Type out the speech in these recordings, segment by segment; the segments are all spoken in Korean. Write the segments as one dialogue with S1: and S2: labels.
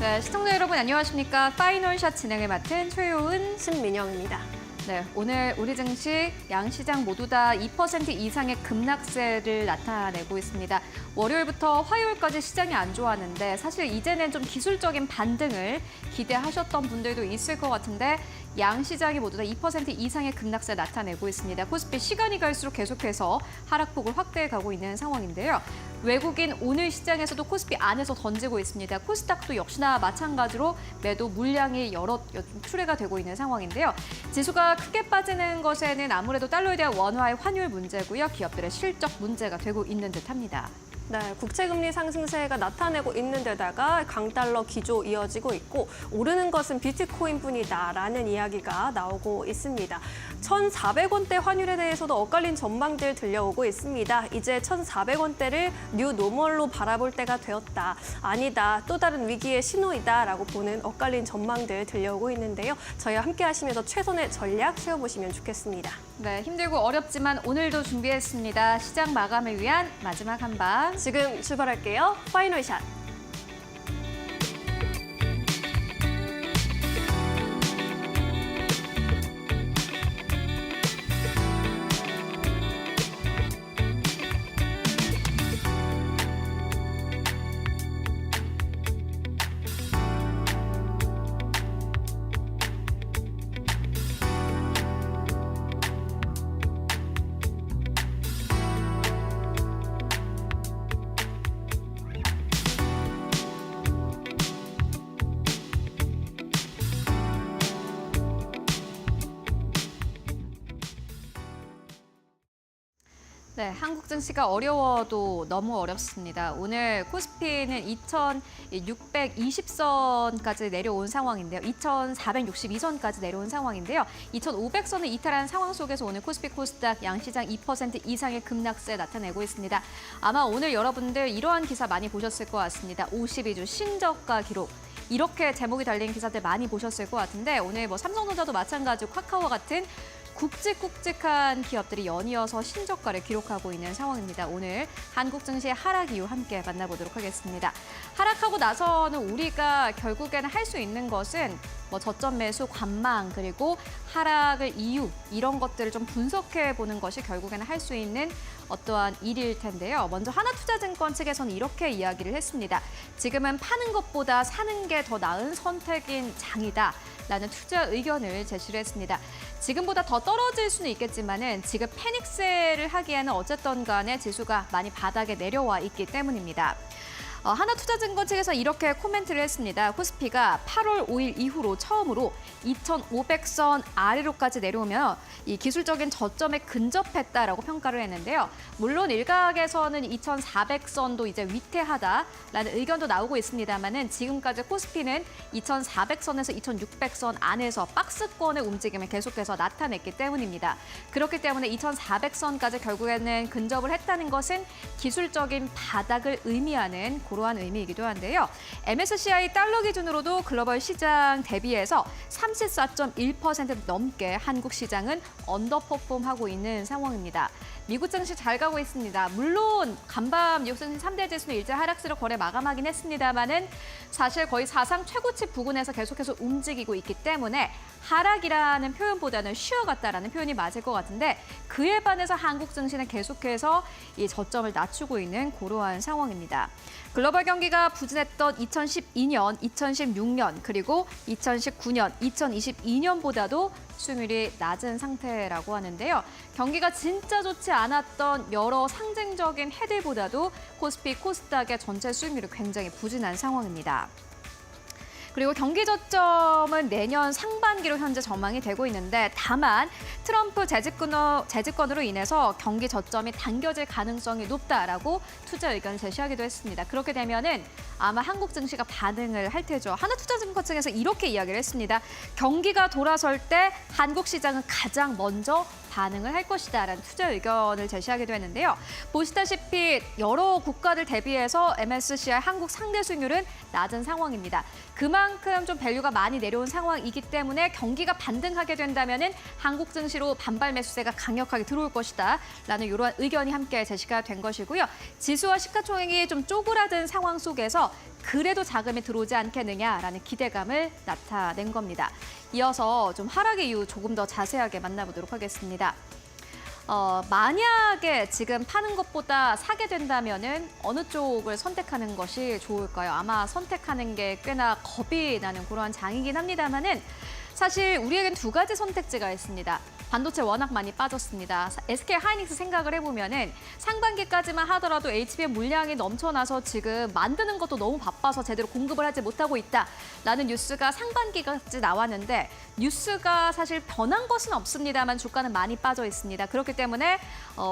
S1: 네, 시청자 여러분 안녕하십니까? 파이널샷 진행을 맡은 최효은,
S2: 신민영입니다.
S1: 네, 오늘 우리 증시 양시장 모두 다 2% 이상의 급락세를 나타내고 있습니다. 월요일부터 화요일까지 시장이 안 좋았는데 사실 이제는 좀 기술적인 반등을 기대하셨던 분들도 있을 것 같은데 양시장이 모두 다 2% 이상의 급락세 나타내고 있습니다. 코스피 시간이 갈수록 계속해서 하락폭을 확대해 가고 있는 상황인데요. 외국인 오늘 시장에서도 코스피 안에서 던지고 있습니다. 코스닥도 역시나 마찬가지로 매도 물량이 여러 출회가 되고 있는 상황인데요. 지수가 크게 빠지는 것에는 아무래도 달러에 대한 원화의 환율 문제고요. 기업들의 실적 문제가 되고 있는 듯합니다.
S2: 네, 국채금리 상승세가 나타내고 있는 데다가 강달러 기조 이어지고 있고 오르는 것은 비트코인뿐이다라는 이야기가 나오고 있습니다. 1,400원대 환율에 대해서도 엇갈린 전망들 들려오고 있습니다. 이제 1,400원대를 뉴 노멀로 바라볼 때가 되었다. 아니다. 또 다른 위기의 신호이다라고 보는 엇갈린 전망들 들려오고 있는데요. 저희와 함께 하시면서 최선의 전략 세워보시면 좋겠습니다.
S1: 네, 힘들고 어렵지만 오늘도 준비했습니다. 시장 마감을 위한 마지막 한방.
S2: 지금 출발할게요. 파이널샷.
S1: 네, 한국 증시가 어려워도 너무 어렵습니다. 오늘 코스피는 2,620선까지 내려온 상황인데요. 2,462선까지 내려온 상황인데요. 2,500선을 이탈한 상황 속에서 오늘 코스피 코스닥 양시장 2% 이상의 급락세 나타내고 있습니다. 아마 오늘 여러분들 이러한 기사 많이 보셨을 것 같습니다. 52주 신저가 기록. 이렇게 제목이 달린 기사들 많이 보셨을 것 같은데 오늘 뭐 삼성전자도 마찬가지고 카카오와 같은 굵직굵직한 기업들이 연이어서 신저가를 기록하고 있는 상황입니다. 오늘 한국 증시의 하락 이유 함께 만나보도록 하겠습니다. 하락하고 나서는 우리가 결국에는 할 수 있는 것은 뭐 저점 매수 관망 그리고 하락을 이유 이런 것들을 좀 분석해 보는 것이 결국에는 할 수 있는 어떠한 일일 텐데요. 먼저 하나투자증권 측에서는 이렇게 이야기를 했습니다. 지금은 파는 것보다 사는 게 더 나은 선택인 장이다. 라는 투자 의견을 제시를 했습니다. 지금보다 더 떨어질 수는 있겠지만은 지금 패닉세를 하기에는 어쨌든 간에 지수가 많이 바닥에 내려와 있기 때문입니다. 하나투자증권 측에서 이렇게 코멘트를 했습니다. 코스피가 8월 5일 이후로 처음으로 2,500선 아래로까지 내려오면 이 기술적인 저점에 근접했다라고 평가를 했는데요. 물론 일각에서는 2,400선도 이제 위태하다라는 의견도 나오고 있습니다만은 지금까지 코스피는 2,400선에서 2,600선 안에서 박스권의 움직임을 계속해서 나타냈기 때문입니다. 그렇기 때문에 2,400선까지 결국에는 근접을 했다는 것은 기술적인 바닥을 의미하는 그러한 의미이기도 한데요. MSCI 달러 기준으로도 글로벌 시장 대비해서 34.1% 넘게 한국 시장은 언더퍼폼하고 있는 상황입니다. 미국 증시 잘 가고 있습니다. 물론 간밤 뉴욕 증시 3대 지수는 일제 하락세로 거래 마감하긴 했습니다만은 사실 거의 사상 최고치 부근에서 계속해서 움직이고 있기 때문에 하락이라는 표현보다는 쉬어갔다라는 표현이 맞을 것 같은데 그에 반해서 한국 증시는 계속해서 이 저점을 낮추고 있는 그러한 상황입니다. 글로벌 경기가 부진했던 2012년, 2016년, 그리고 2019년, 2022년보다도 수익률이 낮은 상태라고 하는데요. 경기가 진짜 좋지 않았던 여러 상징적인 해들보다도 코스피, 코스닥의 전체 수익률이 굉장히 부진한 상황입니다. 그리고 경기 저점은 내년 상반기로 현재 전망이 되고 있는데 다만 트럼프 재집권으로 인해서 경기 저점이 당겨질 가능성이 높다라고 투자 의견을 제시하기도 했습니다. 그렇게 되면은 아마 한국 증시가 반응을 할 테죠. 하나투자증권 측에서 이렇게 이야기를 했습니다. 경기가 돌아설 때 한국 시장은 가장 먼저 반응을 할 것이다라는 투자 의견을 제시하기도 했는데요. 보시다시피 여러 국가들 대비해서 MSCI 한국 상대 수익률은 낮은 상황입니다. 그만큼 좀 밸류가 많이 내려온 상황이기 때문에 경기가 반등하게 된다면은 한국 증시로 반발 매수세가 강력하게 들어올 것이다라는 이러한 의견이 함께 제시가 된 것이고요. 지수와 시가총액이 좀 쪼그라든 상황 속에서 그래도 자금이 들어오지 않겠느냐라는 기대감을 나타낸 겁니다. 이어서 좀 하락의 이유 조금 더 자세하게 만나보도록 하겠습니다. 만약에 지금 파는 것보다 사게 된다면은 어느 쪽을 선택하는 것이 좋을까요? 아마 선택하는 게 꽤나 겁이 나는 그러한 장이긴 합니다만은 사실 우리에겐 두 가지 선택지가 있습니다. 반도체 워낙 많이 빠졌습니다. SK 하이닉스 생각을 해보면은 상반기까지만 하더라도 HBM 물량이 넘쳐나서 지금 만드는 것도 너무 바빠서 제대로 공급을 하지 못하고 있다라는 뉴스가 상반기까지 나왔는데 뉴스가 사실 변한 것은 없습니다만 주가는 많이 빠져 있습니다. 그렇기 때문에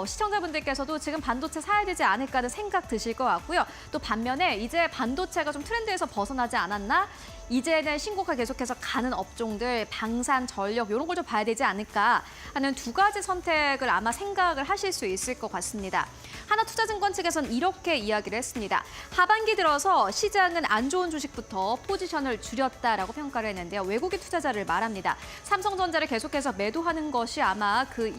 S1: 시청자분들께서도 지금 반도체 사야 되지 않을까 하는 생각 드실 것 같고요. 또 반면에 이제 반도체가 좀 트렌드에서 벗어나지 않았나? 이제는 신고가 계속해서 가는 업종들, 방산, 전력 이런 걸 좀 봐야 되지 않을까 하는 두 가지 선택을 아마 생각을 하실 수 있을 것 같습니다. 하나투자증권 측에서는 이렇게 이야기를 했습니다. 하반기 들어서 시장은 안 좋은 주식부터 포지션을 줄였다라고 평가를 했는데요. 외국인 투자자를 말합니다. 삼성전자를 계속해서 매도하는 것이 아마 그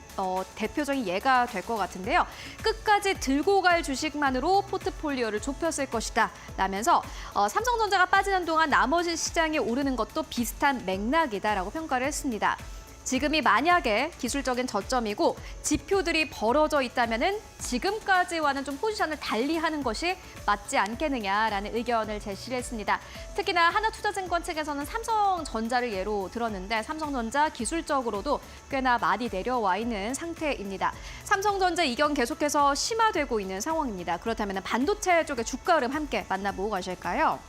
S1: 대표적인 예가 될 것 같은데요. 끝까지 들고 갈 주식만으로 포트폴리오를 좁혔을 것이다 라면서 삼성전자가 빠지는 동안 나머지 시장이 오르는 것도 비슷한 맥락이다라고 평가를 했습니다. 지금이 만약에 기술적인 저점이고 지표들이 벌어져 있다면은 지금까지와는 좀 포지션을 달리하는 것이 맞지 않겠느냐라는 의견을 제시를 했습니다. 특히나 하나투자증권 측에서는 삼성전자를 예로 들었는데 삼성전자 기술적으로도 꽤나 많이 내려와 있는 상태입니다. 삼성전자 이견 계속해서 심화되고 있는 상황입니다. 그렇다면 반도체 쪽의 주가 흐름 함께 만나보고 가실까요?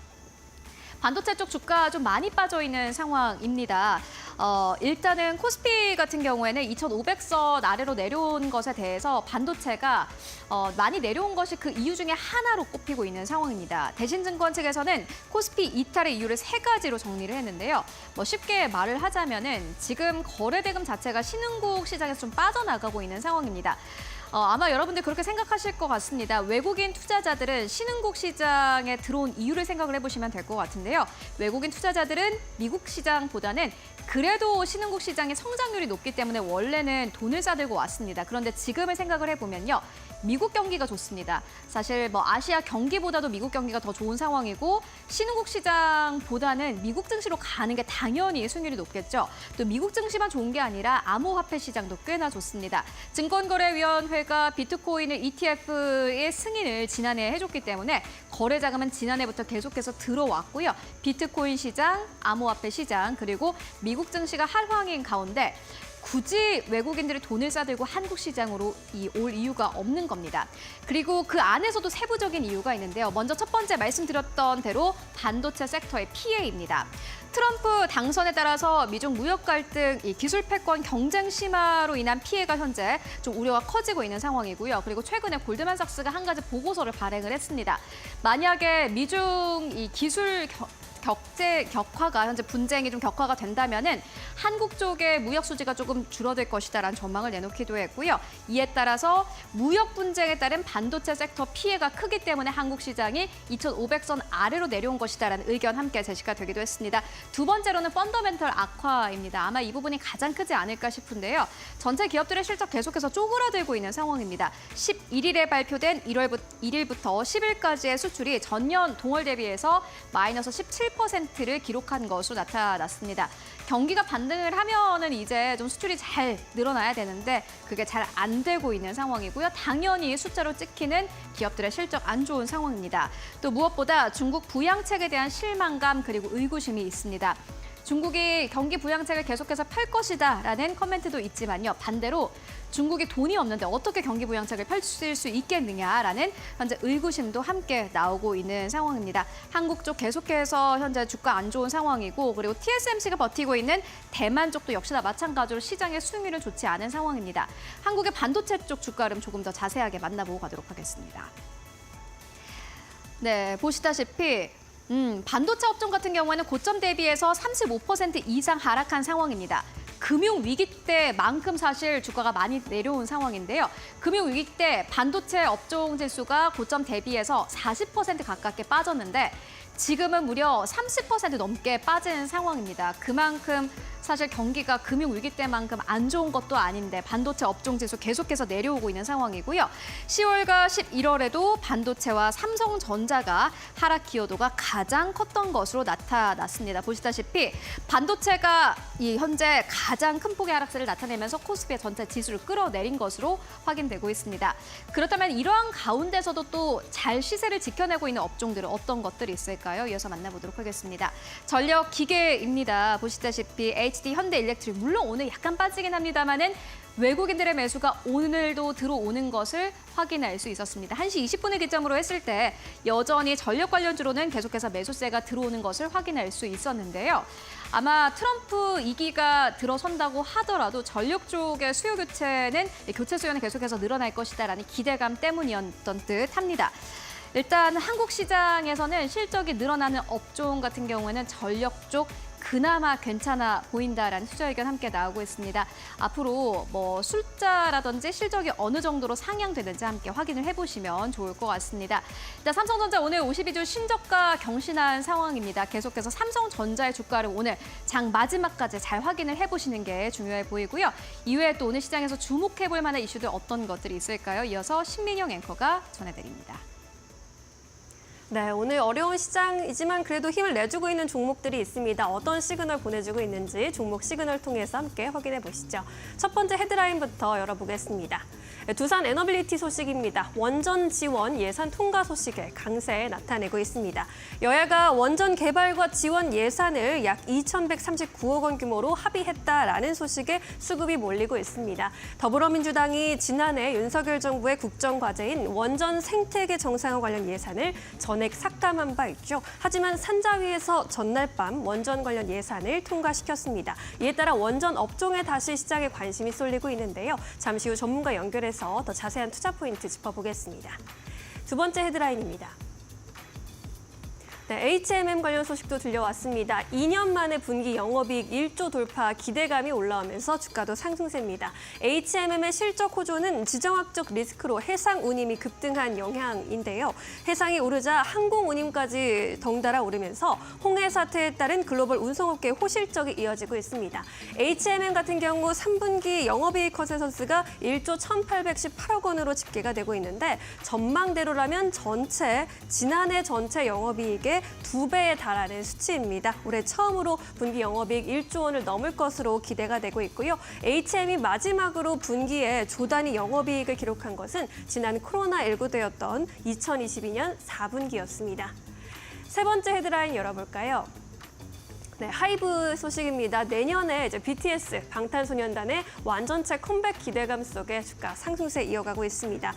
S1: 반도체 쪽 주가 좀 많이 빠져 있는 상황입니다. 일단은 코스피 같은 경우에는 2,500선 아래로 내려온 것에 대해서 반도체가 많이 내려온 것이 그 이유 중에 하나로 꼽히고 있는 상황입니다. 대신증권 측에서는 코스피 이탈의 이유를 세 가지로 정리를 했는데요. 쉽게 말을 하자면은 지금 거래대금 자체가 신흥국 시장에서 좀 빠져나가고 있는 상황입니다. 아마 여러분들 그렇게 생각하실 것 같습니다. 외국인 투자자들은 신흥국 시장에 들어온 이유를 생각을 해보시면 될 것 같은데요. 외국인 투자자들은 미국 시장보다는 그래도 신흥국 시장의 성장률이 높기 때문에 원래는 돈을 싸들고 왔습니다. 그런데 지금을 생각을 해보면요. 미국 경기가 좋습니다. 사실 아시아 경기보다도 미국 경기가 더 좋은 상황이고 신흥국 시장보다는 미국 증시로 가는 게 당연히 수익률이 높겠죠. 또 미국 증시만 좋은 게 아니라 암호화폐 시장도 꽤나 좋습니다. 증권거래위원회가 비트코인을 ETF의 승인을 지난해 해줬기 때문에 거래 자금은 지난해부터 계속해서 들어왔고요. 비트코인 시장, 암호화폐 시장, 그리고 미국 증시가 하방인 가운데 굳이 외국인들이 돈을 싸들고 한국 시장으로 올 이유가 없는 겁니다. 그리고 그 안에서도 세부적인 이유가 있는데요. 먼저 첫 번째 말씀드렸던 대로 반도체 섹터의 피해입니다. 트럼프 당선에 따라서 미중 무역 갈등, 기술 패권 경쟁 심화로 인한 피해가 현재 좀 우려가 커지고 있는 상황이고요. 그리고 최근에 골드만삭스가 한 가지 보고서를 발행을 했습니다. 만약에 미중 기술 경제 격화가 현재 분쟁이 좀 격화가 된다면은 한국 쪽의 무역 수지가 조금 줄어들 것이다라는 전망을 내놓기도 했고요. 이에 따라서 무역 분쟁에 따른 반도체 섹터 피해가 크기 때문에 한국 시장이 2,500선 아래로 내려온 것이다라는 의견 함께 제시가 되기도 했습니다. 두 번째로는 펀더멘털 악화입니다. 아마 이 부분이 가장 크지 않을까 싶은데요. 전체 기업들의 실적 계속해서 쪼그라들고 있는 상황입니다. 11일에 발표된 1일부터 10일까지의 수출이 전년 동월 대비해서 마이너스 17%를 기록한 것으로 나타났습니다. 경기가 반등을 하면은 이제 좀 수출이 잘 늘어나야 되는데 그게 잘 안 되고 있는 상황이고요. 당연히 숫자로 찍히는 기업들의 실적 안 좋은 상황입니다. 또 무엇보다 중국 부양책에 대한 실망감 그리고 의구심이 있습니다. 중국이 경기 부양책을 계속해서 펼 것이다라는 코멘트도 있지만요. 반대로 중국이 돈이 없는데 어떻게 경기 부양책을 펼칠 수 있겠느냐라는 현재 의구심도 함께 나오고 있는 상황입니다. 한국 쪽 계속해서 현재 주가 안 좋은 상황이고 그리고 TSMC가 버티고 있는 대만 쪽도 역시나 마찬가지로 시장의 수익률은 좋지 않은 상황입니다. 한국의 반도체 쪽 주가 흐름 조금 더 자세하게 만나보고 가도록 하겠습니다. 네, 보시다시피 반도체 업종 같은 경우에는 고점 대비해서 35% 이상 하락한 상황입니다. 금융위기 때만큼 사실 주가가 많이 내려온 상황인데요. 금융위기 때 반도체 업종 지수가 고점 대비해서 40% 가깝게 빠졌는데 지금은 무려 30% 넘게 빠진 상황입니다. 그만큼 사실 경기가 금융위기 때만큼 안 좋은 것도 아닌데 반도체 업종 지수 계속해서 내려오고 있는 상황이고요. 10월과 11월에도 반도체와 삼성전자가 하락 기여도가 가장 컸던 것으로 나타났습니다. 보시다시피 반도체가 현재 가장 큰 폭의 하락세를 나타내면서 코스피의 전체 지수를 끌어내린 것으로 확인되고 있습니다. 그렇다면 이러한 가운데서도 또 잘 시세를 지켜내고 있는 업종들은 어떤 것들이 있을까요? 이어서 만나보도록 하겠습니다. 전력 기계입니다. 보시다시피 HD 현대일렉트릭 물론 오늘 약간 빠지긴 합니다만은 외국인들의 매수가 오늘도 들어오는 것을 확인할 수 있었습니다. 1시 20분을 기점으로 했을 때 여전히 전력 관련주로는 계속해서 매수세가 들어오는 것을 확인할 수 있었는데요. 아마 트럼프 2기가 들어선다고 하더라도 전력 쪽의 수요 교체는 교체 수요는 계속해서 늘어날 것이다라는 기대감 때문이었던 듯합니다. 일단 한국 시장에서는 실적이 늘어나는 업종 같은 경우에는 전력 쪽 그나마 괜찮아 보인다라는 투자 의견 함께 나오고 있습니다. 앞으로 숫자라든지 실적이 어느 정도로 상향되는지 함께 확인을 해보시면 좋을 것 같습니다. 일단 삼성전자 오늘 52주 신저가 경신한 상황입니다. 계속해서 삼성전자의 주가를 오늘 장 마지막까지 잘 확인을 해보시는 게 중요해 보이고요. 이외에 또 오늘 시장에서 주목해볼 만한 이슈들 어떤 것들이 있을까요? 이어서 신민영 앵커가 전해드립니다.
S2: 네, 오늘 어려운 시장이지만 그래도 힘을 내주고 있는 종목들이 있습니다. 어떤 시그널 보내주고 있는지 종목 시그널 통해서 함께 확인해 보시죠. 첫 번째 헤드라인부터 열어보겠습니다. 두산 에너빌리티 소식입니다. 원전 지원 예산 통과 소식에 강세 나타내고 있습니다. 여야가 원전 개발과 지원 예산을 약 2,139억 원 규모로 합의했다라는 소식에 수급이 몰리고 있습니다. 더불어민주당이 지난해 윤석열 정부의 국정과제인 원전 생태계 정상화 관련 예산을 전액 삭감한 바 있죠. 하지만 산자위에서 전날 밤 원전 관련 예산을 통과시켰습니다. 이에 따라 원전 업종에 다시 시장에 관심이 쏠리고 있는데요. 잠시 후 전문가 연결해서 더 자세한 투자 포인트 짚어보겠습니다. 두 번째 헤드라인입니다. 네, HMM 관련 소식도 들려왔습니다. 2년 만에 분기 영업이익 1조 돌파 기대감이 올라오면서 주가도 상승세입니다. HMM의 실적 호조는 지정학적 리스크로 해상 운임이 급등한 영향인데요. 해상이 오르자 항공 운임까지 덩달아 오르면서 홍해 사태에 따른 글로벌 운송업계 호실적이 이어지고 있습니다. HMM 같은 경우 3분기 영업이익 컨센서스가 1조 1,818억 원으로 집계가 되고 있는데 전망대로라면 지난해 전체 영업이익의 2배에 달하는 수치입니다. 올해 처음으로 분기 영업이익 1조 원을 넘을 것으로 기대가 되고 있고요. HM이 마지막으로 분기에 조 단위 영업이익을 기록한 것은 지난 코로나19 때였던 2022년 4분기였습니다. 세 번째 헤드라인 열어볼까요? 네, 하이브 소식입니다. 내년에 BTS, 방탄소년단의 완전체 컴백 기대감 속에 주가 상승세 이어가고 있습니다.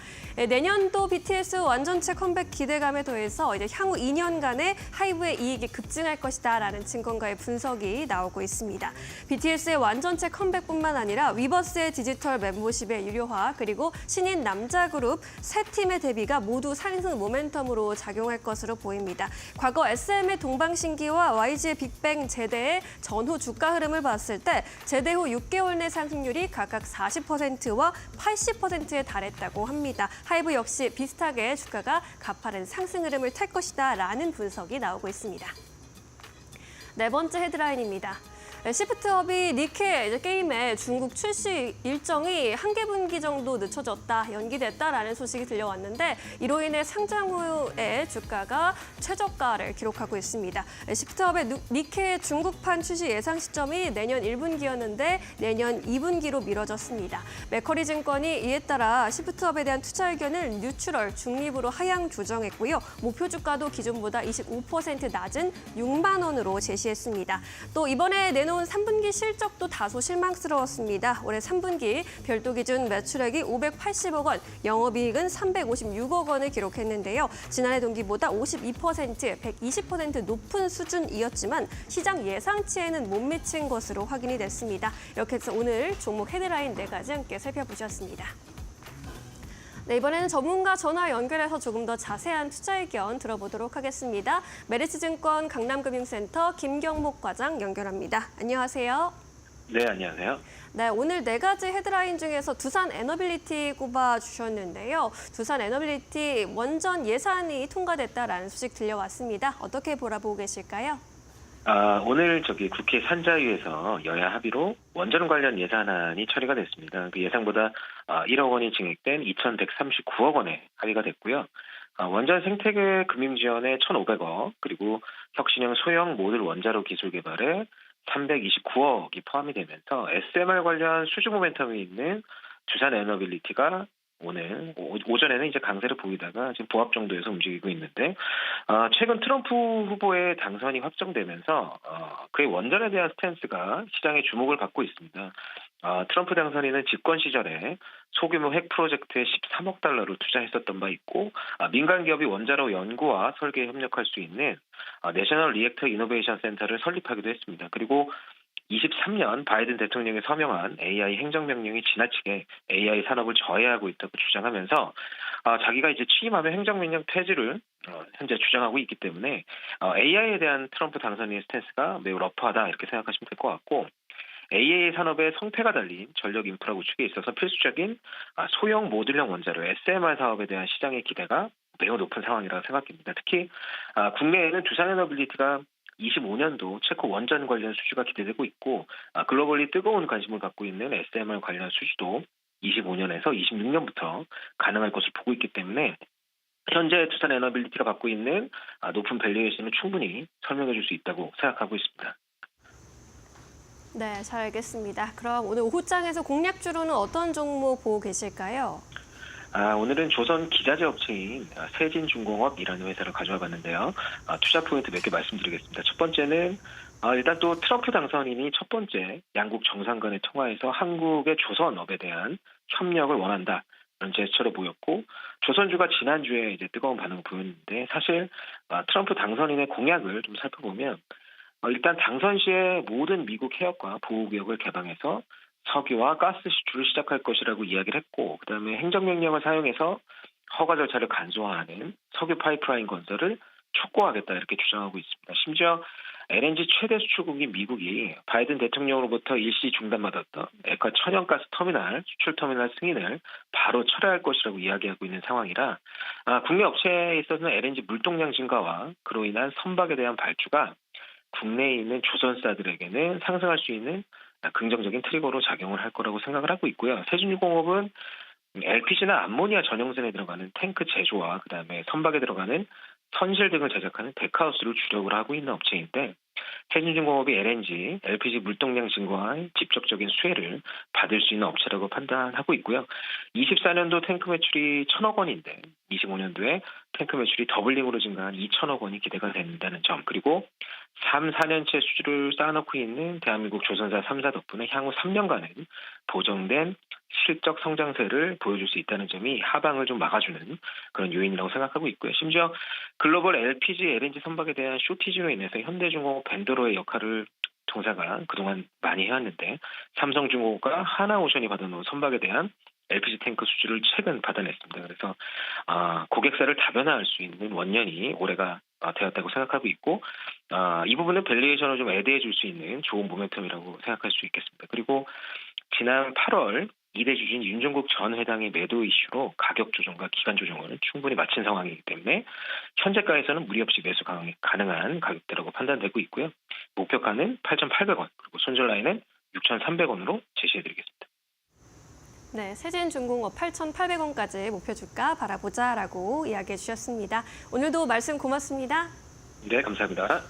S2: 내년도 BTS 완전체 컴백 기대감에 더해서 향후 2년간의 하이브의 이익이 급증할 것이다라는 증권가의 분석이 나오고 있습니다. BTS의 완전체 컴백뿐만 아니라 위버스의 디지털 멤버십의 유료화 그리고 신인 남자 그룹 세 팀의 데뷔가 모두 상승 모멘텀으로 작용할 것으로 보입니다. 과거 SM의 동방신기와 YG의 빅뱅 제대의 전후 주가 흐름을 봤을 때 제대 후 6개월 내 상승률이 각각 40%와 80%에 달했다고 합니다. 하이브 역시 비슷하게 주가가 가파른 상승 흐름을 탈 것이다라는 분석이 나오고 있습니다. 네 번째 헤드라인입니다. 시프트업이 니케 게임의 중국 출시 일정이 한 개 분기 정도 늦춰졌다, 연기됐다라는 소식이 들려왔는데 이로 인해 상장 후에 주가가 최저가를 기록하고 있습니다. 시프트업의 니케 중국판 출시 예상 시점이 내년 1분기였는데 내년 2분기로 미뤄졌습니다. 맥커리 증권이 이에 따라 시프트업에 대한 투자 의견을 뉴트럴, 중립으로 하향 조정했고요. 목표 주가도 기존보다 25% 낮은 6만 원으로 제시했습니다. 또 이번에 내놓은 3분기 실적도 다소 실망스러웠습니다. 올해 3분기 별도 기준 매출액이 580억 원, 영업이익은 356억 원을 기록했는데요. 지난해 동기보다 52%, 120% 높은 수준이었지만 시장 예상치에는 못 미친 것으로 확인이 됐습니다. 이렇게 해서 오늘 종목 헤드라인 4가지 함께 살펴보셨습니다. 네, 이번에는 전문가 전화 연결해서 조금 더 자세한 투자 의견 들어보도록 하겠습니다. 메리츠증권 강남금융센터 김경목 과장 연결합니다. 안녕하세요.
S3: 네, 안녕하세요.
S2: 네, 오늘 4가지 헤드라인 중에서 두산 에너빌리티 꼽아주셨는데요. 두산 에너빌리티 원전 예산이 통과됐다라는 소식 들려왔습니다. 어떻게 바라보고 계실까요?
S3: 오늘 국회 산자위에서 여야 합의로 원전 관련 예산안이 처리가 됐습니다. 그 예상보다 1억 원이 증액된 2,139억 원에 합의가 됐고요. 원전 생태계 금융 지원에 1,500억, 그리고 혁신형 소형 모듈 원자로 기술 개발에 329억이 포함이 되면서 SMR 관련 수주 모멘텀이 있는 두산 에너빌리티가 오늘 오전에는 이제 강세를 보이다가 지금 보합 정도에서 움직이고 있는데, 최근 트럼프 후보의 당선이 확정되면서 그의 원전에 대한 스탠스가 시장의 주목을 받고 있습니다. 트럼프 당선인은 집권 시절에 소규모 핵 프로젝트에 13억 달러를 투자했었던 바 있고, 민간 기업이 원자로 연구와 설계에 협력할 수 있는 내셔널 리액터 이노베이션 센터를 설립하기도 했습니다. 그리고 23년 바이든 대통령이 서명한 AI 행정명령이 지나치게 AI 산업을 저해하고 있다고 주장하면서 자기가 이제 취임하면 행정명령 폐지를 현재 주장하고 있기 때문에 AI에 대한 트럼프 당선인의 스탠스가 매우 러프하다 이렇게 생각하시면 될 것 같고, AI 산업의 성패가 달린 전력 인프라 구축에 있어서 필수적인 소형 모듈형 원자로 SMR 사업에 대한 시장의 기대가 매우 높은 상황이라고 생각됩니다. 특히 국내에는 두산에너빌리티가 25년도 체코 원전 관련 수주가 기대되고 있고, 글로벌리 뜨거운 관심을 갖고 있는 SMR 관련 수주도 25년에서 26년부터 가능할 것을 보고 있기 때문에 현재 두산 에너빌리티가 받고 있는 높은 밸류에이션을 충분히 설명해 줄 수 있다고 생각하고 있습니다.
S2: 네, 잘 알겠습니다. 그럼 오늘 오후장에서 공략주로는 어떤 종목 보고 계실까요?
S3: 오늘은 조선 기자재 업체인 세진중공업이라는 회사를 가져와 봤는데요. 투자 포인트 몇 개 말씀드리겠습니다. 첫 번째는 일단 또 트럼프 당선인이 첫 번째 양국 정상 간의 통화에서 한국의 조선업에 대한 협력을 원한다, 이런 제스처로 보였고, 조선주가 지난주에 이제 뜨거운 반응을 보였는데, 사실 트럼프 당선인의 공약을 좀 살펴보면 일단 당선 시에 모든 미국 해역과 보호구역을 개방해서 석유와 가스 수출을 시작할 것이라고 이야기를 했고, 그다음에 행정명령을 사용해서 허가 절차를 간소화하는 석유 파이프라인 건설을 촉구하겠다 이렇게 주장하고 있습니다. 심지어 LNG 최대 수출국인 미국이 바이든 대통령으로부터 일시 중단받았던 에카 천연가스 터미널 수출 터미널 승인을 바로 철회할 것이라고 이야기하고 있는 상황이라, 국내 업체에 있어서는 LNG 물동량 증가와 그로 인한 선박에 대한 발주가 국내에 있는 조선사들에게는 상승할 수 있는 긍정적인 트리거로 작용을 할 거라고 생각을 하고 있고요. 세준유공업은 LPG나 암모니아 전용선에 들어가는 탱크 제조와 그다음에 선박에 들어가는 선실 등을 제작하는 데크하우스를 주력으로 하고 있는 업체인데, 세준유공업이 LNG, LPG 물동량 증가와 직접적인 수혜를 받을 수 있는 업체라고 판단하고 있고요. 24년도 탱크 매출이 1,000억 원인데 25년도에 탱크 매출이 더블링으로 증가한 2,000억 원이 기대가 된다는 점, 그리고 3, 4년째 수주를 쌓아놓고 있는 대한민국 조선사 3사 덕분에 향후 3년간은 보정된 실적 성장세를 보여줄 수 있다는 점이 하방을 좀 막아주는 그런 요인이라고 생각하고 있고요. 심지어 글로벌 LPG, LNG 선박에 대한 쇼티지로 인해서 현대중공업 벤더로의 역할을 동사가 그동안 많이 해왔는데, 삼성중공업과 하나오션이 받아놓은 선박에 대한 LPG 탱크 수주를 최근 받아냈습니다. 그래서 고객사를 다변화할 수 있는 원년이 올해가 되었다고 생각하고 있고, 이 부분은 밸류에이션을 좀 애드해 줄 수 있는 좋은 모멘텀이라고 생각할 수 있겠습니다. 그리고 지난 8월 2대 주주인 윤종국 전 회장의 매도 이슈로 가격 조정과 기간 조정을 충분히 마친 상황이기 때문에 현재가에서는 무리 없이 매수 가능한 가격대라고 판단되고 있고요. 목표가는 8,800원, 그리고 손절 라인은 6,300원으로 제시해드리겠습니다.
S2: 네, 세진중공업 8,800원까지 목표 주가 바라보자라고 이야기해 주셨습니다. 오늘도 말씀 고맙습니다.
S3: 네, 감사합니다.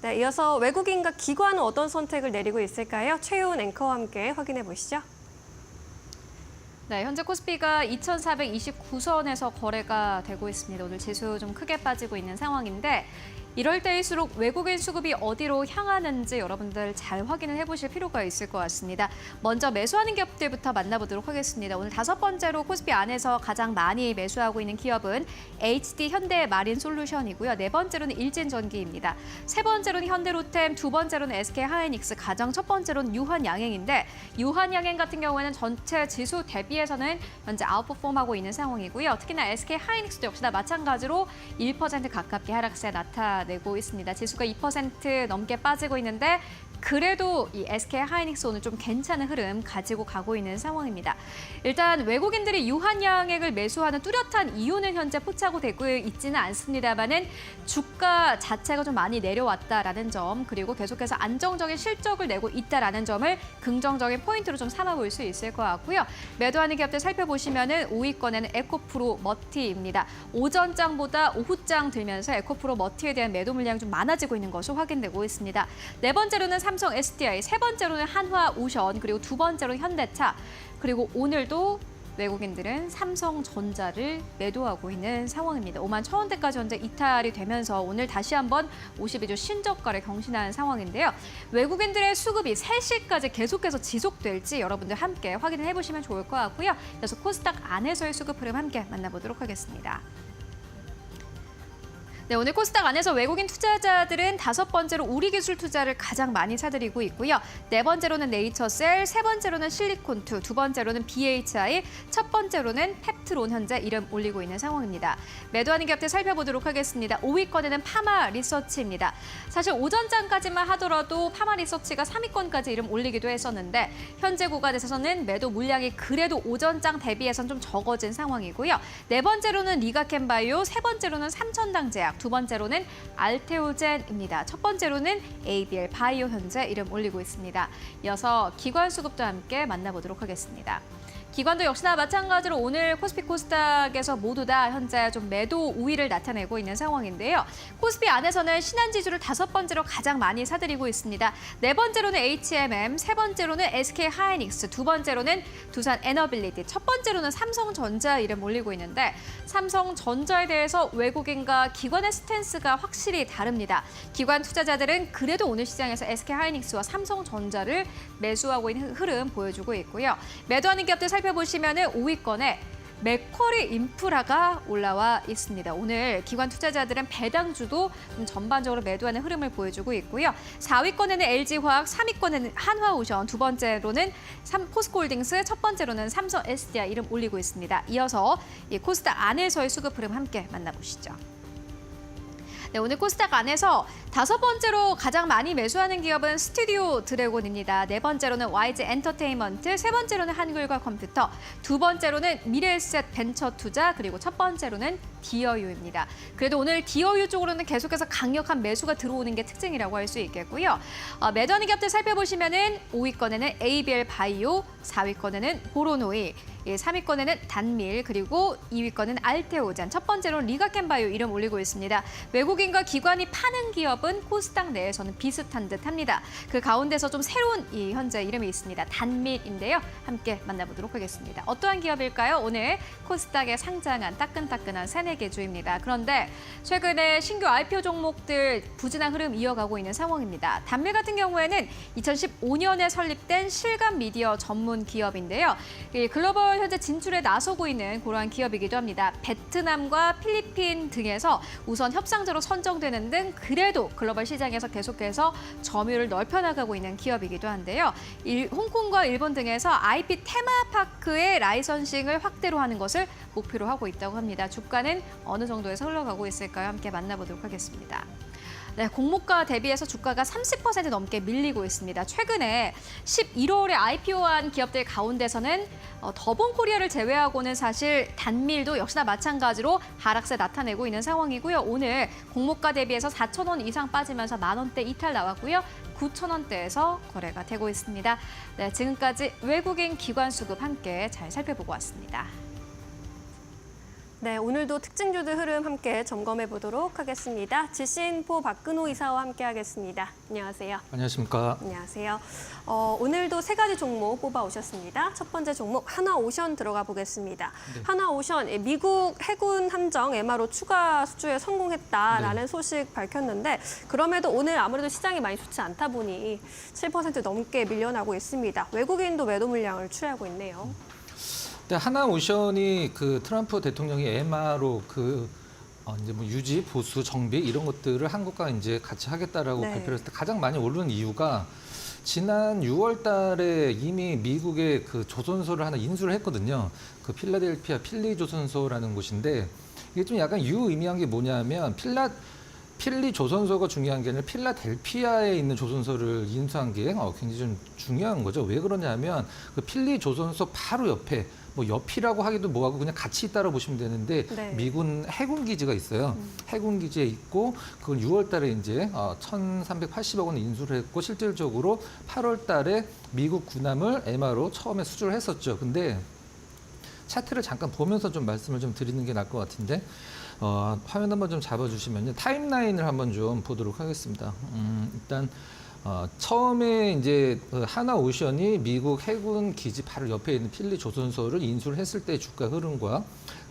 S2: 네, 이어서 외국인과 기관은 어떤 선택을 내리고 있을까요? 최효은 앵커와 함께 확인해 보시죠.
S1: 네, 현재 코스피가 2,429선에서 거래가 되고 있습니다. 오늘 지수 좀 크게 빠지고 있는 상황인데, 이럴 때일수록 외국인 수급이 어디로 향하는지 여러분들 잘 확인을 해보실 필요가 있을 것 같습니다. 먼저 매수하는 기업들부터 만나보도록 하겠습니다. 오늘 5번째로 코스피 안에서 가장 많이 매수하고 있는 기업은 HD 현대마린솔루션이고요. 4번째로는 일진전기입니다. 3번째로는 현대로템, 2번째로는 SK하이닉스, 가장 첫 번째로는 유한양행인데, 유한양행 같은 경우에는 전체 지수 대비해서는 현재 아웃퍼폼하고 있는 상황이고요. 특히나 SK하이닉스도 역시나 마찬가지로 1% 가깝게 하락세 나타내고 있습니다. 지수가 2% 넘게 빠지고 있는데 그래도 이 SK 하이닉스 오늘 좀 괜찮은 흐름 가지고 가고 있는 상황입니다. 일단 외국인들이 유한양액을 매수하는 뚜렷한 이유는 현재 포착이 되고 있지는 않습니다만은 주가 자체가 좀 많이 내려왔다라는 점, 그리고 계속해서 안정적인 실적을 내고 있다라는 점을 긍정적인 포인트로 좀 삼아볼 수 있을 것 같고요. 매도하는 기업들 살펴보시면은 5위권에는 에코프로 머티입니다. 오전장보다 오후장 들면서 에코프로 머티에 대한 매도 물량이 좀 많아지고 있는 것으로 확인되고 있습니다. 네 번째로는 삼성 SDI, 세 번째로는 한화오션, 그리고 두 번째로는 현대차, 그리고 오늘도 외국인들은 삼성전자를 매도하고 있는 상황입니다. 51,000원대까지 현재 이탈이 되면서 오늘 다시 한번 52주 신저가를 경신하는 상황인데요. 외국인들의 수급이 3시까지 계속해서 지속될지 여러분들 함께 확인을 해보시면 좋을 것 같고요. 그래서 코스닥 안에서의 수급 흐름 함께 만나보도록 하겠습니다. 네, 오늘 코스닥 안에서 외국인 투자자들은 5번째로 우리기술 투자를 가장 많이 사들이고 있고요. 4번째로는 네이처셀, 3번째로는 실리콘투, 2번째로는 BHI, 첫 번째로는 펩트론 현재 이름 올리고 있는 상황입니다. 매도하는 기업들 살펴보도록 하겠습니다. 5위권에는 파마리서치입니다. 사실 오전장까지만 하더라도 파마리서치가 3위권까지 이름 올리기도 했었는데 현재 구간에서는 매도 물량이 그래도 오전장 대비해서는 좀 적어진 상황이고요. 4번째로는 리가켄바이오, 3번째로는 삼천당제약, 두 번째로는 알테오젠입니다. 첫 번째로는 ABL 바이오 현재 이름 올리고 있습니다. 이어서 기관 수급도 함께 만나보도록 하겠습니다. 기관도 역시나 마찬가지로 오늘 코스피 코스닥에서 모두 다 현재 좀 매도 우위를 나타내고 있는 상황인데요. 코스피 안에서는 신한지주를 5번째로 가장 많이 사들이고 있습니다. 4번째로는 HMM, 3번째로는 SK 하이닉스, 2번째로는 두산 에너빌리티, 첫 번째로는 삼성전자 이름 올리고 있는데 삼성전자에 대해서 외국인과 기관의 스탠스가 확실히 다릅니다. 기관 투자자들은 그래도 오늘 시장에서 SK 하이닉스와 삼성전자를 매수하고 있는 흐름 보여주고 있고요. 매도하는 기업들 살펴보시면은 5위권에 맥쿼리 인프라가 올라와 있습니다. 오늘 기관 투자자들은 배당주도 좀 전반적으로 매도하는 흐름을 보여주고 있고요. 4위권에는 LG화학, 3위권에는 한화오션, 두 번째로는 포스코홀딩스, 첫 번째로는 삼성 SDI 이름 올리고 있습니다. 이어서 이 코스닥 안에서의 수급 흐름 함께 만나보시죠. 네, 오늘 코스닥 안에서 5번째로 가장 많이 매수하는 기업은 스튜디오 드래곤입니다. 4번째로는 YG 엔터테인먼트, 3번째로는 한글과 컴퓨터, 2번째로는 미래에셋 벤처투자, 그리고 첫 번째로는 디어유입니다. 그래도 오늘 디어유 쪽으로는 계속해서 강력한 매수가 들어오는 게 특징이라고 할 수 있겠고요. 매도하는 기업들 살펴보시면은 5위권에는 ABL 바이오, 4위권에는 보로노이, 3위권에는 단밀, 그리고 2위권은 알테오젠, 첫 번째로는 리가켄바이오 이름 올리고 있습니다. 외국인과 기관이 파는 기업은 코스닥 내에서는 비슷한 듯합니다. 그 가운데서 좀 새로운 이 현재 이름이 있습니다. 단밀인데요. 함께 만나보도록 하겠습니다. 어떠한 기업일까요? 오늘 코스닥에 상장한 따끈따끈한 3-4개 주입니다. 그런데 최근에 신규 IPO 종목들 부진한 흐름 이어가고 있는 상황입니다. 단밀 같은 경우에는 2015년에 설립된 실감 미디어 전문 기업인데요. 글로벌 현재 진출에 나서고 있는 그러한 기업이기도 합니다. 베트남과 필리핀 등에서 우선 협상자로 선정되는 등 그래도 글로벌 시장에서 계속해서 점유율을 넓혀나가고 있는 기업이기도 한데요. 홍콩과 일본 등에서 IP 테마파크의 라이선싱을 확대로 하는 것을 목표로 하고 있다고 합니다. 주가는 어느 정도에서 흘러가고 있을까요? 함께 만나보도록 하겠습니다. 네, 공모가 대비해서 주가가 30% 넘게 밀리고 있습니다. 최근에 11월에 IPO한 기업들 가운데서는 더본코리아를 제외하고는 사실 단밀도 역시나 마찬가지로 하락세 나타내고 있는 상황이고요. 오늘 공모가 대비해서 4,000원 이상 빠지면서 10,000원대 이탈 나왔고요. 9,000원대에서 거래가 되고 있습니다. 네, 지금까지 외국인 기관 수급 함께 잘 살펴보고 왔습니다.
S2: 네, 오늘도 특징주들 흐름 함께 점검해 보도록 하겠습니다. 지신포 박근호 이사와 함께 하겠습니다. 안녕하세요.
S4: 안녕하십니까.
S2: 안녕하세요. 오늘도 3가지 종목 뽑아 오셨습니다. 첫 번째 종목 한화오션 들어가 보겠습니다.
S4: 네.
S2: 한화오션 미국 해군 함정 MRO 추가 수주에 성공했다라는
S4: 네.
S2: 소식 밝혔는데 그럼에도 오늘 아무래도 시장이 많이 좋지 않다 보니 7% 넘게 밀려나고 있습니다. 외국인도 매도 물량을 추리하고 있네요.
S4: 한화오션이 그 트럼프 대통령이 MRO 이제 뭐 유지, 보수, 정비 이런 것들을 한국과 이제 같이 하겠다라고
S2: 네.
S4: 발표를 했을 때 가장 많이 오르는 이유가 지난 6월달에 이미 미국의 그 조선소를 하나 인수를 했거든요. 그 필라델피아 필리 조선소라는 곳인데 이게 좀 약간 유의미한 게 뭐냐면 필리 조선소가 중요한 게 아니라 필라델피아에 있는 조선소를 인수한 게 굉장히 좀 중요한 거죠. 왜 그러냐면 그 필리 조선소 바로 옆에 뭐 옆이라고 하기도 뭐하고 그냥 같이 있다고 보시면 되는데
S2: 네.
S4: 미군 해군 기지가 있어요. 해군 기지에 있고 그걸 6월 달에 이제 1,380억 원 인수를 했고 실질적으로 8월 달에 미국 군함을 MR로 처음에 수주를 했었죠. 근데 차트를 잠깐 보면서 좀 말씀을 좀 드리는 게 나을 것 같은데 화면 한번 좀 잡아주시면요. 타임라인을 한번 좀 보도록 하겠습니다. 일단 처음에 이제 하나오션이 미국 해군 기지 바로 옆에 있는 필리 조선소를 인수를 했을 때 주가 흐름과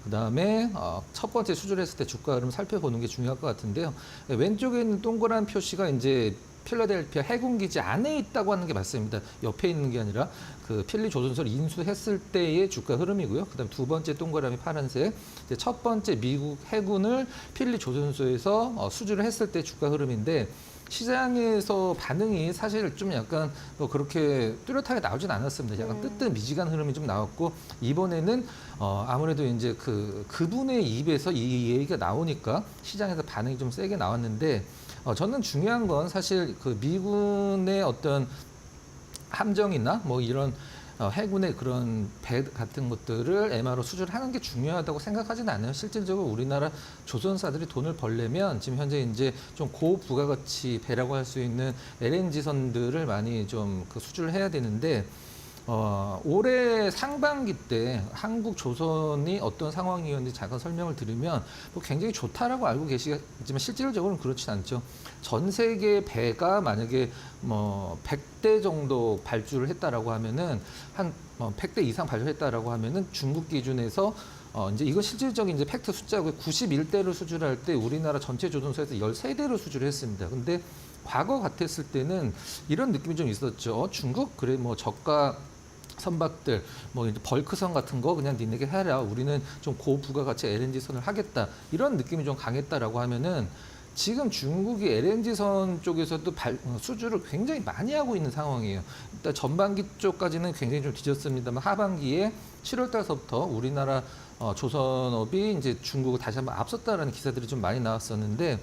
S4: 그다음에 첫 번째 수주를 했을 때 주가 흐름 살펴보는 게 중요할 것 같은데요. 왼쪽에 있는 동그란 표시가 이제 필라델피아 해군 기지 안에 있다고 하는 게 맞습니다. 옆에 있는 게 아니라 그 필리 조선소를 인수했을 때의 주가 흐름이고요. 그다음 두 번째 동그라미 파란색, 이제 첫 번째 미국 해군을 필리 조선소에서 수주를 했을 때 주가 흐름인데 시장에서 반응이 사실 좀 약간 뭐 그렇게 뚜렷하게 나오진 않았습니다. 약간 뜨뜻미지근한 흐름이 좀 나왔고 이번에는 아무래도 이제 그분의 입에서 이 얘기가 나오니까 시장에서 반응이 좀 세게 나왔는데 저는 중요한 건 사실 그 미군의 어떤 함정이나 뭐 이런 해군의 그런 배 같은 것들을 MR로 수주를 하는 게 중요하다고 생각하지는 않아요. 실질적으로 우리나라 조선사들이 돈을 벌려면 지금 현재 이제 좀 고부가가치 배라고 할 수 있는 LNG선들을 많이 좀 그 수주를 해야 되는데 올해 상반기 때 한국 조선이 어떤 상황이었는지 잠깐 설명을 드리면 뭐 굉장히 좋다라고 알고 계시겠지만 실질적으로는 그렇진 않죠. 전 세계 배가 만약에 뭐 100대 정도 발주를 했다라고 하면은 한 100대 이상 발주했다라고 하면은 중국 기준에서 이제 이건 실질적인 이제 팩트 숫자고 91대를 수주를 할 때 우리나라 전체 조선소에서 13대를 수주를 했습니다. 근데 과거 같았을 때는 이런 느낌이 좀 있었죠. 중국 그래 뭐 저가 선박들 뭐 이제 벌크선 같은 거 그냥 니네게 해라. 우리는 좀 고부가가치 LNG선을 하겠다. 이런 느낌이 좀 강했다라고 하면은 지금 중국이 LNG선 쪽에서도 수주를 굉장히 많이 하고 있는 상황이에요. 일단 전반기 쪽까지는 굉장히 좀 뒤졌습니다만 하반기에 7월 달서부터 우리나라 조선업이 이제 중국을 다시 한번 앞섰다라는 기사들이 좀 많이 나왔었는데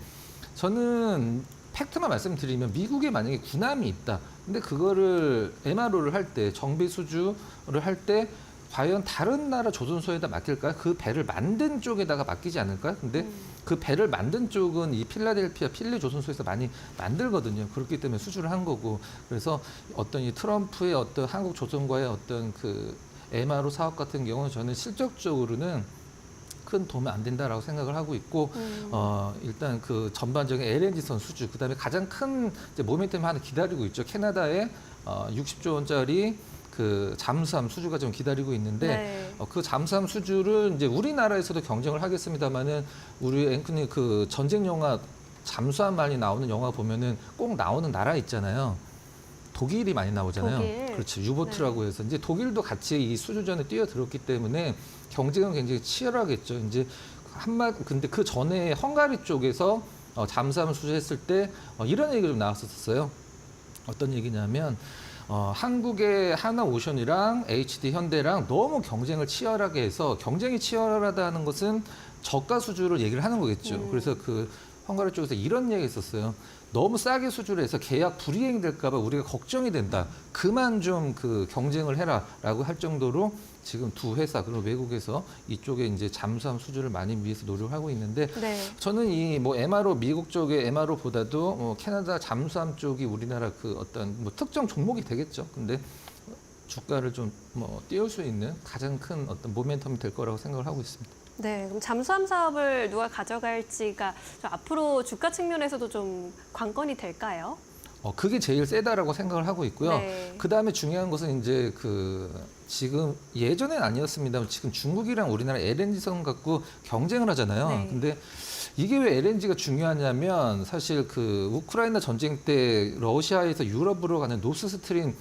S4: 저는 팩트만 말씀드리면 미국에 만약에 군함이 있다. 근데 그거를 MRO를 할 때 정비 수주를 할 때 과연 다른 나라 조선소에다 맡길까요? 그 배를 만든 쪽에다가 맡기지 않을까요? 근데 그 배를 만든 쪽은 이 필라델피아 필리 조선소에서 많이 만들거든요. 그렇기 때문에 수주를 한 거고. 그래서 어떤 이 트럼프의 어떤 한국 조선과의 어떤 그 MRO 사업 같은 경우는 저는 실적적으로는 큰 도움이 안 된다라고 생각을 하고 있고 일단 그 전반적인 LNG선 수주 그다음에 가장 큰 이제 모멘텀이 하나 기다리고 있죠. 캐나다에 60조 원짜리 그 잠수함 수주가 좀 기다리고 있는데
S2: 네.
S4: 그 잠수함 수주를 이제 우리나라에서도 경쟁을 하겠습니다만은 우리 앵커님 그 전쟁 영화 잠수함 많이 나오는 영화 보면은 꼭 나오는 나라 있잖아요. 독일이 많이 나오잖아요.
S2: 독일.
S4: 그렇죠. 유보트라고 해서 이제 독일도 같이 이 수주전에 뛰어들었기 때문에 경쟁은 굉장히 치열하겠죠. 이제 근데 그 전에 헝가리 쪽에서 잠수함을 수주했을 때 이런 얘기가 좀 나왔었어요. 어떤 얘기냐면 한국의 하나오션이랑 HD 현대랑 너무 경쟁을 치열하게 해서 경쟁이 치열하다는 것은 저가 수주를 얘기를 하는 거겠죠. 그래서 그 헝가리 쪽에서 이런 얘기 했었어요. 너무 싸게 수주를 해서 계약 불이행이 될까 봐 우리가 걱정이 된다. 그만 좀 그 경쟁을 해라라고 할 정도로 지금 두 회사 그리고 외국에서 이쪽에 이제 잠수함 수주를 많이 위해서 노력하고 있는데
S2: 네.
S4: 저는 이 뭐 MRO 미국 쪽의 MRO보다도 캐나다 잠수함 쪽이 우리나라 그 어떤 뭐 특정 종목이 되겠죠. 근데 주가를 좀 뭐 띄울 수 있는 가장 큰 어떤 모멘텀이 될 거라고 생각을 하고 있습니다.
S2: 네, 그럼 잠수함 사업을 누가 가져갈지가 좀 앞으로 주가 측면에서도 좀 관건이 될까요?
S4: 그게 제일 세다라고 생각을 하고 있고요.
S2: 네.
S4: 그 다음에 중요한 것은 이제 지금 예전엔 아니었습니다만 지금 중국이랑 우리나라 LNG선 갖고 경쟁을 하잖아요.
S2: 네.
S4: 근데 이게 왜 LNG가 중요하냐면 사실 그 우크라이나 전쟁 때 러시아에서 유럽으로 가는 노스스트림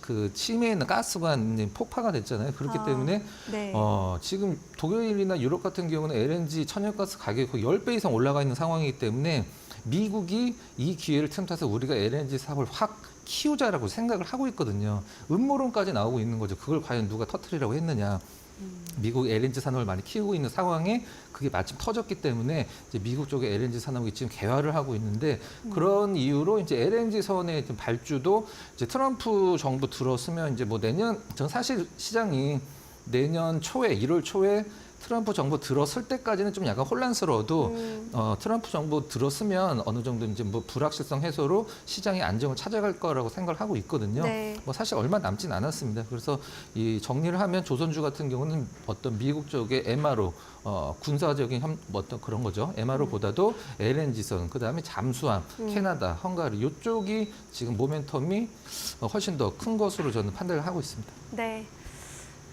S4: 그 침해에 있는 가스관이 폭파가 됐잖아요. 그렇기 때문에
S2: 네.
S4: 지금 독일이나 유럽 같은 경우는 LNG 천연가스 가격이 거의 10배 이상 올라가 있는 상황이기 때문에 미국이 이 기회를 틈타서 우리가 LNG 사업을 확 키우자라고 생각을 하고 있거든요. 음모론까지 나오고 있는 거죠. 그걸 과연 누가 터뜨리라고 했느냐. 미국 LNG 산업을 많이 키우고 있는 상황에 그게 마침 터졌기 때문에 이제 미국 쪽의 LNG 산업이 지금 개화를 하고 있는데 그런 이유로 이제 LNG 선의 발주도 이제 트럼프 정부 들어서면 이제 뭐 내년 전 사실 시장이 내년 초에 1월 초에 트럼프 정부 들어설 때까지는 좀 약간 혼란스러워도 트럼프 정부 들었으면 어느 정도 이제 뭐 불확실성 해소로 시장이 안정을 찾아갈 거라고 생각을 하고 있거든요.
S2: 네.
S4: 뭐 사실 얼마 남진 않았습니다. 그래서 이 정리를 하면 조선주 같은 경우는 어떤 미국 쪽의 MRO 군사적인 뭐 어떤 그런 거죠. MRO보다도 LNG선, 그다음에 잠수함, 캐나다, 헝가리 이쪽이 지금 모멘텀이 훨씬 더 큰 것으로 저는 판단을 하고 있습니다.
S2: 네.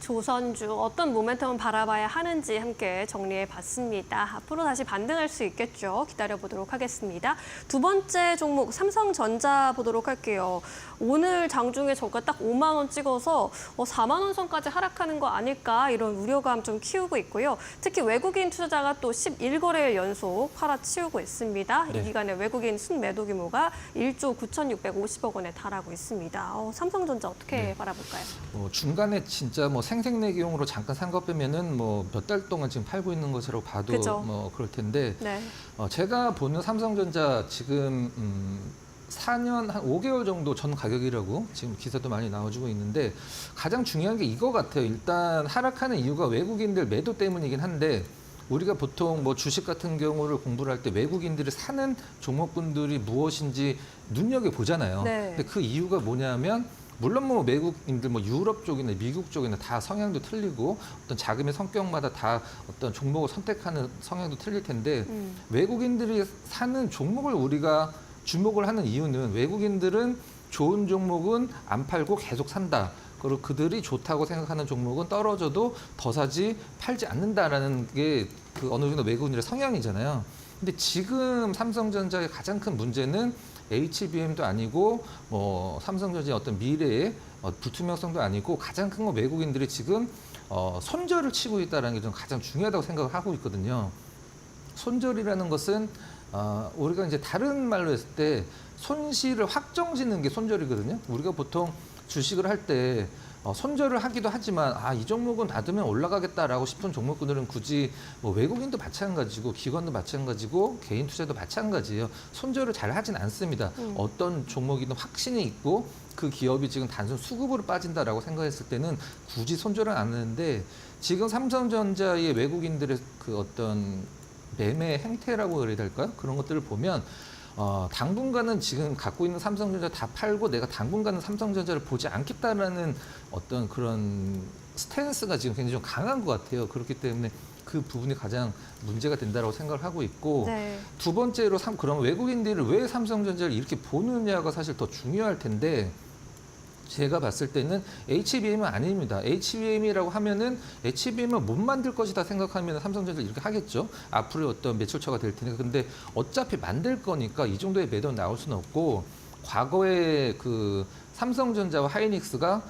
S2: 조선주 어떤 모멘텀을 바라봐야 하는지 함께 정리해 봤습니다. 앞으로 다시 반등할 수 있겠죠. 기다려보도록 하겠습니다. 두 번째 종목 삼성전자 보도록 할게요. 오늘 장중에 저가 딱 5만 원 찍어서 4만 원 선까지 하락하는 거 아닐까 이런 우려감 좀 키우고 있고요. 특히 외국인 투자자가 또 11거래일 연속 팔아치우고 있습니다.
S4: 네.
S2: 이 기간에 외국인 순매도 규모가 1조 9,650억 원에 달하고 있습니다. 삼성전자 어떻게
S4: 네.
S2: 바라볼까요?
S4: 중간에 진짜 뭐 생색내기용으로 잠깐 산 거 빼면은 뭐 몇 달 동안 지금 팔고 있는 것으로 봐도
S2: 그죠.
S4: 뭐 그럴 텐데
S2: 네.
S4: 제가 보는 삼성전자 지금 4년 한 5개월 정도 전 가격이라고 지금 기사도 많이 나와주고 있는데 가장 중요한 게 이거 같아요. 일단 하락하는 이유가 외국인들 매도 때문이긴 한데 우리가 보통 뭐 주식 같은 경우를 공부를 할 때 외국인들이 사는 종목군들이 무엇인지 눈여겨 보잖아요.
S2: 네.
S4: 근데 그 이유가 뭐냐면 물론 뭐 외국인들 뭐 유럽 쪽이나 미국 쪽이나 다 성향도 틀리고 어떤 자금의 성격마다 다 어떤 종목을 선택하는 성향도 틀릴 텐데 외국인들이 사는 종목을 우리가 주목을 하는 이유는 외국인들은 좋은 종목은 안 팔고 계속 산다. 그리고 그들이 좋다고 생각하는 종목은 떨어져도 더 사지 팔지 않는다라는 게 그 어느 정도 외국인들의 성향이잖아요. 근데 지금 삼성전자의 가장 큰 문제는 HBM도 아니고 뭐 삼성전자의 어떤 미래의 불투명성도 아니고 가장 큰 건 외국인들이 지금 손절을 치고 있다는 게 좀 가장 중요하다고 생각을 하고 있거든요. 손절이라는 것은 우리가 이제 다른 말로 했을 때 손실을 확정짓는 게 손절이거든요. 우리가 보통 주식을 할 때 손절을 하기도 하지만 이 종목은 놔두면 올라가겠다라고 싶은 종목들은 굳이 뭐 외국인도 마찬가지고 기관도 마찬가지고 개인 투자도 마찬가지예요. 손절을 잘 하진 않습니다. 어떤 종목이든 확신이 있고 그 기업이 지금 단순 수급으로 빠진다라고 생각했을 때는 굳이 손절을 안 하는데 지금 삼성전자의 외국인들의 그 어떤 매매 행태라고 그래야 될까요? 그런 것들을 보면 당분간은 지금 갖고 있는 삼성전자 다 팔고 내가 당분간은 삼성전자를 보지 않겠다라는 어떤 그런 스탠스가 지금 굉장히 좀 강한 것 같아요. 그렇기 때문에 그 부분이 가장 문제가 된다고 생각을 하고 있고
S2: 네.
S4: 두 번째로 그럼 외국인들이 왜 삼성전자를 이렇게 보느냐가 사실 더 중요할 텐데 제가 봤을 때는 HBM은 아닙니다. HBM이라고 하면은 HBM을 못 만들 것이다 생각하면 삼성전자 이렇게 하겠죠. 앞으로 어떤 매출처가 될 테니까. 근데 어차피 만들 거니까 이 정도의 매도는 나올 수는 없고 과거에 그 삼성전자와 하이닉스가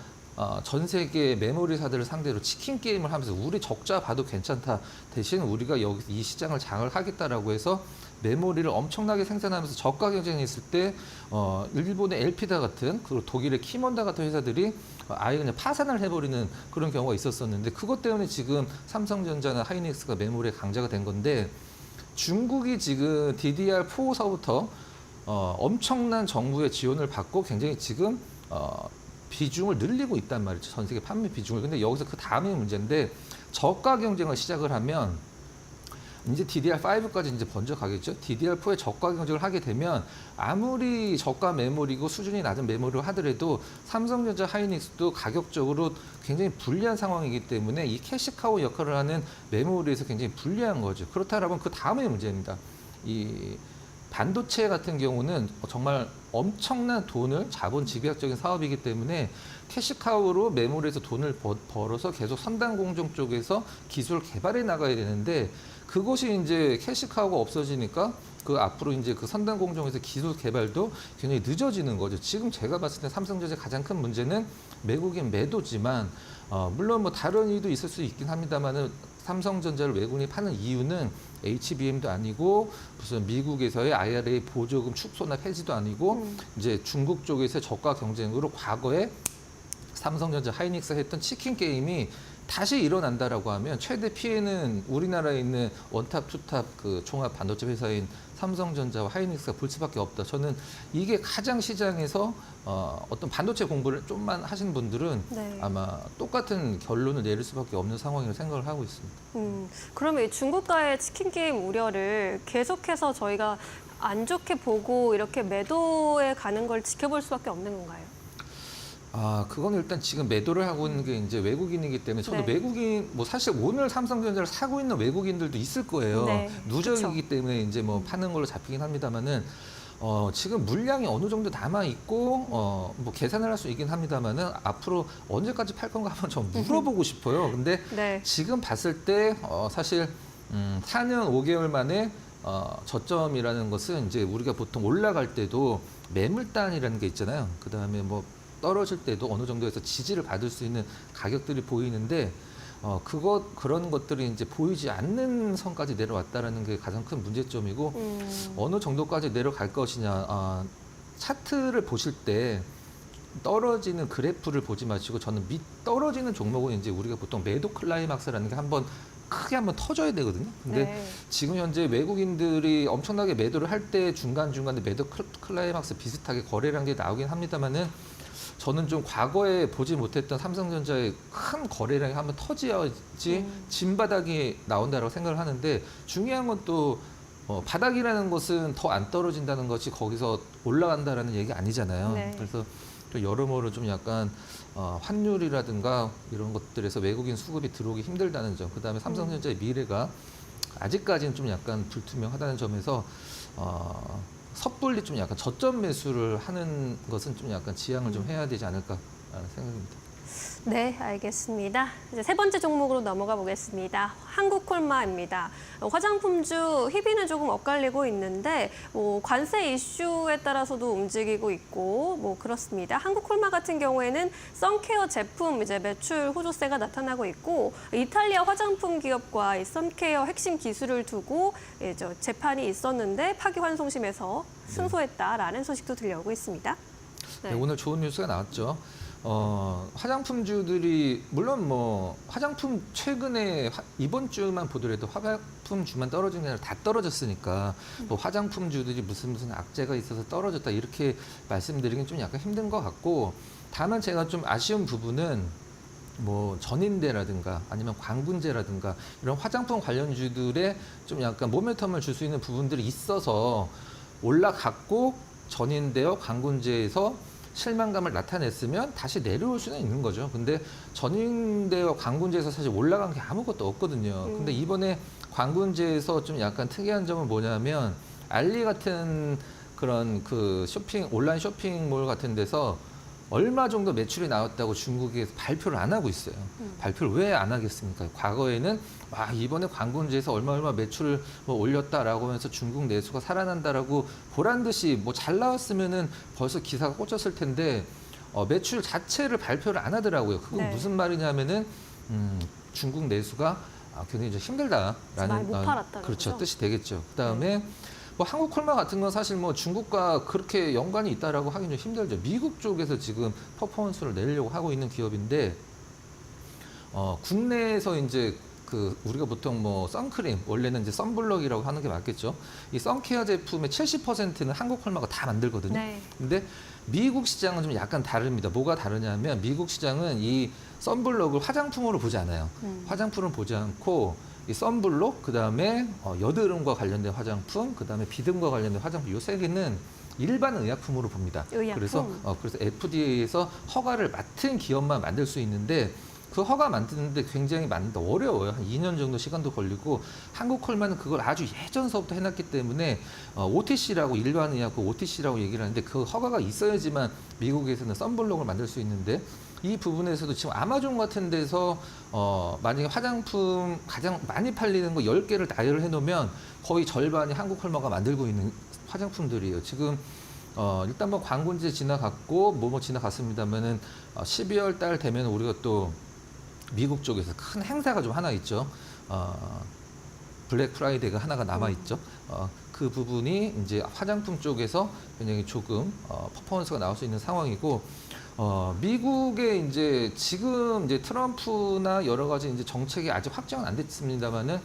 S4: 전 세계 메모리사들을 상대로 치킨 게임을 하면서 우리 적자 봐도 괜찮다. 대신 우리가 여기서 이 시장을 장을 하겠다라고 해서 메모리를 엄청나게 생산하면서 저가 경쟁이 있을 때 일본의 엘피다 같은 그리고 독일의 키몬다 같은 회사들이 아예 그냥 파산을 해버리는 그런 경우가 있었었는데 그것 때문에 지금 삼성전자나 하이닉스가 메모리에 강자가 된 건데 중국이 지금 DDR4서부터 엄청난 정부의 지원을 받고 굉장히 지금 비중을 늘리고 있단 말이죠. 전 세계 판매 비중을. 근데 여기서 그 다음이 문제인데 저가 경쟁을 시작을 하면 이제 DDR5까지 이제 먼저 가겠죠. DDR4에 저가 경쟁을 하게 되면 아무리 저가 메모리고 수준이 낮은 메모리를 하더라도 삼성전자, 하이닉스도 가격적으로 굉장히 불리한 상황이기 때문에 이 캐시카우 역할을 하는 메모리에서 굉장히 불리한 거죠. 그렇다면 그 다음의 문제입니다. 이 반도체 같은 경우는 정말 엄청난 돈을 자본 집약적인 사업이기 때문에 캐시카우로 메모리에서 돈을 벌어서 계속 선단 공정 쪽에서 기술 개발해 나가야 되는데 그것이 이제 캐시카우가 없어지니까 그 앞으로 이제 그 선단 공정에서 기술 개발도 굉장히 늦어지는 거죠. 지금 제가 봤을 때 삼성전자의 가장 큰 문제는 외국인 매도지만 물론 뭐 다른 이유도 있을 수 있긴 합니다만은 삼성전자를 외국인이 파는 이유는 HBM도 아니고 무슨 미국에서의 IRA 보조금 축소나 폐지도 아니고 이제 중국 쪽에서의 저가 경쟁으로 과거에 삼성전자, 하이닉스가 했던 치킨 게임이 다시 일어난다라고 하면 최대 피해는 우리나라에 있는 원탑, 투탑 그 종합 반도체 회사인 삼성전자와 하이닉스가 볼 수밖에 없다. 저는 이게 가장 시장에서 어떤 반도체 공부를 좀만 하신 분들은
S2: 네.
S4: 아마 똑같은 결론을 내릴 수밖에 없는 상황이라고 생각을 하고 있습니다.
S2: 그러면 이 중국과의 치킨 게임 우려를 계속해서 저희가 안 좋게 보고 이렇게 매도에 가는 걸 지켜볼 수밖에 없는 건가요?
S4: 그건 일단 지금 매도를 하고 있는 게 이제 외국인이기 때문에 저도
S2: 네.
S4: 외국인 뭐 사실 오늘 삼성전자를 사고 있는 외국인들도 있을 거예요.
S2: 네,
S4: 누적이기 때문에 이제 뭐 파는 걸로 잡히긴 합니다만은 지금 물량이 어느 정도 남아 있고 뭐 계산을 할 수 있긴 합니다만은 앞으로 언제까지 팔 건가 한번 좀 물어보고 싶어요. 근데
S2: 네.
S4: 지금 봤을 때 사실 4년 5개월 만에 저점이라는 것은 이제 우리가 보통 올라갈 때도 매물단이라는 게 있잖아요. 그 다음에 뭐 떨어질 때도 어느 정도에서 지지를 받을 수 있는 가격들이 보이는데 그런 것들이 이제 보이지 않는 선까지 내려왔다라는 게 가장 큰 문제점이고 어느 정도까지 내려갈 것이냐 차트를 보실 때 떨어지는 그래프를 보지 마시고 저는 떨어지는 종목은 이제 우리가 보통 매도 클라이막스라는 게 크게 한번 터져야 되거든요. 근데
S2: 네.
S4: 지금 현재 외국인들이 엄청나게 매도를 할 때 중간중간에 매도 클라이막스 비슷하게 거래량이 나오긴 합니다만은 저는 좀 과거에 보지 못했던 삼성전자의 큰 거래량이 한번 터져야지 진바닥이 나온다고 생각을 하는데 중요한 건 또 바닥이라는 것은 더 안 떨어진다는 것이 거기서 올라간다라는 얘기 아니잖아요.
S2: 네.
S4: 그래서 또 여러모로 좀 약간 환율이라든가 이런 것들에서 외국인 수급이 들어오기 힘들다는 점, 그다음에 삼성전자의 미래가 아직까지는 좀 약간 불투명하다는 점에서 섣불리 좀 약간 저점 매수를 하는 것은 좀 약간 지양을 좀 해야 되지 않을까라는 생각입니다.
S2: 네, 알겠습니다. 이제 세 번째 종목으로 넘어가 보겠습니다. 한국콜마입니다. 화장품주 희비는 조금 엇갈리고 있는데 뭐 관세 이슈에 따라서도 움직이고 있고 뭐 그렇습니다. 한국콜마 같은 경우에는 선케어 제품 이제 매출 호조세가 나타나고 있고 이탈리아 화장품 기업과 이 선케어 핵심 기술을 두고 이제 재판이 있었는데 파기환송심에서 승소했다라는 소식도 들려오고 있습니다.
S4: 네, 오늘 좋은 뉴스가 나왔죠. 화장품주들이 물론 뭐 화장품 최근에 이번 주만 보더라도 화장품주만 떨어진 게 아니라 다 떨어졌으니까 뭐 화장품주들이 무슨 악재가 있어서 떨어졌다 이렇게 말씀드리긴 좀 약간 힘든 것 같고 다만 제가 좀 아쉬운 부분은 뭐 전인대라든가 아니면 광군제라든가 이런 화장품 관련주들에 좀 약간 모멘텀을 줄 수 있는 부분들이 있어서 올라갔고 전인대와 광군제에서 실망감을 나타냈으면 다시 내려올 수는 있는 거죠. 근데 전인대와 광군제에서 사실 올라간 게 아무것도 없거든요. 근데 이번에 광군제에서 좀 약간 특이한 점은 뭐냐면 알리 같은 그런 그 온라인 쇼핑몰 같은 데서 얼마 정도 매출이 나왔다고 중국에서 발표를 안 하고 있어요. 발표를 왜 안 하겠습니까? 과거에는 이번에 광군제에서 얼마 매출을 뭐 올렸다라고 하면서 중국 내수가 살아난다라고 보란 듯이 뭐 잘 나왔으면은 벌써 기사가 꽂혔을 텐데 매출 자체를 발표를 안 하더라고요. 그건
S2: 네.
S4: 무슨 말이냐면은 중국 내수가 굉장히 좀 힘들다라는
S2: 많이 못 팔았다는
S4: 그렇죠.
S2: 거죠?
S4: 뜻이 되겠죠. 그다음에 뭐 한국콜마 같은 건 사실 뭐 중국과 그렇게 연관이 있다라고 하기는 좀 힘들죠. 미국 쪽에서 지금 퍼포먼스를 내려고 하고 있는 기업인데 국내에서 이제 그 우리가 보통 뭐 선크림 원래는 이제 선블럭이라고 하는 게 맞겠죠. 이 선케어 제품의 70%는 한국콜마가 다 만들거든요.
S2: 네.
S4: 근데 미국 시장은 좀 약간 다릅니다. 뭐가 다르냐면 미국 시장은 이 선블럭을 화장품으로 보지 않아요. 화장품을 보지 않고 이 선블록, 그다음에 여드름과 관련된 화장품, 그다음에 비듬과 관련된 화장품 요 세 개는 일반 의약품으로 봅니다.
S2: 의약품.
S4: 그래서 FDA에서 허가를 맡은 기업만 만들 수 있는데 그 허가 만드는데 굉장히 어려워요. 한 2년 정도 시간도 걸리고 한국콜마는 그걸 아주 예전서부터 해놨기 때문에 OTC라고 일반 의약품 OTC라고 얘기를 하는데 그 허가가 있어야지만 미국에서는 선블록을 만들 수 있는데 이 부분에서도 지금 아마존 같은 데서 만약에 화장품 가장 많이 팔리는 거 10개를 나열을 해놓으면 거의 절반이 한국콜마가 만들고 있는 화장품들이에요. 지금 일단 뭐 광군제 지나갔고 뭐 지나갔습니다면은 12월 달 되면 우리가 또 미국 쪽에서 큰 행사가 좀 하나 있죠. 블랙 프라이데이가 하나가 남아 있죠. 그 부분이 이제 화장품 쪽에서 굉장히 조금 퍼포먼스가 나올 수 있는 상황이고 미국의 이제 지금 이제 트럼프나 여러 가지 이제 정책이 아직 확정은 안 됐습니다만은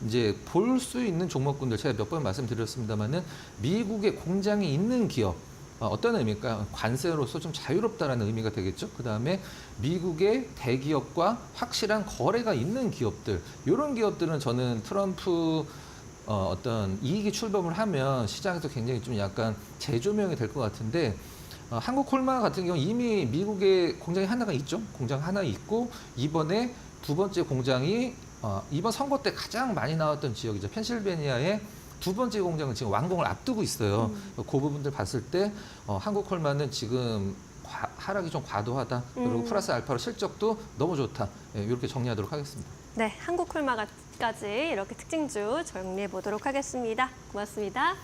S4: 이제 볼 수 있는 종목군들 제가 몇 번 말씀드렸습니다만은 미국의 공장이 있는 기업 어떤 의미일까요? 관세로서 좀 자유롭다라는 의미가 되겠죠. 그 다음에 미국의 대기업과 확실한 거래가 있는 기업들, 이런 기업들은 저는 트럼프 어떤 이익이 출범을 하면 시장에서 굉장히 좀 약간 재조명이 될 것 같은데 한국 콜마 같은 경우 이미 미국에 공장이 하나가 있죠. 공장 하나 있고 이번에 두 번째 공장이 이번 선거 때 가장 많이 나왔던 지역이죠. 펜실베니아의 두 번째 공장은 지금 완공을 앞두고 있어요. 그 부분들 봤을 때 한국 콜마는 지금 하락이 좀 과도하다. 그리고 플러스 알파로 실적도 너무 좋다. 예, 이렇게 정리하도록 하겠습니다.
S2: 네, 한국 콜마까지 이렇게 특징주 정리해 보도록 하겠습니다. 고맙습니다.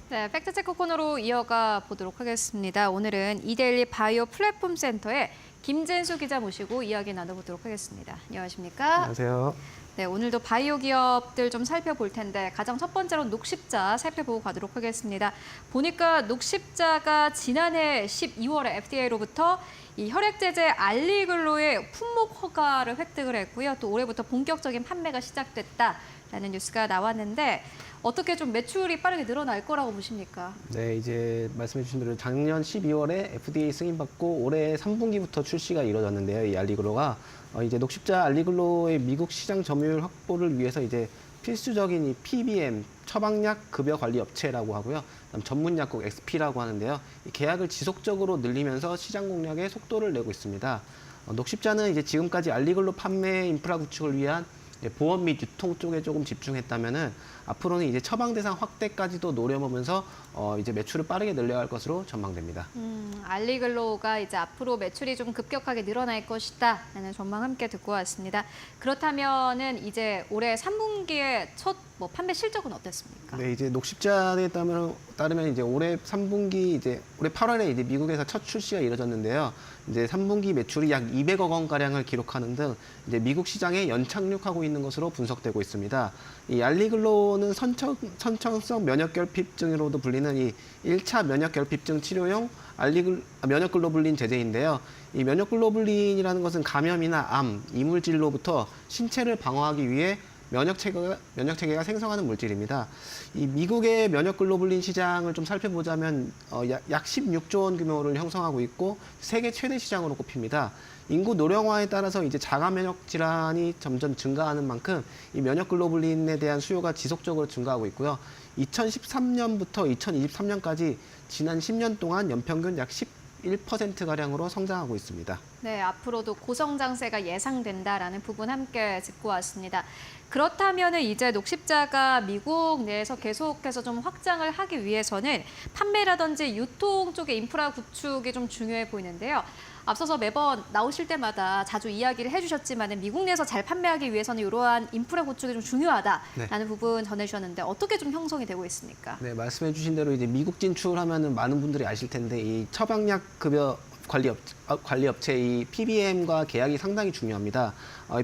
S1: 네, 팩트체크 코너로 이어가 보도록 하겠습니다. 오늘은 이데일리 바이오 플랫폼 센터의 김진수 기자 모시고 이야기 나눠보도록 하겠습니다. 안녕하십니까?
S5: 안녕하세요.
S1: 네, 오늘도 바이오 기업들 좀 살펴볼 텐데 가장 첫 번째로 녹십자 살펴보고 가도록 하겠습니다. 보니까 녹십자가 지난해 12월에 FDA로부터 이 혈액제제 알리글로의 품목 허가를 획득을 했고요. 또 올해부터 본격적인 판매가 시작됐다라는 뉴스가 나왔는데 어떻게 좀 매출이 빠르게 늘어날 거라고 보십니까?
S5: 네, 이제 말씀해 주신 대로 작년 12월에 FDA 승인받고 올해 3분기부터 출시가 이루어졌는데요. 이 알리글로가 이제 녹십자 알리글로의 미국 시장 점유율 확보를 위해서 이제 필수적인 이 PBM 처방약 급여 관리 업체라고 하고요. 그다음 전문 약국 XP라고 하는데요. 이 계약을 지속적으로 늘리면서 시장 공략에 속도를 내고 있습니다. 녹십자는 이제 지금까지 알리글로 판매 인프라 구축을 위한 보험 및 유통 쪽에 조금 집중했다면은 앞으로는 이제 처방 대상 확대까지도 노려보면서 이제 매출을 빠르게 늘려야 할 것으로 전망됩니다.
S1: 알리글로가 이제 앞으로 매출이 좀 급격하게 늘어날 것이다라는 전망 함께 듣고 왔습니다. 그렇다면은 이제 올해 3분기의 첫 판매 실적은 어땠습니까?
S5: 네, 이제 녹십자에 따르면 이제 올해 3분기 이제 올해 8월에 이제 미국에서 첫 출시가 이뤄졌는데요. 이제 3분기 매출이 약 200억 원 가량을 기록하는 등 이제 미국 시장에 연착륙하고 있는 것으로 분석되고 있습니다. 이 알리글로는 선천성 면역결핍증으로도 불리는 이 1차 면역결핍증 치료용 면역글로불린 제제인데요. 이 면역글로불린이라는 것은 감염이나 암, 이물질로부터 신체를 방어하기 위해 면역체계가 생성하는 물질입니다. 이 미국의 면역글로불린 시장을 좀 살펴보자면 약 16조 원 규모를 형성하고 있고 세계 최대 시장으로 꼽힙니다. 인구 노령화에 따라서 이제 자가 면역 질환이 점점 증가하는 만큼 이 면역글로불린에 대한 수요가 지속적으로 증가하고 있고요. 2013년부터 2023년까지 지난 10년 동안 연평균 약 21%가량으로 성장하고 있습니다.
S1: 네, 앞으로도 고성장세가 예상된다라는 부분 함께 짚고 왔습니다. 그렇다면 이제 녹십자가 미국 내에서 계속해서 좀 확장을 하기 위해서는 판매라든지 유통 쪽의 인프라 구축이 좀 중요해 보이는데요. 앞서서 매번 나오실 때마다 자주 이야기를 해주셨지만 미국 내에서 잘 판매하기 위해서는 이러한 인프라 구축이 좀 중요하다라는 부분 전해주셨는데 어떻게 좀 형성이 되고 있습니까?
S5: 네, 말씀해 주신 대로 이제 미국 진출하면은 많은 분들이 아실 텐데 이 처방약 급여 관리업체 이 PBM과 계약이 상당히 중요합니다.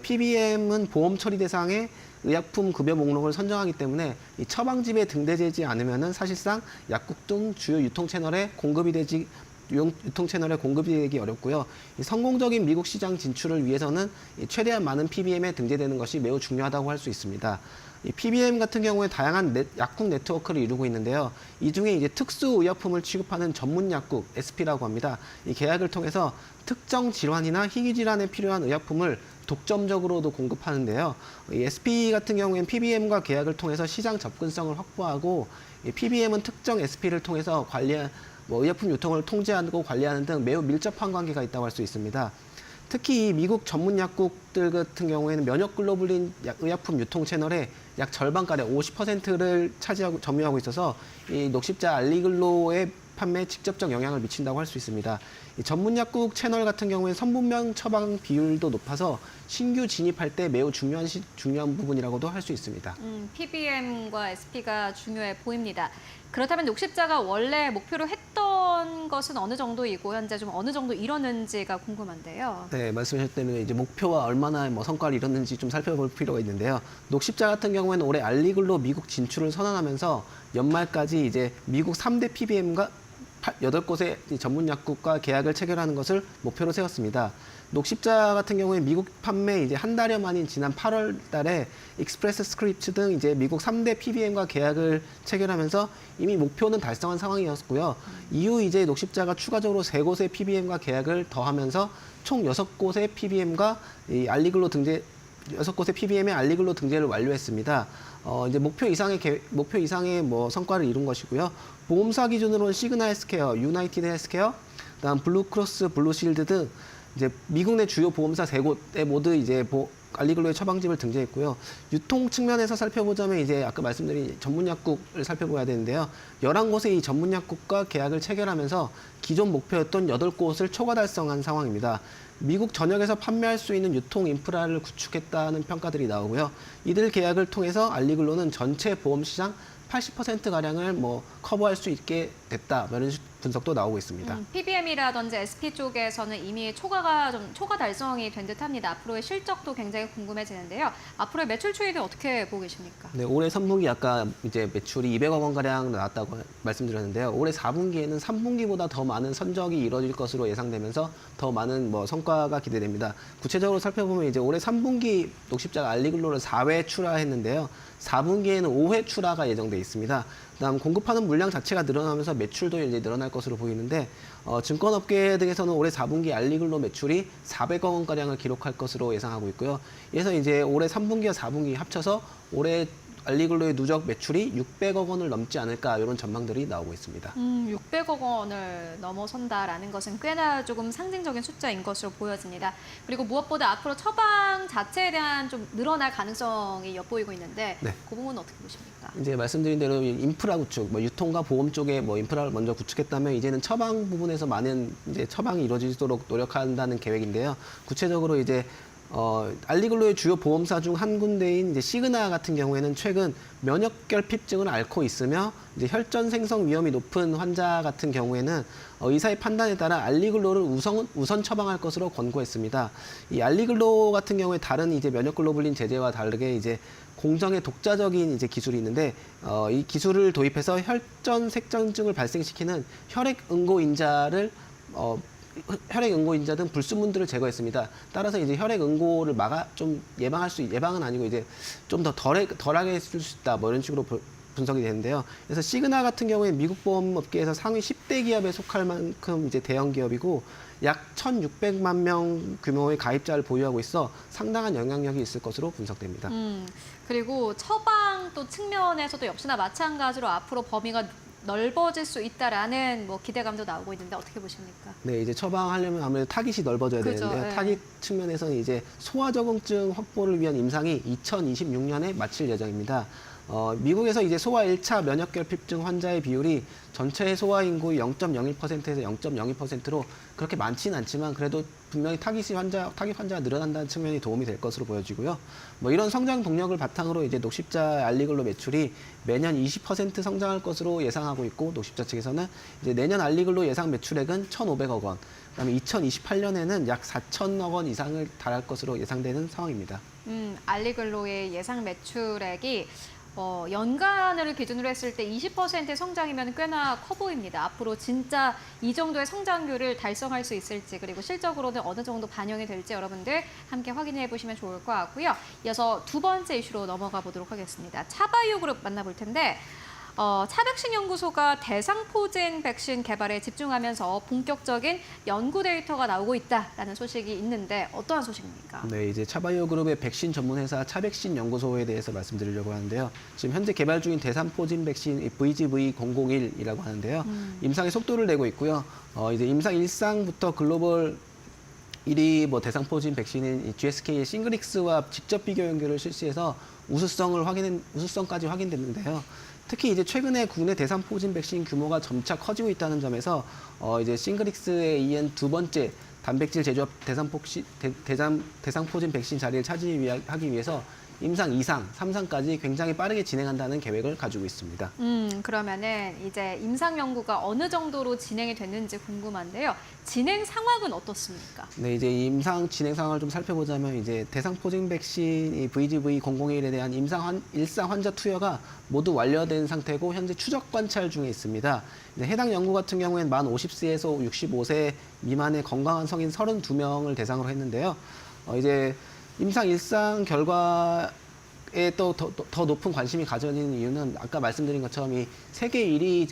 S5: PBM은 보험 처리 대상의 의약품 급여 목록을 선정하기 때문에 이 처방집에 등재되지 않으면은 사실상 약국 등 주요 유통 채널에 공급이 되지 유통 채널에 공급이 되기 어렵고요. 이 성공적인 미국 시장 진출을 위해서는 최대한 많은 PBM에 등재되는 것이 매우 중요하다고 할 수 있습니다. 이 PBM 같은 경우에 다양한 약국 네트워크를 이루고 있는데요. 이 중에 이제 특수 의약품을 취급하는 전문 약국 SP라고 합니다. 이 계약을 통해서 특정 질환이나 희귀 질환에 필요한 의약품을 독점적으로도 공급하는데요. 이 SP 같은 경우에는 PBM과 계약을 통해서 시장 접근성을 확보하고 이 PBM은 특정 SP를 통해서 의약품 유통을 통제하고 관리하는 등 매우 밀접한 관계가 있다고 할 수 있습니다. 특히 이 미국 전문 약국들 같은 경우에는 면역 글로불린 의약품 유통 채널의 약 절반가량 50%를 점유하고 있어서 이 녹십자 알리글로의 판매에 직접적 영향을 미친다고 할 수 있습니다. 이 전문 약국 채널 같은 경우에는 선분명 처방 비율도 높아서 신규 진입할 때 매우 중요한 부분이라고도 할 수 있습니다.
S1: PBM과 SP가 중요해 보입니다. 그렇다면 녹십자가 원래 목표로 했던 것은 어느 정도이고 현재 좀 어느 정도 이뤘는지가 궁금한데요.
S5: 네, 말씀하셨던 대로 이제 목표와 얼마나 성과를 이뤘는지 좀 살펴볼 필요가 있는데요. 녹십자 같은 경우에는 올해 알리글로 미국 진출을 선언하면서 연말까지 이제 미국 3대 PBM과 8곳의 전문 약국과 계약을 체결하는 것을 목표로 세웠습니다. 녹십자 같은 경우에 미국 판매 이제 한 달여 만인 지난 8월 달에 익스프레스 스크립트 등 이제 미국 3대 PBM과 계약을 체결하면서 이미 목표는 달성한 상황이었고요. 이후 이제 녹십자가 추가적으로 3곳의 PBM과 계약을 더하면서 총 6곳의 PBM과 이 알리글로 등재 6곳의 PBM의 알리글로 등재를 완료했습니다. 이제 목표 이상의 성과를 이룬 것이고요. 보험사 기준으로는 시그나 헬스케어, 유나이티드 헬스케어, 그다음 블루크로스, 블루실드 등 이제 미국 내 주요 보험사 3곳에 모두 이제 알리글로의 처방집을 등재했고요. 유통 측면에서 살펴보자면 이제 아까 말씀드린 전문 약국을 살펴봐야 되는데요. 11곳의 이 전문 약국과 계약을 체결하면서 기존 목표였던 8곳을 초과 달성한 상황입니다. 미국 전역에서 판매할 수 있는 유통 인프라를 구축했다는 평가들이 나오고요. 이들 계약을 통해서 알리글로는 전체 보험 시장 80%가량을 커버할 수 있게 됐다. 이런 분석도 나오고 있습니다.
S1: PBM이라든지 SP 쪽에서는 이미 초과 달성이 된 듯합니다. 앞으로의 실적도 굉장히 궁금해지는데요. 앞으로의 매출 추이는 어떻게 보고 계십니까?
S5: 네, 올해 3분기 아까 이제 매출이 200억 원 가량 나왔다고 말씀드렸는데요. 올해 4분기에는 3분기보다 더 많은 선적이 이뤄질 것으로 예상되면서 더 많은 성과가 기대됩니다. 구체적으로 살펴보면 이제 올해 3분기 녹십자가 알리글로를 4회 출하했는데요. 4분기에는 5회 출하가 예정돼 있습니다. 그다음 공급하는 물량 자체가 늘어나면서 매출도 이제 늘어날 것으로 보이는데 증권업계 등에서는 올해 4분기 알리글로 매출이 400억 원 가량을 기록할 것으로 예상하고 있고요. 그래서 이제 올해 3분기와 4분기 합쳐서 올해 알리글로의 누적 매출이 600억 원을 넘지 않을까 이런 전망들이 나오고 있습니다.
S1: 600억 원을 넘어선다라는 것은 꽤나 조금 상징적인 숫자인 것으로 보여집니다. 그리고 무엇보다 앞으로 처방 자체에 대한 좀 늘어날 가능성이 엿보이고 있는데
S5: 네.
S1: 그 부분은 어떻게 보십니까?
S5: 이제 말씀드린 대로 인프라 구축, 유통과 보험 쪽에 인프라를 먼저 구축했다면 이제는 처방 부분에서 많은 이제 처방이 이루어지도록 노력한다는 계획인데요. 구체적으로 이제 알리글로의 주요 보험사 중 한 군데인 이제 시그나 같은 경우에는 최근 면역결핍증을 앓고 있으며 이제 혈전 생성 위험이 높은 환자 같은 경우에는 의사의 판단에 따라 알리글로를 우선 처방할 것으로 권고했습니다. 이 알리글로 같은 경우에 다른 이제 면역글로불린 제제와 다르게 이제 공정의 독자적인 이제 기술이 있는데 이 기술을 도입해서 혈전 색전증을 발생시키는 혈액응고인자 등 불순물들을 제거했습니다. 따라서 이제 혈액응고를 예방은 아니고 이제 좀 더 덜하게 해줄 수 있다. 이런 식으로 분석이 되는데요. 그래서 시그나 같은 경우에 미국 보험업계에서 상위 10대 기업에 속할 만큼 이제 대형 기업이고 약 1,600만 명 규모의 가입자를 보유하고 있어 상당한 영향력이 있을 것으로 분석됩니다.
S1: 그리고 처방 또 측면에서도 역시나 마찬가지로 앞으로 범위가 넓어질 수 있다라는 뭐 기대감도 나오고 있는데 어떻게 보십니까?
S5: 네, 이제 처방하려면 아무래도 타깃이 넓어져야
S1: 그죠,
S5: 되는데요.
S1: 예.
S5: 타깃 측면에서는 이제 소아적응증 확보를 위한 임상이 2026년에 마칠 예정입니다. 미국에서 이제 소아 1차 면역결핍증 환자의 비율이 전체 소아 인구의 0.01%에서 0.02%로 그렇게 많지는 않지만 그래도 분명히 타깃 환자가 늘어난다는 측면이 도움이 될 것으로 보여지고요. 뭐 이런 성장 동력을 바탕으로 이제 녹십자 알리글로 매출이 매년 20% 성장할 것으로 예상하고 있고 녹십자 측에서는 이제 내년 알리글로 예상 매출액은 1,500억 원, 그다음에 2028년에는 약 4천억 원 이상을 달할 것으로 예상되는 상황입니다.
S1: 알리글로의 예상 매출액이 연간을 기준으로 했을 때 20%의 성장이면 꽤나 커 보입니다. 앞으로 진짜 이 정도의 성장률을 달성할 수 있을지 그리고 실적으로는 어느 정도 반영이 될지 여러분들 함께 확인해 보시면 좋을 것 같고요. 이어서 두 번째 이슈로 넘어가 보도록 하겠습니다. 차바이오 그룹 만나볼 텐데 차백신 연구소가 대상포진 백신 개발에 집중하면서 본격적인 연구 데이터가 나오고 있다라는 소식이 있는데 어떠한 소식입니까?
S5: 네, 이제 차바이오 그룹의 백신 전문 회사 차백신 연구소에 대해서 말씀드리려고 하는데요. 지금 현재 개발 중인 대상포진 백신 VGV001이라고 하는데요. 임상의 속도를 내고 있고요. 이제 임상 1상부터 글로벌 1위 대상포진 백신인 GSK의 싱글릭스와 직접 비교 연구를 실시해서 우수성까지 확인됐는데요. 특히 이제 최근에 국내 대상포진 백신 규모가 점차 커지고 있다는 점에서 이제 싱글릭스에 이은 두 번째 단백질 제조업 대상포진 백신 자리를 차지하기 위해서 임상 2상, 3상까지 굉장히 빠르게 진행한다는 계획을 가지고 있습니다.
S1: 그러면은 이제 임상 연구가 어느 정도로 진행이 됐는지 궁금한데요. 진행 상황은 어떻습니까?
S5: 네, 이제 임상 진행 상황을 좀 살펴보자면 이제 대상포진 백신 이 VGV001에 대한 일상 환자 투여가 모두 완료된 상태고 현재 추적 관찰 중에 있습니다. 해당 연구 같은 경우에는 만 50세에서 65세 미만의 건강한 성인 32명을 대상으로 했는데요. 이제 임상 일상 결과에 또 더 높은 관심이 가져지는 이유는 아까 말씀드린 것처럼 이 세계 1위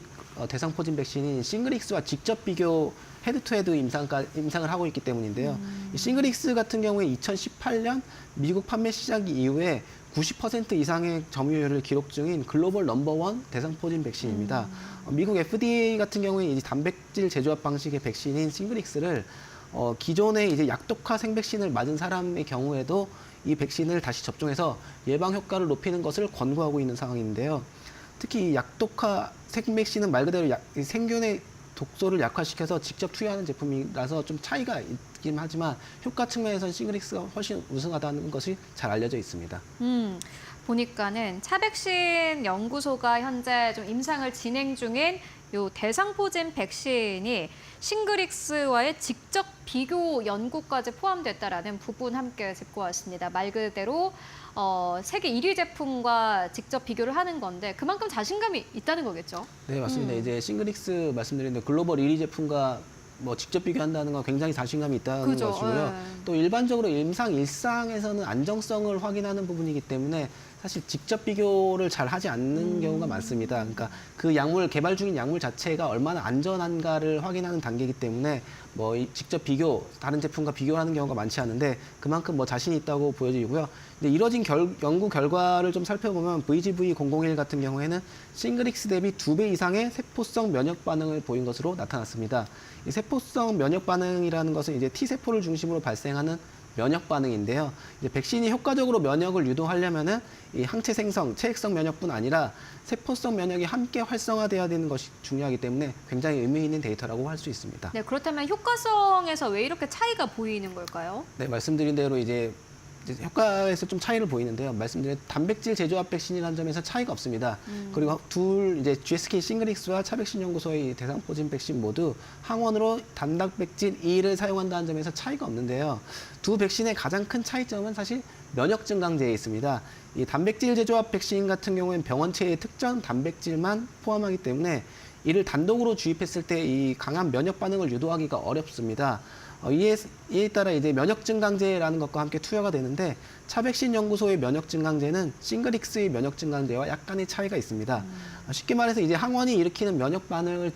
S5: 대상포진 백신인 싱글릭스와 직접 비교 헤드투헤드 임상을 하고 있기 때문인데요. 이 싱글릭스 같은 경우에 2018년 미국 판매 시작 이후에 90% 이상의 점유율을 기록 중인 글로벌 넘버원 대상포진 백신입니다. 미국 FDA 같은 경우에 이 단백질 제조합 방식의 백신인 싱글릭스를 기존의 이제 약독화 생백신을 맞은 사람의 경우에도 이 백신을 다시 접종해서 예방 효과를 높이는 것을 권고하고 있는 상황인데요. 특히 이 약독화 생백신은 말 그대로 생균의 독소를 약화시켜서 직접 투여하는 제품이라서 좀 차이가 있긴 하지만 효과 측면에서는 싱글릭스가 훨씬 우승하다는 것이 잘 알려져 있습니다.
S1: 보니까는 차백신 연구소가 현재 좀 임상을 진행 중인 요 대상포진 백신이 싱글릭스와의 직접 비교 연구까지 포함됐다라는 부분 함께 짚고 왔습니다. 말 그대로 세계 1위 제품과 직접 비교를 하는 건데 그만큼 자신감이 있다는 거겠죠?
S5: 네, 맞습니다. 이제 싱글릭스 말씀드렸는데 글로벌 1위 제품과 직접 비교한다는 건 굉장히 자신감이 있다는
S1: 그죠,
S5: 것이고요.
S1: 예.
S5: 또 일반적으로 임상 1상에서는 안정성을 확인하는 부분이기 때문에 사실 직접 비교를 잘 하지 않는 경우가 많습니다. 그러니까 그 개발 중인 약물 자체가 얼마나 안전한가를 확인하는 단계이기 때문에 직접 다른 제품과 비교하는 경우가 많지 않은데 그만큼 자신이 있다고 보여지고요. 근데 이뤄진 연구 결과를 좀 살펴보면 VGV001 같은 경우에는 싱글릭스 대비 2배 이상의 세포성 면역 반응을 보인 것으로 나타났습니다. 이 세포성 면역 반응이라는 것은 이제 T세포를 중심으로 발생하는 면역 반응인데요. 이제 백신이 효과적으로 면역을 유도하려면은 이 항체 생성, 체액성 면역뿐 아니라 세포성 면역이 함께 활성화돼야 되는 것이 중요하기 때문에 굉장히 의미 있는 데이터라고 할 수 있습니다.
S1: 네, 그렇다면 효과성에서 왜 이렇게 차이가 보이는 걸까요?
S5: 네, 말씀드린 대로 이제 효과에서 좀 차이를 보이는데요. 말씀드린 단백질 제조합 백신이라는 점에서 차이가 없습니다. 그리고 이제 GSK 싱글릭스와 차백신 연구소의 대상포진 백신 모두 항원으로 단백질 E를 사용한다는 점에서 차이가 없는데요. 두 백신의 가장 큰 차이점은 사실 면역 증강제에 있습니다. 이 단백질 제조합 백신 같은 경우에는 병원체의 특정 단백질만 포함하기 때문에 이를 단독으로 주입했을 때 이 강한 면역 반응을 유도하기가 어렵습니다. 이에 따라 이제 면역 증강제라는 것과 함께 투여가 되는데 차백신 연구소의 면역 증강제는 싱글릭스의 면역 증강제와 약간의 차이가 있습니다. 쉽게 말해서 이제 항원이 일으키는 면역 반응을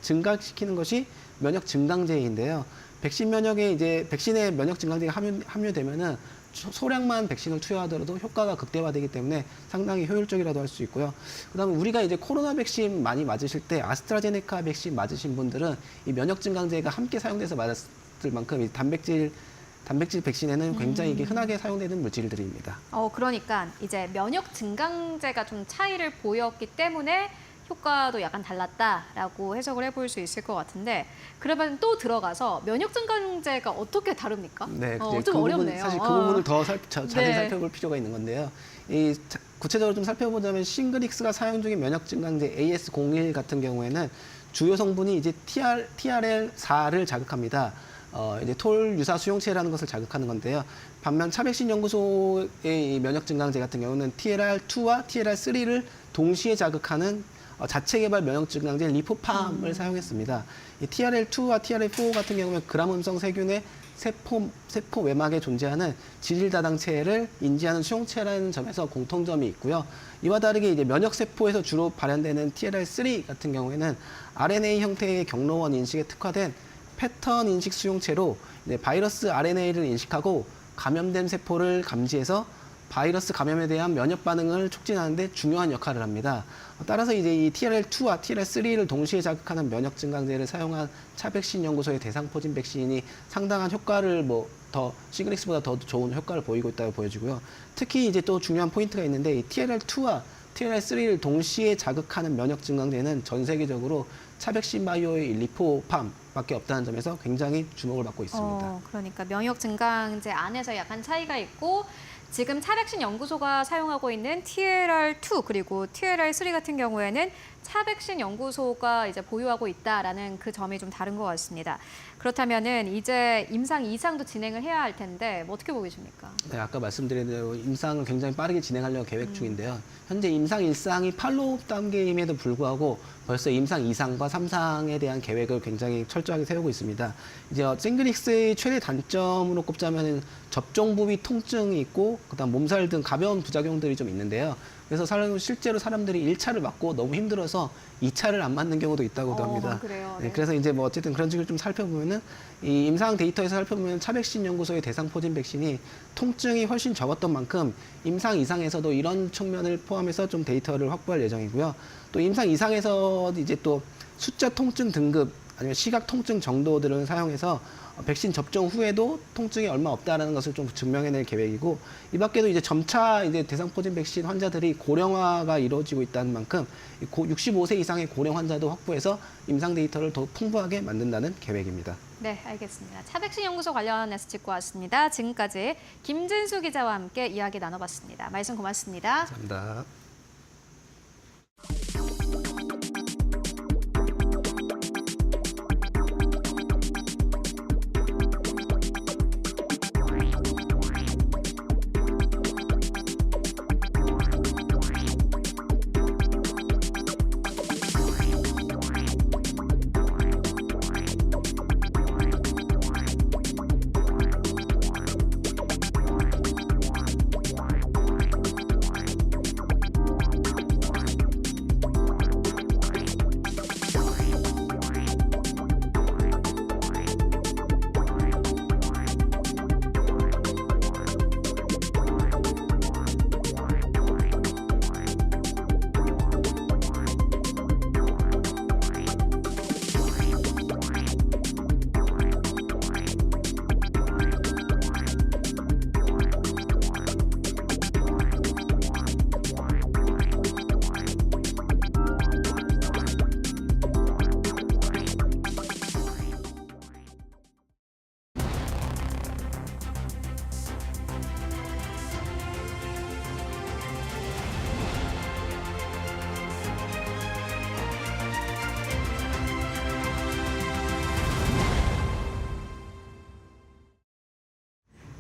S5: 증가시키는 것이 면역 증강제인데요. 백신 면역에 이제 백신에 면역 증강제가 함유되면은 소량만 백신을 투여하더라도 효과가 극대화되기 때문에 상당히 효율적이라도 할 수 있고요. 그다음에 우리가 이제 코로나 백신 많이 맞으실 때 아스트라제네카 백신 맞으신 분들은 이 면역 증강제가 함께 사용돼서 맞았을 만큼 이 단백질 백신에는 굉장히 이게 흔하게 사용되는 물질들입니다.
S1: 그러니까 이제 면역 증강제가 좀 차이를 보였기 때문에 효과도 약간 달랐다라고 해석을 해볼 수 있을 것 같은데 그러면 또 들어가서 면역 증강제가 어떻게 다릅니까?
S5: 네,
S1: 좀 어렵네요.
S5: 사실 그 부분을 더 자세히
S1: 네.
S5: 살펴볼 필요가 있는 건데요. 구체적으로 좀 살펴보자면 싱그릭스가 사용 중인 면역 증강제 AS01 같은 경우에는 주요 성분이 이제 TRL4를 자극합니다. 이제 톨 유사 수용체라는 것을 자극하는 건데요. 반면 차백신 연구소의 이 면역 증강제 같은 경우는 TLR2와 TLR3를 동시에 자극하는 자체 개발 면역 증강제 리포팜을 사용했습니다. 이 TRL2와 TRL4 같은 경우는 그람음성 세균의 세포 외막에 존재하는 지질다당체를 인지하는 수용체라는 점에서 공통점이 있고요. 이와 다르게 이제 면역 세포에서 주로 발현되는 TLR3 같은 경우에는 RNA 형태의 경로원 인식에 특화된 패턴 인식 수용체로 이제 바이러스 RNA를 인식하고 감염된 세포를 감지해서 바이러스 감염에 대한 면역 반응을 촉진하는 데 중요한 역할을 합니다. 따라서 이제 이 TLR2와 TLR3를 동시에 자극하는 면역 증강제를 사용한 차백신 연구소의 대상포진 백신이 상당한 효과를 더 싱그릭스보다 더 좋은 효과를 보이고 있다고 보여지고요. 특히 이제 또 중요한 포인트가 있는데 이 TLR2와 TLR3를 동시에 자극하는 면역 증강제는 전 세계적으로 차백신 바이오의 리포팜밖에 없다는 점에서 굉장히 주목을 받고 있습니다.
S1: 그러니까 면역 증강제 안에서 약간 차이가 있고 지금 차백신 연구소가 사용하고 있는 TLR2 그리고 TLR3 같은 경우에는 차백신 연구소가 이제 보유하고 있다라는 그 점이 좀 다른 것 같습니다. 그렇다면은 이제 임상 2상도 진행을 해야 할 텐데 어떻게 보고 계십니까?
S5: 네, 아까 말씀드린 대로 임상을 굉장히 빠르게 진행하려고 계획 중인데요. 현재 임상 1상이 팔로우업 단계임에도 불구하고 벌써 임상 2상과 3상에 대한 계획을 굉장히 철저하게 세우고 있습니다. 이제 싱그릭스의 최대 단점으로 꼽자면 접종 부위 통증이 있고 그다음 몸살 등 가벼운 부작용들이 좀 있는데요. 그래서 실제로 사람들이 1차를 맞고 너무 힘들어서 2차를 안 맞는 경우도 있다고도 합니다.
S1: 그래요.
S5: 네, 그래서 이제 어쨌든 그런 식으로 좀 살펴보면은 이 임상 데이터에서 살펴보면 차백신 연구소의 대상포진 백신이 통증이 훨씬 적었던 만큼 임상 2상에서도 이런 측면을 포함해서 좀 데이터를 확보할 예정이고요. 또 임상 2상에서 이제 또 숫자 통증 등급 아니면 시각 통증 정도들을 사용해서 백신 접종 후에도 통증이 얼마 없다라는 것을 좀 증명해낼 계획이고 이 밖에도 이제 점차 이제 대상포진 백신 환자들이 고령화가 이루어지고 있다는 만큼 65세 이상의 고령 환자도 확보해서 임상 데이터를 더 풍부하게 만든다는 계획입니다.
S1: 네, 알겠습니다. 차백신 연구소 관련해서 짚고 왔습니다. 지금까지 김진수 기자와 함께 이야기 나눠봤습니다. 말씀 고맙습니다.
S5: 감사합니다.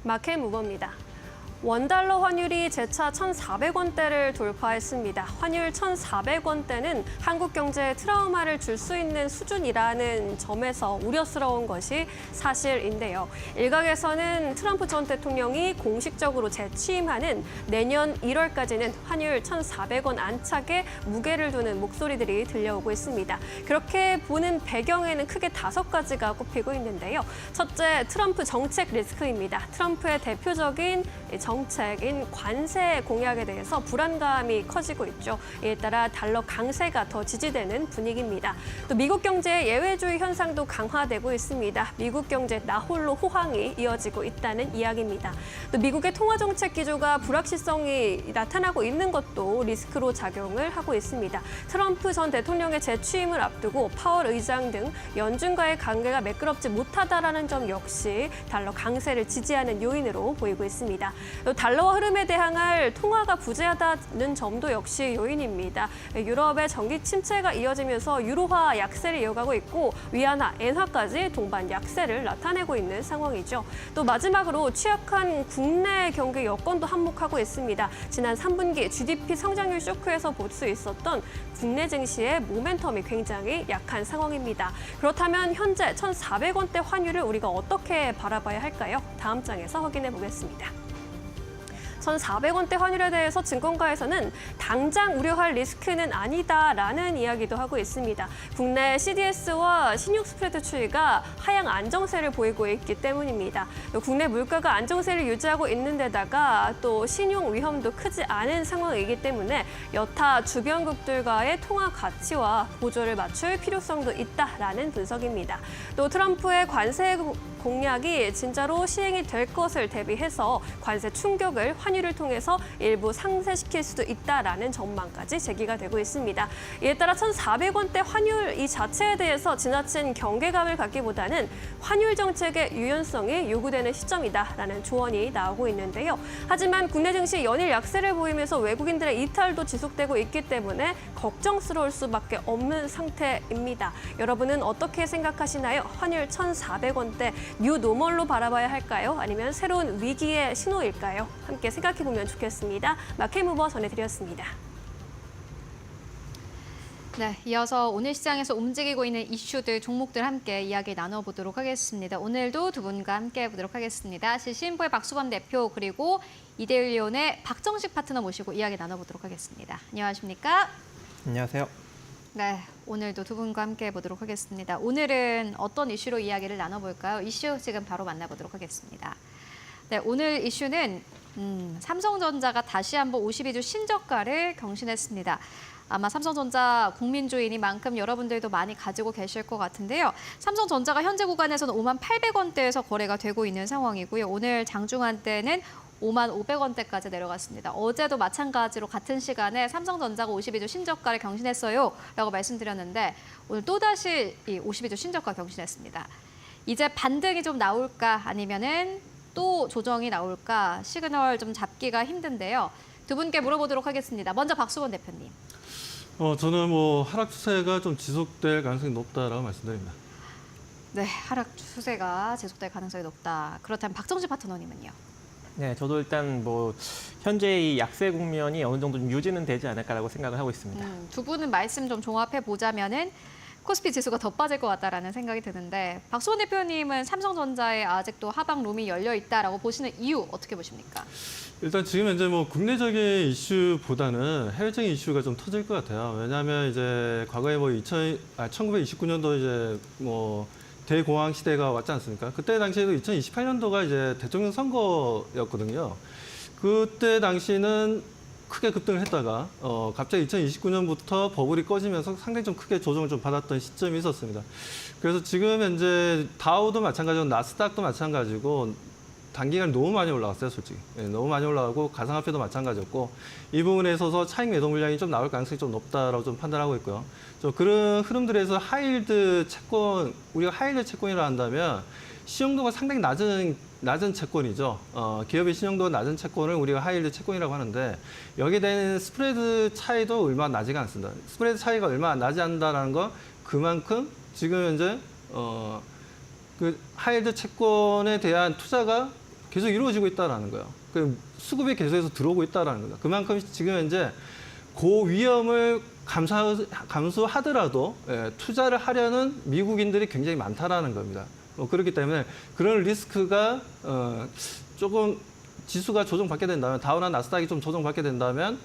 S2: 마켓 무버입니다. 원달러 환율이 재차 1,400원대를 돌파했습니다. 환율 1,400원대는 한국 경제에 트라우마를 줄 수 있는 수준이라는 점에서 우려스러운 것이 사실인데요. 일각에서는 트럼프 전 대통령이 공식적으로 재취임하는 내년 1월까지는 환율 1,400원 안착에 무게를 두는 목소리들이 들려오고 있습니다. 그렇게 보는 배경에는 크게 5가지가 꼽히고 있는데요. 첫째, 트럼프 정책 리스크입니다. 트럼프의 대표적인 정책인 관세 공약에 대해서 불안감이 커지고 있죠. 이에 따라 달러 강세가 더 지지되는 분위기입니다. 또 미국 경제의 예외주의 현상도 강화되고 있습니다. 미국 경제 나홀로 호황이 이어지고 있다는 이야기입니다. 또 미국의 통화 정책 기조가 불확실성이 나타나고 있는 것도 리스크로 작용을 하고 있습니다. 트럼프 전 대통령의 재취임을 앞두고 파월 의장 등 연준과의 관계가 매끄럽지 못하다라는 점 역시 달러 강세를 지지하는 요인으로 보이고 있습니다. 또 달러와 흐름에 대항할 통화가 부재하다는 점도 역시 요인입니다. 유럽의 정기 침체가 이어지면서 유로화 약세를 이어가고 있고 위안화, 엔화까지 동반 약세를 나타내고 있는 상황이죠. 또 마지막으로 취약한 국내 경기 여건도 한몫하고 있습니다. 지난 3분기 GDP 성장률 쇼크에서 볼 수 있었던 국내 증시의 모멘텀이 굉장히 약한 상황입니다. 그렇다면 현재 1,400원대 환율을 우리가 어떻게 바라봐야 할까요? 다음 장에서 확인해 보겠습니다. 1,400원대 환율에 대해서 증권가에서는 당장 우려할 리스크는 아니다라는 이야기도 하고 있습니다. 국내 CDS와 신용 스프레드 추이가 하향 안정세를 보이고 있기 때문입니다. 국내 물가가 안정세를 유지하고 있는 데다가 또 신용 위험도 크지 않은 상황이기 때문에 여타 주변국들과의 통화 가치와 보조를 맞출 필요성도 있다라는 분석입니다. 또 트럼프의 관세 공약이 진짜로 시행이 될 것을 대비해서 관세 충격을 환율을 통해서 일부 상쇄시킬 수도 있다라는 전망까지 제기가 되고 있습니다. 이에 따라 1,400원대 환율 이 자체에 대해서 지나친 경계감을 갖기보다는 환율 정책의 유연성이 요구되는 시점이다라는 조언이 나오고 있는데요. 하지만 국내 증시 연일 약세를 보이면서 외국인들의 이탈도 지속되고 있기 때문에 걱정스러울 수밖에 없는 상태입니다. 여러분은 어떻게 생각하시나요? 환율 1,400원대 뉴 노멀로 바라봐야 할까요? 아니면 새로운 위기의 신호일까요? 함께 생각해보면 좋겠습니다. 마켓무버 전해드렸습니다.
S1: 네, 이어서 오늘 시장에서 움직이고 있는 이슈들, 종목들 함께 이야기 나눠보도록 하겠습니다. 오늘도 두 분과 함께 해보도록 하겠습니다. 시신포의 박수범 대표 그리고 이데일리온의 박정식 파트너 모시고 이야기 나눠보도록 하겠습니다. 안녕하십니까?
S6: 안녕하세요.
S1: 네, 오늘도 두 분과 함께 해보도록 하겠습니다. 오늘은 어떤 이슈로 이야기를 나눠볼까요? 이슈 지금 바로 만나보도록 하겠습니다. 네, 오늘 이슈는 삼성전자가 다시 한번 52주 신저가를 경신했습니다. 아마 삼성전자 국민주이니만큼 여러분들도 많이 가지고 계실 것 같은데요. 삼성전자가 현재 구간에서는 58,000원대에서 거래가 되고 있는 상황이고요. 오늘 장중한 때는 55,000원대까지 내려갔습니다. 어제도 마찬가지로 같은 시간에 삼성전자가 52주 신저가를 경신했어요 라고 말씀드렸는데 오늘 또다시 이 52주 신저가 경신했습니다. 이제 반등이 좀 나올까 아니면은 또 조정이 나올까 시그널 좀 잡기가 힘든데요. 두 분께 물어보도록 하겠습니다. 먼저 박수건 대표님.
S6: 저는 하락 추세가 좀 지속될 가능성이 높다라고 말씀드립니다.
S1: 네, 하락 추세가 지속될 가능성이 높다. 그렇다면 박정식 파트너님은요?
S7: 네, 저도 일단 현재 이 약세 국면이 어느 정도 좀 유지는 되지 않을까라고 생각을 하고 있습니다.
S1: 두 분은 말씀 좀 종합해 보자면은 코스피 지수가 더 빠질 것 같다라는 생각이 드는데 박수원 대표님은 삼성전자에 아직도 하방 룸이 열려 있다라고 보시는 이유 어떻게 보십니까?
S6: 일단 지금 현재 국내적인 이슈보다는 해외적인 이슈가 좀 터질 것 같아요. 왜냐하면 이제 과거에 1929년도 이제 대공황 시대가 왔지 않습니까? 그때 당시에도 2028년도가 이제 대통령 선거였거든요. 그때 당시는 크게 급등을 했다가 갑자기 2029년부터 버블이 꺼지면서 상당히 좀 크게 조정을 좀 받았던 시점이 있었습니다. 그래서 지금 현재 다우도 마찬가지고 나스닥도 마찬가지고 단기간 너무 많이 올라갔어요, 솔직히. 네, 너무 많이 올라가고 가상화폐도 마찬가지였고 이 부분에 있어서 차익 매도 물량이 좀 나올 가능성이 좀 높다라고 좀 판단하고 있고요. 그런 흐름들에서 하이힐드 채권, 우리가 하이힐드 채권이라 한다면 신용도가 상당히 낮은 채권이죠. 기업의 신용도가 낮은 채권을 우리가 하이힐드 채권이라고 하는데 여기에 대한 스프레드 차이도 얼마 나지가 않습니다. 스프레드 차이가 얼마 나지 않는다는 건 그만큼 지금 현재 그 하이힐드 채권에 대한 투자가 계속 이루어지고 있다라는 거예요. 그 수급이 계속해서 들어오고 있다라는 거죠. 그만큼 지금 현재 고위험을 감수하더라도 투자를 하려는 미국인들이 굉장히 많다라는 겁니다. 그렇기 때문에 그런 리스크가 조금 지수가 조정받게 된다면, 다우나 나스닥이 좀 조정받게 된다면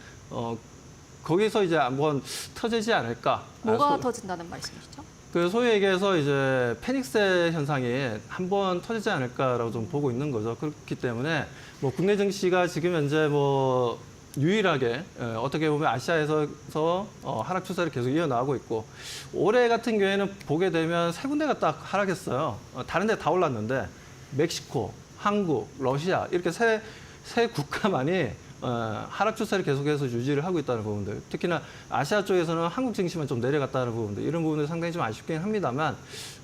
S6: 거기서 이제 한번 터지지 않을까.
S1: 뭐가 터진다는 말씀이시죠?
S6: 그 소위 얘기해서 이제 페닉스 현상이 한번 터지지 않을까라고 좀 보고 있는 거죠. 그렇기 때문에 뭐 국내 증시가 지금 현재 뭐 유일하게 어떻게 보면 아시아에서 하락 추세를 계속 이어나가고 있고, 올해 같은 경우에는 보게 되면 세 군데가 딱 하락했어요. 다른 데 다 올랐는데 멕시코, 한국, 러시아 이렇게 세 국가만이 하락 추세를 계속해서 유지를 하고 있다는 부분들, 특히나 아시아 쪽에서는 한국 증시만 좀 내려갔다는 부분들, 이런 부분들 상당히 좀 아쉽긴 합니다만,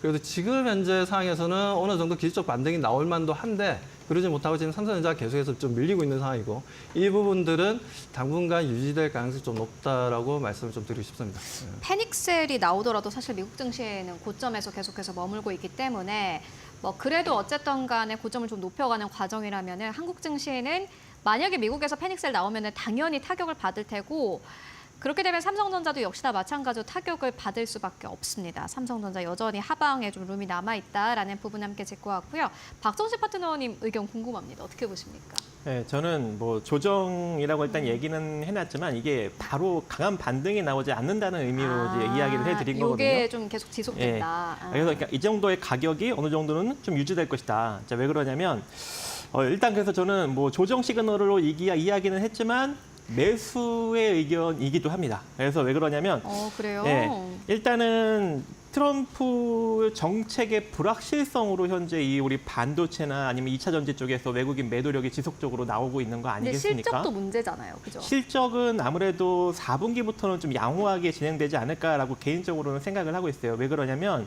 S6: 그래도 지금 현재 상황에서는 어느 정도 기술적 반등이 나올 만도 한데 그러지 못하고 지금 삼성전자가 계속해서 좀 밀리고 있는 상황이고, 이 부분들은 당분간 유지될 가능성이 좀 높다라고 말씀을 좀 드리고 싶습니다.
S1: 패닉셀이 나오더라도 사실 미국 증시에는 고점에서 계속해서 머물고 있기 때문에 뭐 그래도 어쨌든 간에 고점을 좀 높여가는 과정이라면은 한국 증시에는 만약에 미국에서 패닉셀 나오면은 당연히 타격을 받을 테고, 그렇게 되면 삼성전자도 역시나 마찬가지로 타격을 받을 수밖에 없습니다. 삼성전자 여전히 하방에 좀 룸이 남아있다라는 부분 함께 짚고 왔고요. 박정식 파트너님 의견 궁금합니다. 어떻게 보십니까?
S7: 네, 저는 뭐 조정이라고 일단 얘기는 해놨지만 이게 바로 강한 반등이 나오지 않는다는 의미로 이제 이야기를 해드린 거거든요.
S1: 이게 좀 계속 지속된다.
S7: 그래서 그러니까 이 정도의 가격이 어느 정도는 좀 유지될 것이다. 자, 왜 그러냐면 일단 그래서 저는 뭐 조정 시그널로 이야기는 했지만 매수의 의견이기도 합니다. 그래서 왜 그러냐면
S1: 그래요?
S7: 일단은 트럼프 정책의 불확실성으로 현재 이 우리 반도체나 아니면 2차 전지 쪽에서 외국인 매도력이 지속적으로 나오고 있는 거
S1: 근데
S7: 아니겠습니까?
S1: 실적도 문제잖아요. 그죠?
S7: 실적은 아무래도 4분기부터는 좀 양호하게 진행되지 않을까라고 개인적으로는 생각을 하고 있어요. 왜 그러냐면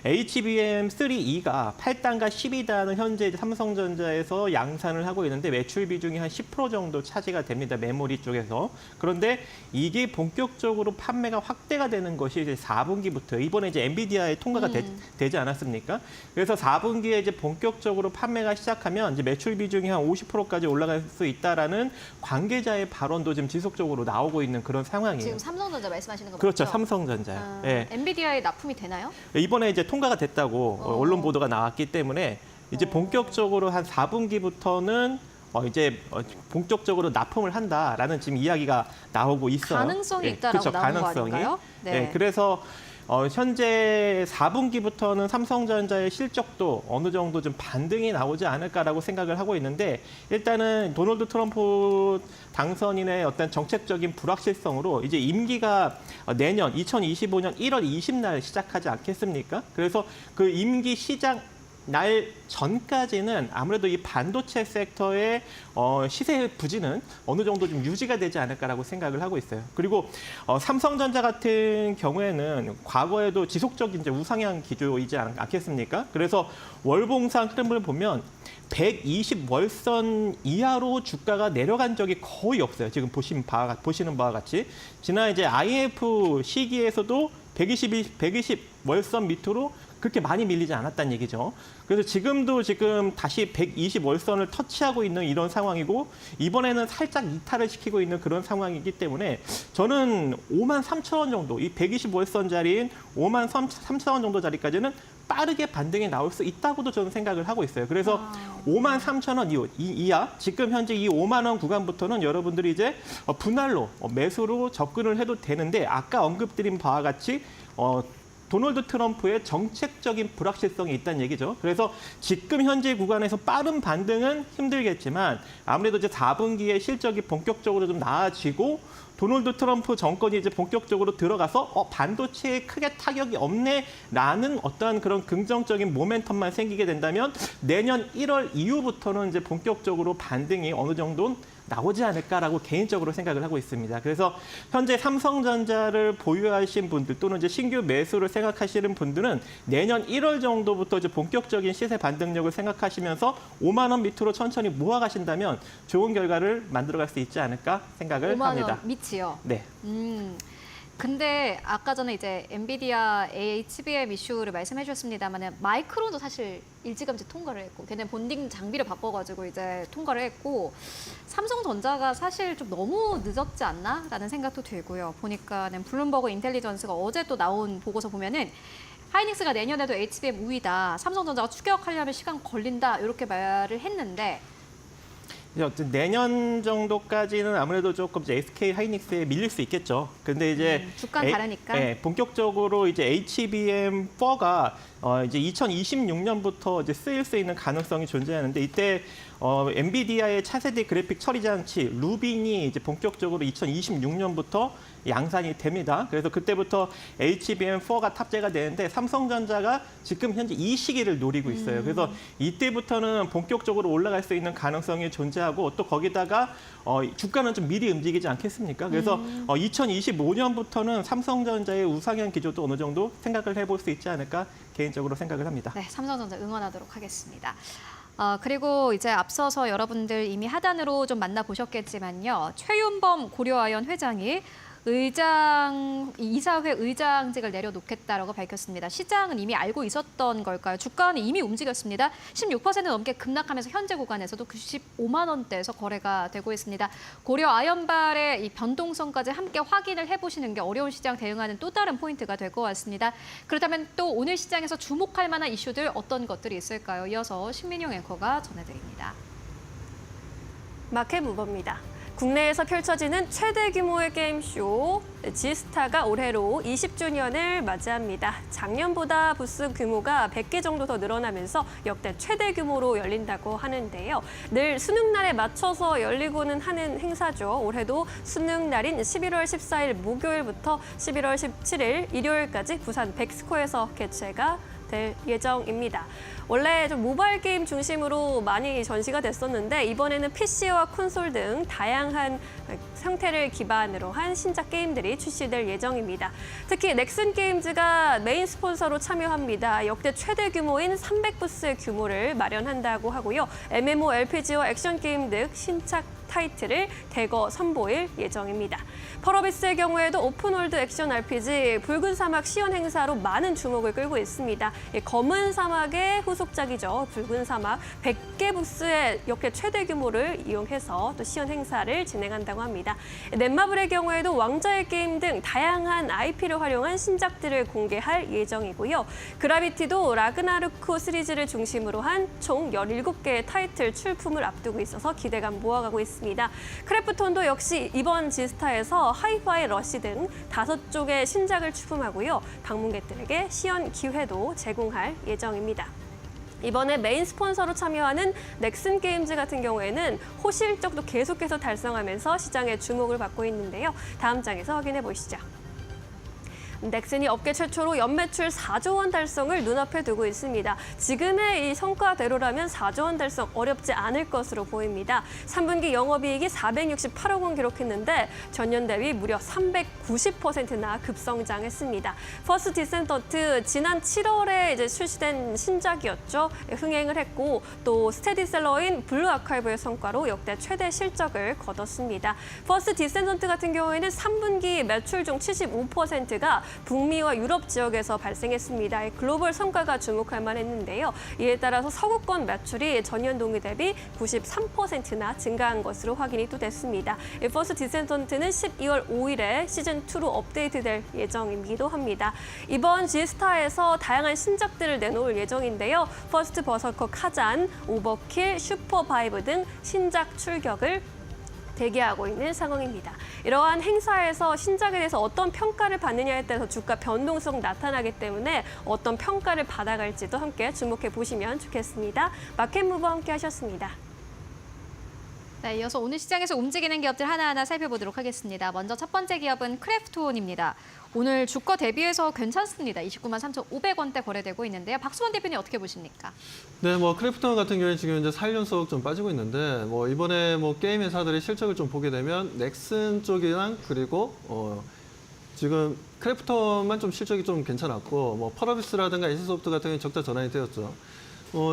S7: HBM3E가 8단과 12단은 현재 삼성전자에서 양산을 하고 있는데 매출 비중이 한 10% 정도 차지가 됩니다. 메모리 쪽에서. 그런데 이게 본격적으로 판매가 확대가 되는 것이 이제 4분기부터, 이번에 이제 엔비디아에 통과가 되지 않았습니까? 그래서 4분기에 이제 본격적으로 판매가 시작하면 이제 매출 비중이 한 50%까지 올라갈 수 있다라는 관계자의 발언도 지금 지속적으로 나오고 있는 그런 상황이에요.
S1: 지금 삼성전자 말씀하시는 거
S7: 그렇죠,
S1: 맞죠?
S7: 삼성전자요. 예.
S1: 엔비디아에 납품이 되나요?
S7: 이번에 이제 통과가 됐다고 언론 보도가 나왔기 때문에 이제 본격적으로 한 4분기부터는 이제 본격적으로 납품을 한다라는 지금 이야기가 나오고 있어요.
S1: 가능성이 있다라고
S7: 그렇죠,
S1: 나온 거
S7: 가능성이.
S1: 아닌가요? 네.
S7: 그래서 현재 4분기부터는 삼성전자의 실적도 어느 정도 좀 반등이 나오지 않을까라고 생각을 하고 있는데, 일단은 도널드 트럼프 당선인의 어떤 정책적인 불확실성으로 이제 임기가 내년 2025년 1월 20날 시작하지 않겠습니까? 그래서 그 임기 시작 날 전까지는 아무래도 이 반도체 섹터의 시세 부진은 어느 정도 좀 유지가 되지 않을까라고 생각을 하고 있어요. 그리고 삼성전자 같은 경우에는 과거에도 지속적인 이제 우상향 기조이지 않겠습니까? 그래서 월봉상 흐름을 보면 120월선 이하로 주가가 내려간 적이 거의 없어요. 지금 보시는 바와 같이 지난 이제 IMF 시기에서도 120월선 밑으로 그렇게 많이 밀리지 않았다는 얘기죠. 그래서 지금도 다시 120월선을 터치하고 있는 이런 상황이고, 이번에는 살짝 이탈을 시키고 있는 그런 상황이기 때문에 저는 53,000원 정도, 이 120월선짜리인 53,000원 정도 자리까지는 빠르게 반등이 나올 수 있다고도 저는 생각을 하고 있어요. 그래서 53,000원 이하, 지금 현재 이 5만 원 구간부터는 여러분들이 이제 분할로 매수로 접근을 해도 되는데, 아까 언급드린 바와 같이 도널드 트럼프의 정책적인 불확실성이 있다는 얘기죠. 그래서 지금 현재 구간에서 빠른 반등은 힘들겠지만 아무래도 이제 4분기에 실적이 본격적으로 좀 나아지고 도널드 트럼프 정권이 이제 본격적으로 들어가서 반도체에 크게 타격이 없네라는 어떠한 그런 긍정적인 모멘텀만 생기게 된다면 내년 1월 이후부터는 이제 본격적으로 반등이 어느 정도 나오지 않을까라고 개인적으로 생각을 하고 있습니다. 그래서 현재 삼성전자를 보유하신 분들 또는 이제 신규 매수를 생각하시는 분들은 내년 1월 정도부터 이제 본격적인 시세 반등력을 생각하시면서 5만 원 밑으로 천천히 모아가신다면 좋은 결과를 만들어갈 수 있지 않을까 생각을
S1: 5만
S7: 합니다.
S1: 원 밑이요.
S7: 네.
S1: 근데 아까 전에 이제 엔비디아 HBM 이슈를 말씀해 주셨습니다만 마이크론도 사실 일찌감치 통과를 했고 걔네 본딩 장비를 바꿔가지고 이제 통과를 했고 삼성전자가 사실 좀 너무 늦었지 않나라는 생각도 들고요. 보니까는 블룸버그 인텔리전스가 어제 또 나온 보고서 보면은 하이닉스가 내년에도 HBM 우위다. 삼성전자가 추격하려면 시간 걸린다. 이렇게 말을 했는데
S7: 이제 내년 정도까지는 아무래도 조금 이제 SK 하이닉스에 밀릴 수 있겠죠. 근데 이제
S1: 주가는 다르니까.
S7: 본격적으로 이제 HBM4가 이제 2026년부터 이제 쓰일 수 있는 가능성이 존재하는데 이때 엔비디아의 차세대 그래픽 처리 장치 루빈이 이제 본격적으로 2026년부터 양산이 됩니다. 그래서 그때부터 HBM4가 탑재가 되는데 삼성전자가 지금 현재 이 시기를 노리고 있어요. 그래서 이때부터는 본격적으로 올라갈 수 있는 가능성이 존재하고 또 거기다가 주가는 좀 미리 움직이지 않겠습니까? 그래서 2025년부터는 삼성전자의 우상향 기조도 어느 정도 생각을 해볼 수 있지 않을까 개인적으로 생각을 합니다.
S1: 네, 삼성전자 응원하도록 하겠습니다. 그리고 이제 앞서서 여러분들 이미 하단으로 좀 만나보셨겠지만요. 최윤범 고려아연 회장이 이사회 의장직을 내려놓겠다라고 밝혔습니다. 시장은 이미 알고 있었던 걸까요? 주가는 이미 움직였습니다. 16% 넘게 급락하면서 현재 구간에서도 95만 원대에서 거래가 되고 있습니다. 고려 아연발의 이 변동성까지 함께 확인을 해보시는 게 어려운 시장 대응하는 또 다른 포인트가 될 것 같습니다. 그렇다면 또 오늘 시장에서 주목할 만한 이슈들 어떤 것들이 있을까요? 이어서 신민용 앵커가 전해드립니다.
S2: 마켓 무버입니다. 국내에서 펼쳐지는 최대 규모의 게임쇼 지스타가 올해로 20주년을 맞이합니다. 작년보다 부스 규모가 100개 정도 더 늘어나면서 역대 최대 규모로 열린다고 하는데요. 늘 수능날에 맞춰서 열리고는 하는 행사죠. 올해도 수능날인 11월 14일 목요일부터 11월 17일 일요일까지 부산 백스코에서 개최가 될 예정입니다. 원래 좀 모바일 게임 중심으로 많이 전시가 됐었는데 이번에는 PC와 콘솔 등 다양한 형태를 기반으로 한 신작 게임들이 출시될 예정입니다. 특히 넥슨 게임즈가 메인 스폰서로 참여합니다. 역대 최대 규모인 300부스의 규모를 마련한다고 하고요. MMORPG와 액션 게임 등 신작 타이틀을 대거 선보일 예정입니다. 펄어비스의 경우에도 오픈월드 액션 RPG 붉은 사막 시연 행사로 많은 주목을 끌고 있습니다. 검은 사막의 후속작이죠. 붉은 사막 100개 부스의 역대 최대 규모를 이용해서 또 시연 행사를 진행한다고 합니다. 넷마블의 경우에도 왕자의 게임 등 다양한 IP를 활용한 신작들을 공개할 예정이고요. 그라비티도 라그나르크 시리즈를 중심으로 한 총 17개의 타이틀 출품을 앞두고 있어서 기대감 모아가고 있습니다. 크래프톤도 역시 이번 지스타에서 하이파이 러시 등 5쪽의 신작을 출품하고요. 방문객들에게 시연 기회도 제공할 예정입니다. 이번에 메인 스폰서로 참여하는 넥슨 게임즈 같은 경우에는 호실적도 계속해서 달성하면서 시장의 주목을 받고 있는데요. 다음 장에서 확인해 보시죠. 넥슨이 업계 최초로 연매출 4조 원 달성을 눈앞에 두고 있습니다. 지금의 이 성과대로라면 4조 원 달성 어렵지 않을 것으로 보입니다. 3분기 영업이익이 468억 원 기록했는데 전년 대비 무려 390%나 급성장했습니다. 퍼스트 디센던트 지난 7월에 이제 출시된 신작이었죠. 흥행을 했고 또 스테디셀러인 블루 아카이브의 성과로 역대 최대 실적을 거뒀습니다. 퍼스트 디센던트 같은 경우에는 3분기 매출 중 75%가 북미와 유럽 지역에서 발생했습니다. 글로벌 성과가 주목할 만했는데요. 이에 따라서 서구권 매출이 전년 동기 대비 93%나 증가한 것으로 확인이 또 됐습니다. 퍼스트 디센던트는 12월 5일에 시즌2로 업데이트될 예정이기도 합니다. 이번 지스타에서 다양한 신작들을 내놓을 예정인데요. 퍼스트 버서커 카잔, 오버킬, 슈퍼바이브 등 신작 출격을 대기하고 있는 상황입니다. 이러한 행사에서 신작에 대해서 어떤 평가를 받느냐에 따라서 주가 변동성 나타나기 때문에 어떤 평가를 받아갈지도 함께 주목해 보시면 좋겠습니다. 마켓무버 함께 하셨습니다.
S1: 네, 이어서 오늘 시장에서 움직이는 기업들 하나하나 살펴보도록 하겠습니다. 먼저 첫 번째 기업은 크래프톤입니다. 오늘 주가 대비해서 괜찮습니다. 29만 3,500원대 거래되고 있는데요. 박수원 대표님 어떻게 보십니까?
S6: 네, 크래프톤 같은 경우에 지금 이제 4일 연속 좀 빠지고 있는데, 이번에 게임 회사들의 실적을 좀 보게 되면 넥슨 쪽이랑 그리고 지금 크래프톤만 좀 실적이 좀 괜찮았고, 펄어비스라든가 에이스소프트 같은 경우에 적자 전환이 되었죠.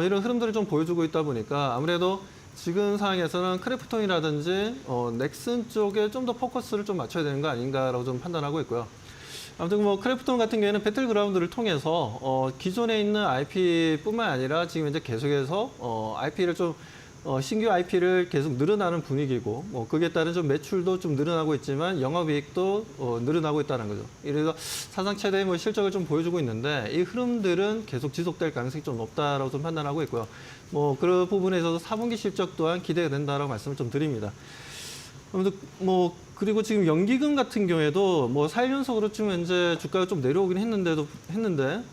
S6: 이런 흐름들을 좀 보여주고 있다 보니까 아무래도 지금 상황에서는 크래프톤이라든지 넥슨 쪽에 좀 더 포커스를 좀 맞춰야 되는 거 아닌가라고 좀 판단하고 있고요. 아무튼 뭐 크래프톤 같은 경우에는 배틀그라운드를 통해서 기존에 있는 IP뿐만 아니라 지금 이제 계속해서 IP를 좀 신규 IP를 계속 늘어나는 분위기고, 뭐 그에 따른 좀 매출도 좀 늘어나고 있지만 영업이익도 늘어나고 있다는 거죠. 이래서 사상 최대의 뭐 실적을 좀 보여주고 있는데 이 흐름들은 계속 지속될 가능성이 좀 높다라고 좀 판단하고 있고요. 뭐 그런 부분에 있어서 4분기 실적 또한 기대가 된다라고 말씀을 좀 드립니다. 아무튼 뭐 그리고 지금 연기금 같은 경우에도 뭐 4일 연속으로 좀 현재 주가가 좀 내려오긴 했는데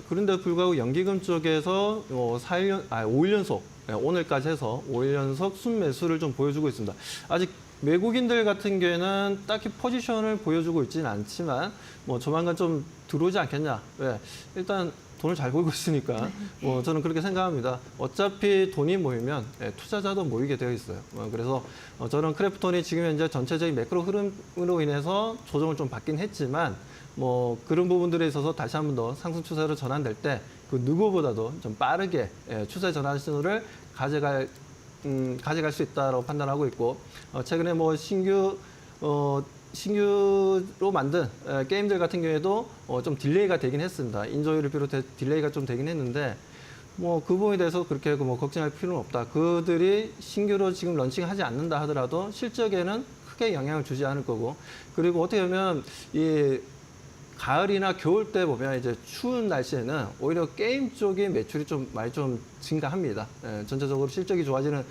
S6: 그런데 불구하고 연기금 쪽에서 5일 연속 오늘까지 해서 5일 연속 순매수를 좀 보여주고 있습니다. 아직 외국인들 같은 경우에는 딱히 포지션을 보여주고 있지는 않지만 뭐 조만간 좀 들어오지 않겠냐. 왜? 일단 돈을 잘 벌고 있으니까 뭐 저는 그렇게 생각합니다. 어차피 돈이 모이면 투자자도 모이게 되어 있어요. 그래서 저는 크래프톤이 지금 현재 전체적인 매크로 흐름으로 인해서 조정을 좀 받긴 했지만 뭐 그런 부분들에 있어서 다시 한 번 더 상승 추세로 전환될 때 그 누구보다도 좀 빠르게 추세 전환 신호를 가져갈 수 있다고 판단하고 있고, 최근에 뭐 신규로 만든 게임들 같은 경우에도 좀 딜레이가 되긴 했습니다. 인조율을 비롯해 딜레이가 좀 되긴 했는데 뭐 그 부분에 대해서 그렇게 뭐 걱정할 필요는 없다. 그들이 신규로 지금 런칭하지 않는다 하더라도 실적에는 크게 영향을 주지 않을 거고, 그리고 어떻게 보면 이 가을이나 겨울 때 보면 이제 추운 날씨에는 오히려 게임 쪽의 매출이 좀 많이 좀 증가합니다. 전체적으로 실적이 좋아지는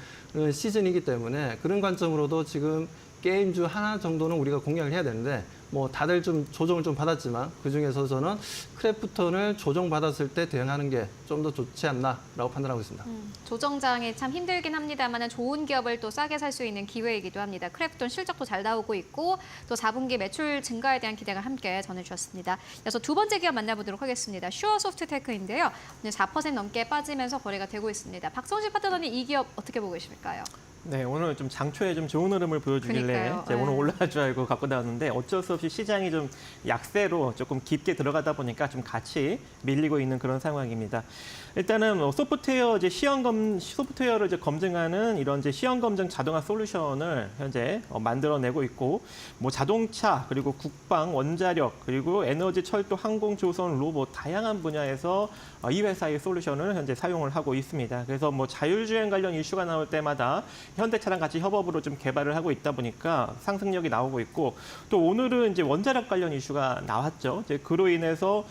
S6: 시즌이기 때문에 그런 관점으로도 지금 게임주 하나 정도는 우리가 공략을 해야 되는데 뭐 다들 좀 조정을 좀 받았지만 그중에서 저는 크래프톤을 조정받았을 때 대응하는 게 좀 더 좋지 않나라고 판단하고 있습니다.
S1: 조정장에 참 힘들긴 합니다만 좋은 기업을 또 싸게 살 수 있는 기회이기도 합니다. 크래프톤 실적도 잘 나오고 있고 또 4분기 매출 증가에 대한 기대가 함께 전해주셨습니다. 이어서 두 번째 기업 만나보도록 하겠습니다. 슈어소프트테크인데요. 오늘 4% 넘게 빠지면서 거래가 되고 있습니다. 박성식 파트너님 이 기업 어떻게 보고 계십니까요?
S7: 네, 오늘 좀 장초에 좀 좋은 흐름을 보여주길래
S1: 그러니까요.
S7: 이제 오늘 올라갈 줄 알고 갖고 나왔는데 어쩔 수 없이 시장이 좀 약세로 조금 깊게 들어가다 보니까 좀 같이 밀리고 있는 그런 상황입니다. 일단은 소프트웨어 소프트웨어를 이제 검증하는 이런 이제 시험 검증 자동화 솔루션을 현재 만들어내고 있고, 뭐 자동차 그리고 국방, 원자력 그리고 에너지, 철도, 항공, 조선, 로봇 다양한 분야에서 이 회사의 솔루션을 현재 사용을 하고 있습니다. 그래서 뭐 자율주행 관련 이슈가 나올 때마다 현대차랑 같이 협업으로 좀 개발을 하고 있다 보니까 상승력이 나오고 있고, 또 오늘은 이제 원자력 관련 이슈가 나왔죠. 이제 그로 인해서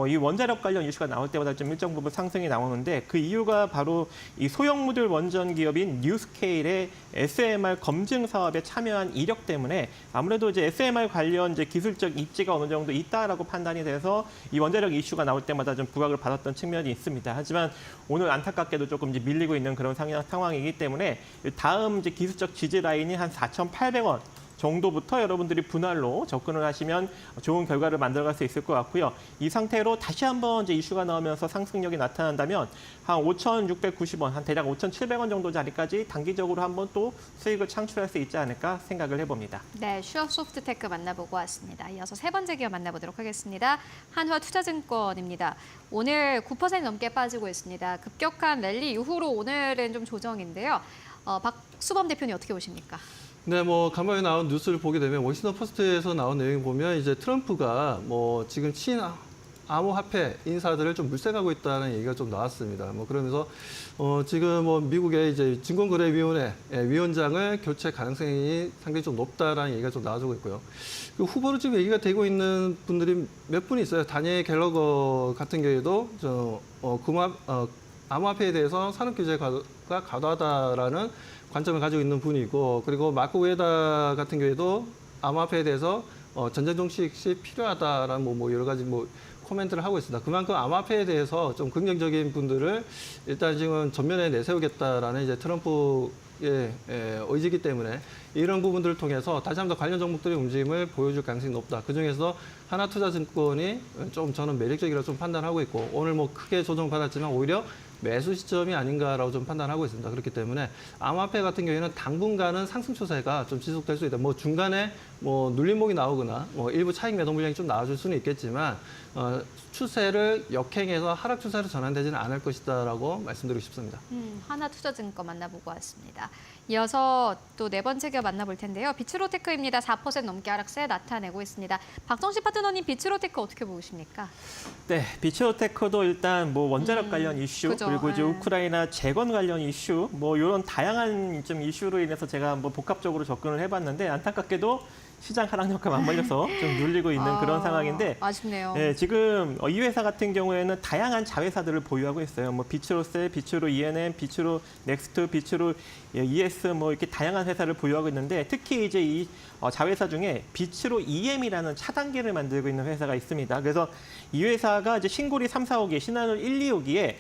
S7: 이 원자력 관련 이슈가 나올 때마다 좀 일정 부분 상승이 나오는데 그 이유가 바로 이 소형 모듈 원전 기업인 뉴스케일의 SMR 검증 사업에 참여한 이력 때문에 아무래도 이제 SMR 관련 이제 기술적 입지가 어느 정도 있다라고 판단이 돼서 이 원자력 이슈가 나올 때마다 좀 부각을 받았던 측면이 있습니다. 하지만 오늘 안타깝게도 조금 이제 밀리고 있는 그런 상황이기 때문에 다음 이제 기술적 지지 라인이 한 4,800원. 정도부터 여러분들이 분할로 접근을 하시면 좋은 결과를 만들어갈 수 있을 것 같고요. 이 상태로 다시 한번 이제 이슈가 나오면서 상승력이 나타난다면 한 5,690원, 한 대략 5,700원 정도 자리까지 단기적으로 한번 또 수익을 창출할 수 있지 않을까 생각을 해봅니다.
S1: 네, 슈어소프트테크 만나보고 왔습니다. 이어서 세 번째 기업 만나보도록 하겠습니다. 한화투자증권입니다. 오늘 9% 넘게 빠지고 있습니다. 급격한 랠리 이후로 오늘은 좀 조정인데요. 박수범 대표님 어떻게 보십니까?
S6: 네, 뭐 간만에 나온 뉴스를 보게 되면 워싱턴 포스트에서 나온 내용 보면 이제 트럼프가 뭐 지금 암호화폐 인사들을 좀 물색하고 있다는 얘기가 좀 나왔습니다. 뭐 그러면서 지금 뭐 미국의 이제 증권거래위원회 위원장을 교체 가능성이 상당히 좀 높다라는 얘기가 좀 나와주고 있고요. 그 후보로 지금 얘기가 되고 있는 분들이 몇 분 있어요. 다니엘 갤러거 같은 경우에도 암호화폐에 대해서 산업 규제가 과도하다라는 관점을 가지고 있는 분이고, 그리고 마크 우에다 같은 경우에도 암호화폐에 대해서 전자 종식이 필요하다라는 뭐 여러 가지 뭐 코멘트를 하고 있습니다. 그만큼 암호화폐에 대해서 좀 긍정적인 분들을 일단 지금 전면에 내세우겠다라는 이제 트럼프의 의지이기 때문에 이런 부분들을 통해서 다시 한번 더 관련 종목들의 움직임을 보여줄 가능성이 높다. 그중에서 하나투자증권이 좀 저는 매력적이라고 좀 판단하고 있고, 오늘 뭐 크게 조정받았지만 오히려 매수 시점이 아닌가라고 좀 판단하고 있습니다. 그렇기 때문에 암호화폐 같은 경우에는 당분간은 상승 추세가 좀 지속될 수 있다. 뭐 중간에 뭐 눌림목이 나오거나 뭐 일부 차익 매도 물량이 좀 나와줄 수는 있겠지만 추세를 역행해서 하락 추세로 전환되지는 않을 것이다라고 말씀드리고 싶습니다.
S1: 하나투자증권 만나보고 왔습니다. 이어서 또 네 번째 기업 만나볼 텐데요. 비츠로테크입니다. 4% 넘게 하락세 나타내고 있습니다. 박정식 파트너님, 비츠로테크 어떻게 보십니까?
S7: 네, 비츠로테크도 일단 뭐 원자력 관련 이슈
S1: 그죠.
S7: 그리고 이제
S1: 예.
S7: 우크라이나 재건 관련 이슈 뭐 이런 다양한 좀 이슈로 인해서 제가 한번 복합적으로 접근을 해봤는데 안타깝게도 시장 하락력과 맞물려서 좀 눌리고 있는 그런 상황인데
S1: 아쉽네요.
S7: 네, 지금 이 회사 같은 경우에는 다양한 자회사들을 보유하고 있어요. 뭐 비츠로셀, 비츠로 ENM, 비츠로 넥스트, 비츠로 ES 뭐 이렇게 다양한 회사를 보유하고 있는데 특히 이제 이 자회사 중에 비츠로 EM이라는 차단기를 만들고 있는 회사가 있습니다. 그래서 이 회사가 이제 신고리 3, 4호기, 신한울 1, 2호기에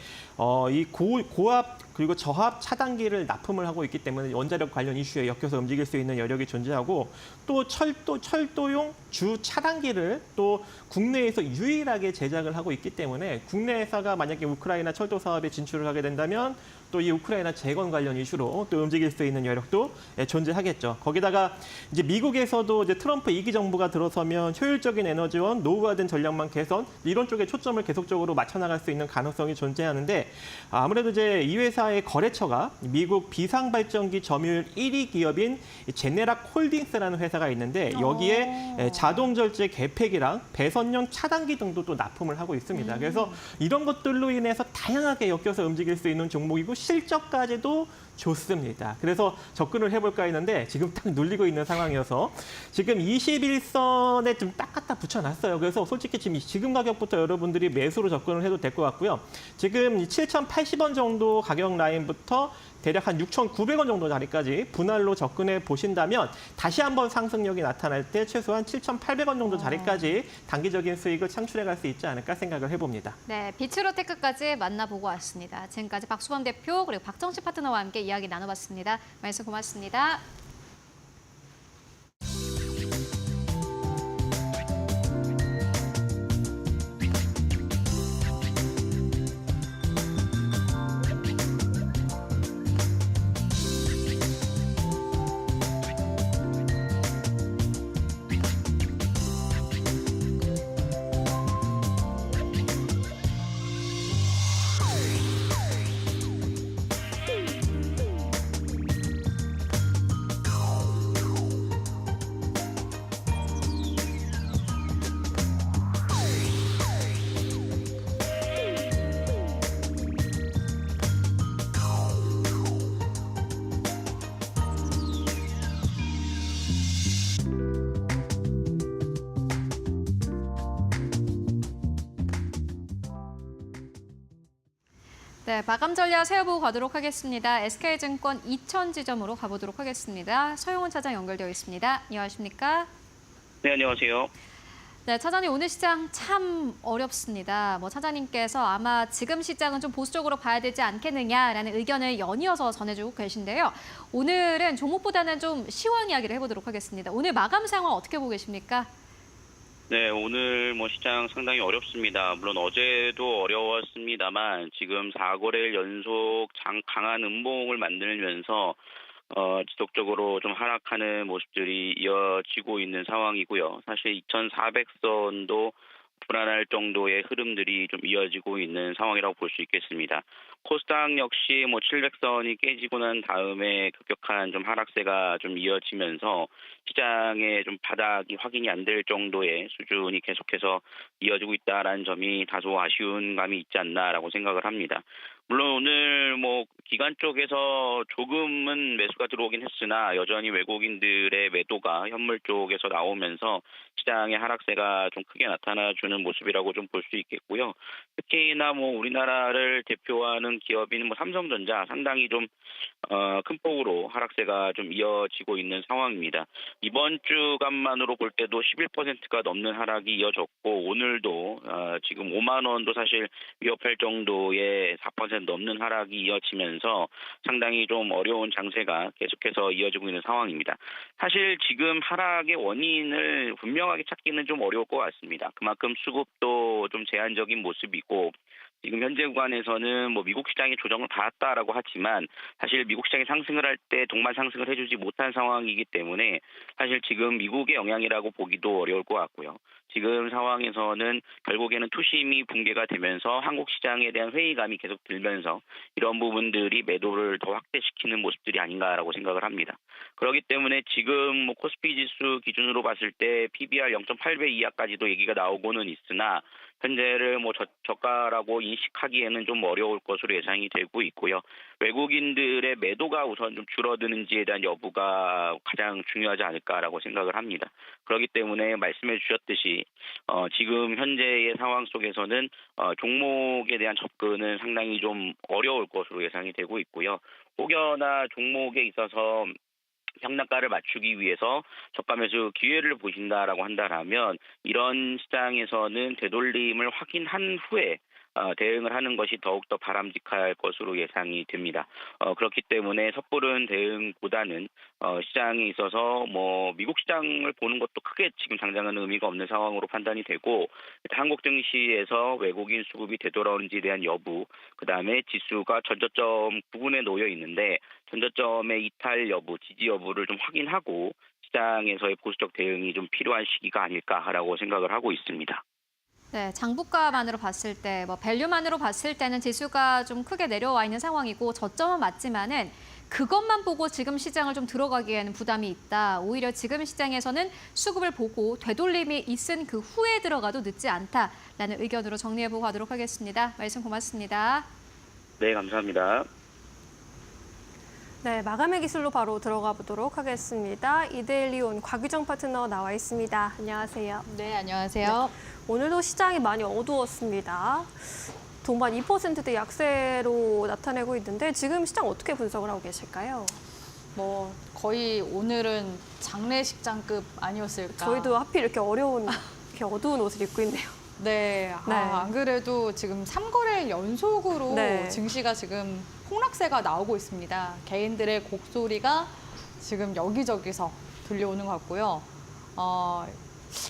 S7: 이 고압 그리고 저압 차단기를 납품을 하고 있기 때문에 원자력 관련 이슈에 엮여서 움직일 수 있는 여력이 존재하고 또 철도용 주 차단기를 또 국내에서 유일하게 제작을 하고 있기 때문에 국내 회사가 만약에 우크라이나 철도 사업에 진출을 하게 된다면 또 이 우크라이나 재건 관련 이슈로 또 움직일 수 있는 여력도 존재하겠죠. 거기다가 이제 미국에서도 이제 트럼프 2기 정부가 들어서면 효율적인 에너지원, 노후화된 전략망 개선 이런 쪽에 초점을 계속적으로 맞춰나갈 수 있는 가능성이 존재하는데 아무래도 이제 이 회사의 거래처가 미국 비상발전기 점유율 1위 기업인 제네락 홀딩스라는 회사가 있는데 여기에 자동 절제 개폐기랑 배선용 차단기 등도 또 납품을 하고 있습니다. 그래서 이런 것들로 인해서 다양하게 엮여서 움직일 수 있는 종목이고 실적까지도 좋습니다. 그래서 접근을 해볼까 했는데 지금 딱 눌리고 있는 상황이어서 지금 21선에 좀 딱 갖다 붙여놨어요. 그래서 솔직히 지금 가격부터 여러분들이 매수로 접근을 해도 될 것 같고요. 지금 7,080원 정도 가격 라인부터 대략 한 6,900원 정도 자리까지 분할로 접근해 보신다면 다시 한번 상승력이 나타날 때 최소한 7,800원 정도 자리까지 단기적인 수익을 창출해 갈 수 있지 않을까 생각을 해봅니다.
S1: 네, 비츠로테크까지 만나보고 왔습니다. 지금까지 박수범 대표 그리고 박정식 파트너와 함께 이야기 나눠봤습니다. 말씀 고맙습니다. 네, 마감 전략 세워보고 가도록 하겠습니다. SK증권 2000지점으로 가보도록 하겠습니다. 서용훈 차장 연결되어 있습니다. 안녕하십니까?
S8: 네, 안녕하세요.
S1: 네, 차장님 오늘 시장 참 어렵습니다. 차장님께서 아마 지금 시장은 좀 보수적으로 봐야 되지 않겠느냐라는 의견을 연이어서 전해주고 계신데요. 오늘은 종목보다는 좀 시황 이야기를 해보도록 하겠습니다. 오늘 마감 상황 어떻게 보고 계십니까?
S8: 네, 오늘 시장 상당히 어렵습니다. 물론 어제도 어려웠습니다만 지금 4거래일 연속 강한 음봉을 만들면서 지속적으로 좀 하락하는 모습들이 이어지고 있는 상황이고요. 사실 2,400선도 불안할 정도의 흐름들이 좀 이어지고 있는 상황이라고 볼 수 있겠습니다. 코스닥 역시 700선이 깨지고 난 다음에 급격한 좀 하락세가 좀 이어지면서 시장의 좀 바닥이 확인이 안 될 정도의 수준이 계속해서 이어지고 있다라는 점이 다소 아쉬운 감이 있지 않나라고 생각을 합니다. 물론 오늘 기관 쪽에서 조금은 매수가 들어오긴 했으나 여전히 외국인들의 매도가 현물 쪽에서 나오면서 시장의 하락세가 좀 크게 나타나주는 모습이라고 좀 볼 수 있겠고요. 특히나 우리나라를 대표하는 기업인 삼성전자 상당히 좀 큰 폭으로 하락세가 좀 이어지고 있는 상황입니다. 이번 주간만으로 볼 때도 11%가 넘는 하락이 이어졌고 오늘도 지금 5만 원도 사실 위협할 정도의 4% 넘는 하락이 이어지면서 상당히 좀 어려운 장세가 계속해서 이어지고 있는 상황입니다. 사실 지금 하락의 원인을 분명하게 찾기는 좀 어려울 것 같습니다. 그만큼 수급도 좀 제한적인 모습이고 지금 현재 구간에서는 뭐 미국 시장이 조정을 받았다라고 하지만 사실 미국 시장이 상승을 할 때 동반 상승을 해주지 못한 상황이기 때문에 사실 지금 미국의 영향이라고 보기도 어려울 것 같고요. 지금 상황에서는 결국에는 투심이 붕괴가 되면서 한국 시장에 대한 회의감이 계속 들면서 이런 부분들이 매도를 더 확대시키는 모습들이 아닌가라고 생각을 합니다. 그렇기 때문에 지금 뭐 코스피 지수 기준으로 봤을 때 PBR 0.8배 이하까지도 얘기가 나오고는 있으나 현재를 뭐 저가라고 인식하기에는 좀 어려울 것으로 예상이 되고 있고요. 외국인들의 매도가 우선 좀 줄어드는지에 대한 여부가 가장 중요하지 않을까라고 생각을 합니다. 그렇기 때문에 말씀해 주셨듯이 지금 현재의 상황 속에서는 종목에 대한 접근은 상당히 좀 어려울 것으로 예상이 되고 있고요. 혹여나 종목에 있어서 평단가를 맞추기 위해서 저가 매수 기회를 보신다라고 한다라면 이런 시장에서는 되돌림을 확인한 후에 대응을 하는 것이 더욱더 바람직할 것으로 예상이 됩니다. 그렇기 때문에 섣부른 대응보다는 시장에 있어서 뭐 미국 시장을 보는 것도 크게 지금 당장은 의미가 없는 상황으로 판단이 되고 한국 증시에서 외국인 수급이 되돌아오는지에 대한 여부, 그다음에 지수가 전저점 부근에 놓여 있는데 전저점의 이탈 여부, 지지 여부를 좀 확인하고 시장에서의 보수적 대응이 좀 필요한 시기가 아닐까라고 생각을 하고 있습니다.
S1: 네, 장부가만으로 봤을 때, 밸류만으로 봤을 때는 지수가 좀 크게 내려와 있는 상황이고 저점은 맞지만은 그것만 보고 지금 시장을 좀 들어가기에는 부담이 있다. 오히려 지금 시장에서는 수급을 보고 되돌림이 있은 그 후에 들어가도 늦지 않다라는 의견으로 정리해보고 가도록 하겠습니다. 말씀 고맙습니다.
S8: 네, 감사합니다.
S2: 네, 마감의 기술로 바로 들어가 보도록 하겠습니다. 이데일리온 곽유정 파트너 나와 있습니다. 안녕하세요.
S9: 네, 안녕하세요.
S2: 오늘도 시장이 많이 어두웠습니다. 동반 2%대 약세로 나타내고 있는데 지금 시장 어떻게 분석을 하고 계실까요?
S9: 뭐 거의 오늘은 장례식장급 아니었을까.
S2: 저희도 하필 이렇게 이렇게 어두운 옷을 입고 있네요.
S9: 네,
S2: 네.
S9: 안 그래도 지금 3거래일 연속으로
S2: 네.
S9: 증시가 지금 폭락세가 나오고 있습니다. 개인들의 곡소리가 지금 여기저기서 들려오는 것 같고요.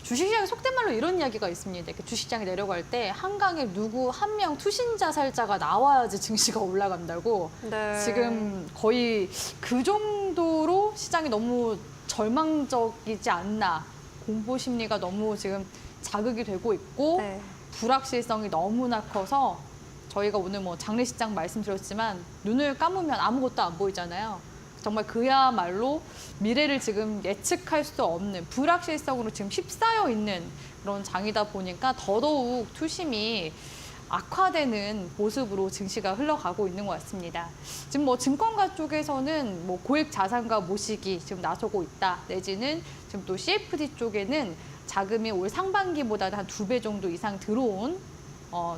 S9: 주식시장에 속된 말로 이런 이야기가 있습니다. 이렇게 주식시장이 내려갈 때 한강에 누구 한 명 투신자살자가 나와야지 증시가 올라간다고.
S2: 네.
S9: 지금 거의 그 정도로 시장이 너무 절망적이지 않나. 공포 심리가 너무 지금 자극이 되고 있고
S2: 네.
S9: 불확실성이 너무나 커서 저희가 오늘 뭐 장례식장 말씀드렸지만 눈을 감으면 아무것도 안 보이잖아요. 정말 그야말로 미래를 지금 예측할 수 없는 불확실성으로 지금 휩싸여 있는 그런 장이다 보니까 더더욱 투심이 악화되는 모습으로 증시가 흘러가고 있는 것 같습니다. 지금 뭐 증권가 쪽에서는 뭐 고액 자산가 모시기 지금 나서고 있다. 내지는 지금 또 CFD 쪽에는 자금이 올 상반기보다는 한 2배 정도 이상 들어온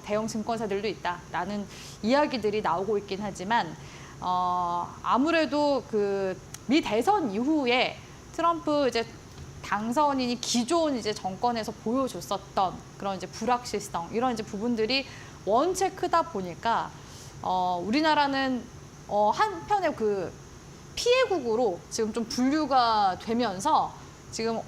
S9: 대형 증권사들도 있다라는 이야기들이 나오고 있긴 하지만 아무래도 그 미 대선 이후에 트럼프 이제 당선인이 기존 이제 정권에서 보여줬었던 그런 이제 불확실성 이런 이제 부분들이 원체 크다 보니까 우리나라는 한편의 그 피해국으로 지금 좀 분류가 되면서 지금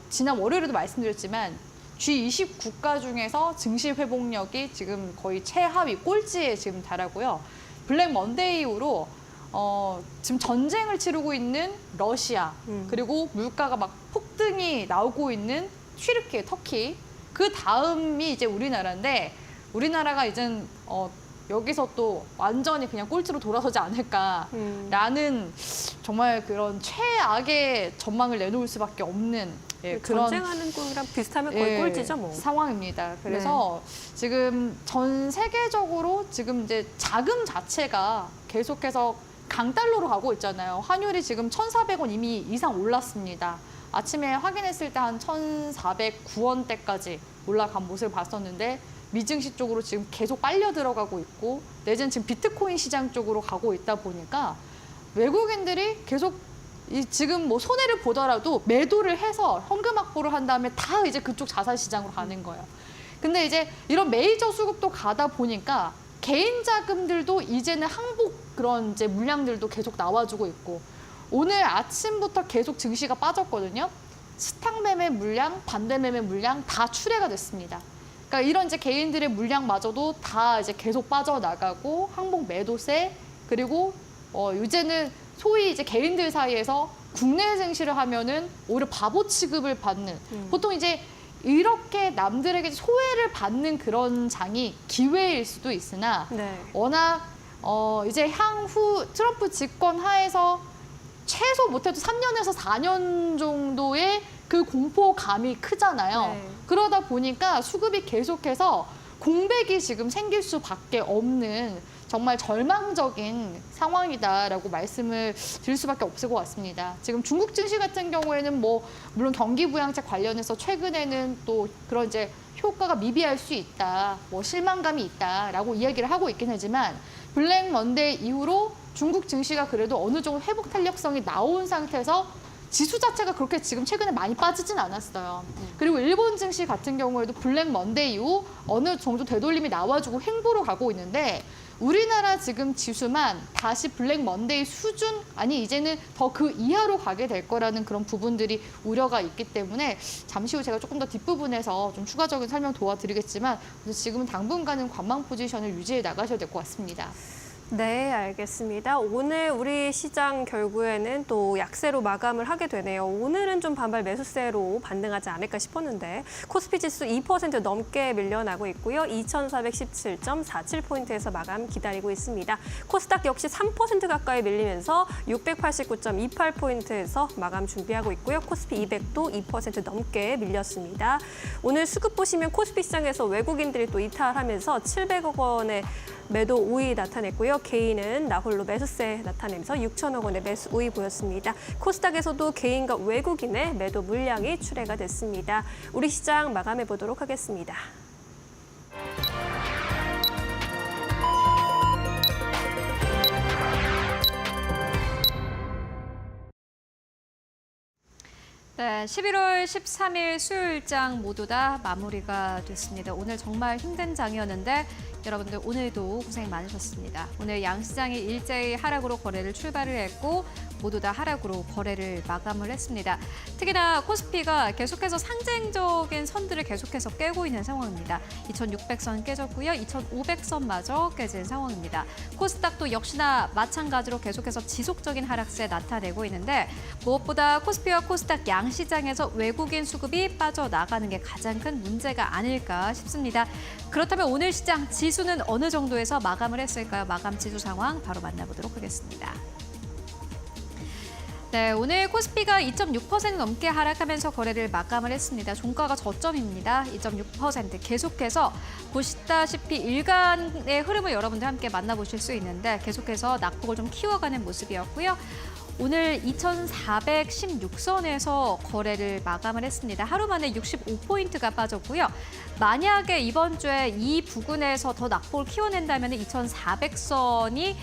S9: 지난 월요일에도 말씀드렸지만 G20 국가 중에서 증시 회복력이 지금 거의 최하위 꼴찌에 지금 달하고요. 블랙 먼데이 이후로 지금 전쟁을 치르고 있는 러시아 그리고 물가가 막 폭등이 나오고 있는 튀르키, 터키 그 다음이 이제 우리나라인데 우리나라가 이젠 여기서 또 완전히 그냥 꼴찌로 돌아서지 않을까라는 정말 그런 최악의 전망을 내놓을 수밖에 없는 그런
S2: 전쟁하는 거랑 비슷하면 거의 꼴찌죠, 뭐.
S9: 상황입니다. 그래서 지금 전 세계적으로 지금 이제 자금 자체가 계속해서 강달러로 가고 있잖아요. 환율이 지금 1,400원 이미 이상 올랐습니다. 아침에 확인했을 때 한 1,409원대까지 올라간 모습을 봤었는데 미증시 쪽으로 지금 계속 빨려 들어가고 있고 내지는 지금 비트코인 시장 쪽으로 가고 있다 보니까 외국인들이 계속 지금 뭐 손해를 보더라도 매도를 해서 현금 확보를 한 다음에 다 이제 그쪽 자산 시장으로 가는 거예요. 근데 이제 이런 메이저 수급도 가다 보니까 개인 자금들도 이제는 항복 그런 이제 물량들도 계속 나와주고 있고 오늘 아침부터 계속 증시가 빠졌거든요. 스탁 매매 물량, 반대 매매 물량 다 출회가 됐습니다. 그러니까 이런 이제 개인들의 물량마저도 다 이제 계속 빠져나가고 항복 매도세 그리고 이제는 소위 이제 개인들 사이에서 국내 증시를 하면은 오히려 바보 취급을 받는 보통 이제 이렇게 남들에게 소외를 받는 그런 장이 기회일 수도 있으나
S2: 네.
S9: 워낙 이제 향후 트럼프 집권 하에서 최소 못해도 3년에서 4년 정도의 그 공포감이 크잖아요.
S2: 네.
S9: 그러다 보니까 수급이 계속해서 공백이 지금 생길 수밖에 없는 정말 절망적인 상황이다라고 말씀을 드릴 수밖에 없을 것 같습니다. 지금 중국 증시 같은 경우에는 뭐 물론 경기 부양책 관련해서 최근에는 또 그런 이제 효과가 미비할 수 있다, 뭐 실망감이 있다라고 이야기를 하고 있긴 하지만 블랙 먼데이 이후로 중국 증시가 그래도 어느 정도 회복 탄력성이 나온 상태에서 지수 자체가 그렇게 지금 최근에 많이 빠지진 않았어요. 그리고 일본 증시 같은 경우에도 블랙 먼데이 이후 어느 정도 되돌림이 나와주고 횡보로 가고 있는데 우리나라 지금 지수만 다시 블랙 먼데이 수준 아니 이제는 더 그 이하로 가게 될 거라는 그런 부분들이 우려가 있기 때문에 잠시 후 제가 조금 더 뒷부분에서 좀 추가적인 설명 도와드리겠지만 지금은 당분간은 관망 포지션을 유지해 나가셔야 될 것 같습니다.
S2: 네, 알겠습니다. 오늘 우리 시장 결국에는 또 약세로 마감을 하게 되네요. 오늘은 좀 반발 매수세로 반등하지 않을까 싶었는데 코스피 지수 2% 넘게 밀려나고 있고요. 2417.47포인트에서 마감 기다리고 있습니다. 코스닥 역시 3% 가까이 밀리면서 689.28포인트에서 마감 준비하고 있고요. 코스피 200도 2% 넘게 밀렸습니다. 오늘 수급 보시면 코스피 시장에서 외국인들이 또 이탈하면서 700억 원의 매도 우위 나타냈고요. 개인은 나홀로 매수세 나타내면서 6천억 원의 매수 우위 보였습니다. 코스닥에서도 개인과 외국인의 매도 물량이 출회가 됐습니다. 우리 시장 마감해 보도록 하겠습니다.
S1: 네, 11월 13일 수요일장 모두 다 마무리가 됐습니다. 오늘 정말 힘든 장이었는데 여러분들 오늘도 고생 많으셨습니다. 오늘 양시장이 일제히 하락으로 거래를 출발을 했고 모두 다 하락으로 거래를 마감을 했습니다. 특히나 코스피가 계속해서 상징적인 선들을 계속해서 깨고 있는 상황입니다. 2600선 깨졌고요. 2500선마저 깨진 상황입니다. 코스닥도 역시나 마찬가지로 계속해서 지속적인 하락세 나타내고 있는데 무엇보다 코스피와 코스닥 양시장에서 외국인 수급이 빠져나가는 게 가장 큰 문제가 아닐까 싶습니다. 그렇다면 오늘 시장 지수는 어느 정도에서 마감을 했을까요? 마감 지수 상황 바로 만나보도록 하겠습니다. 네, 오늘 코스피가 2.6% 넘게 하락하면서 거래를 마감을 했습니다. 종가가 저점입니다. 2.6% 계속해서 보시다시피 일간의 흐름을 여러분들 함께 만나보실 수 있는데 계속해서 낙폭을 좀 키워가는 모습이었고요. 오늘 2,416선에서 거래를 마감을 했습니다. 하루 만에 65포인트가 빠졌고요. 만약에 이번 주에 이 부근에서 더 낙폭을 키워낸다면 2,400선이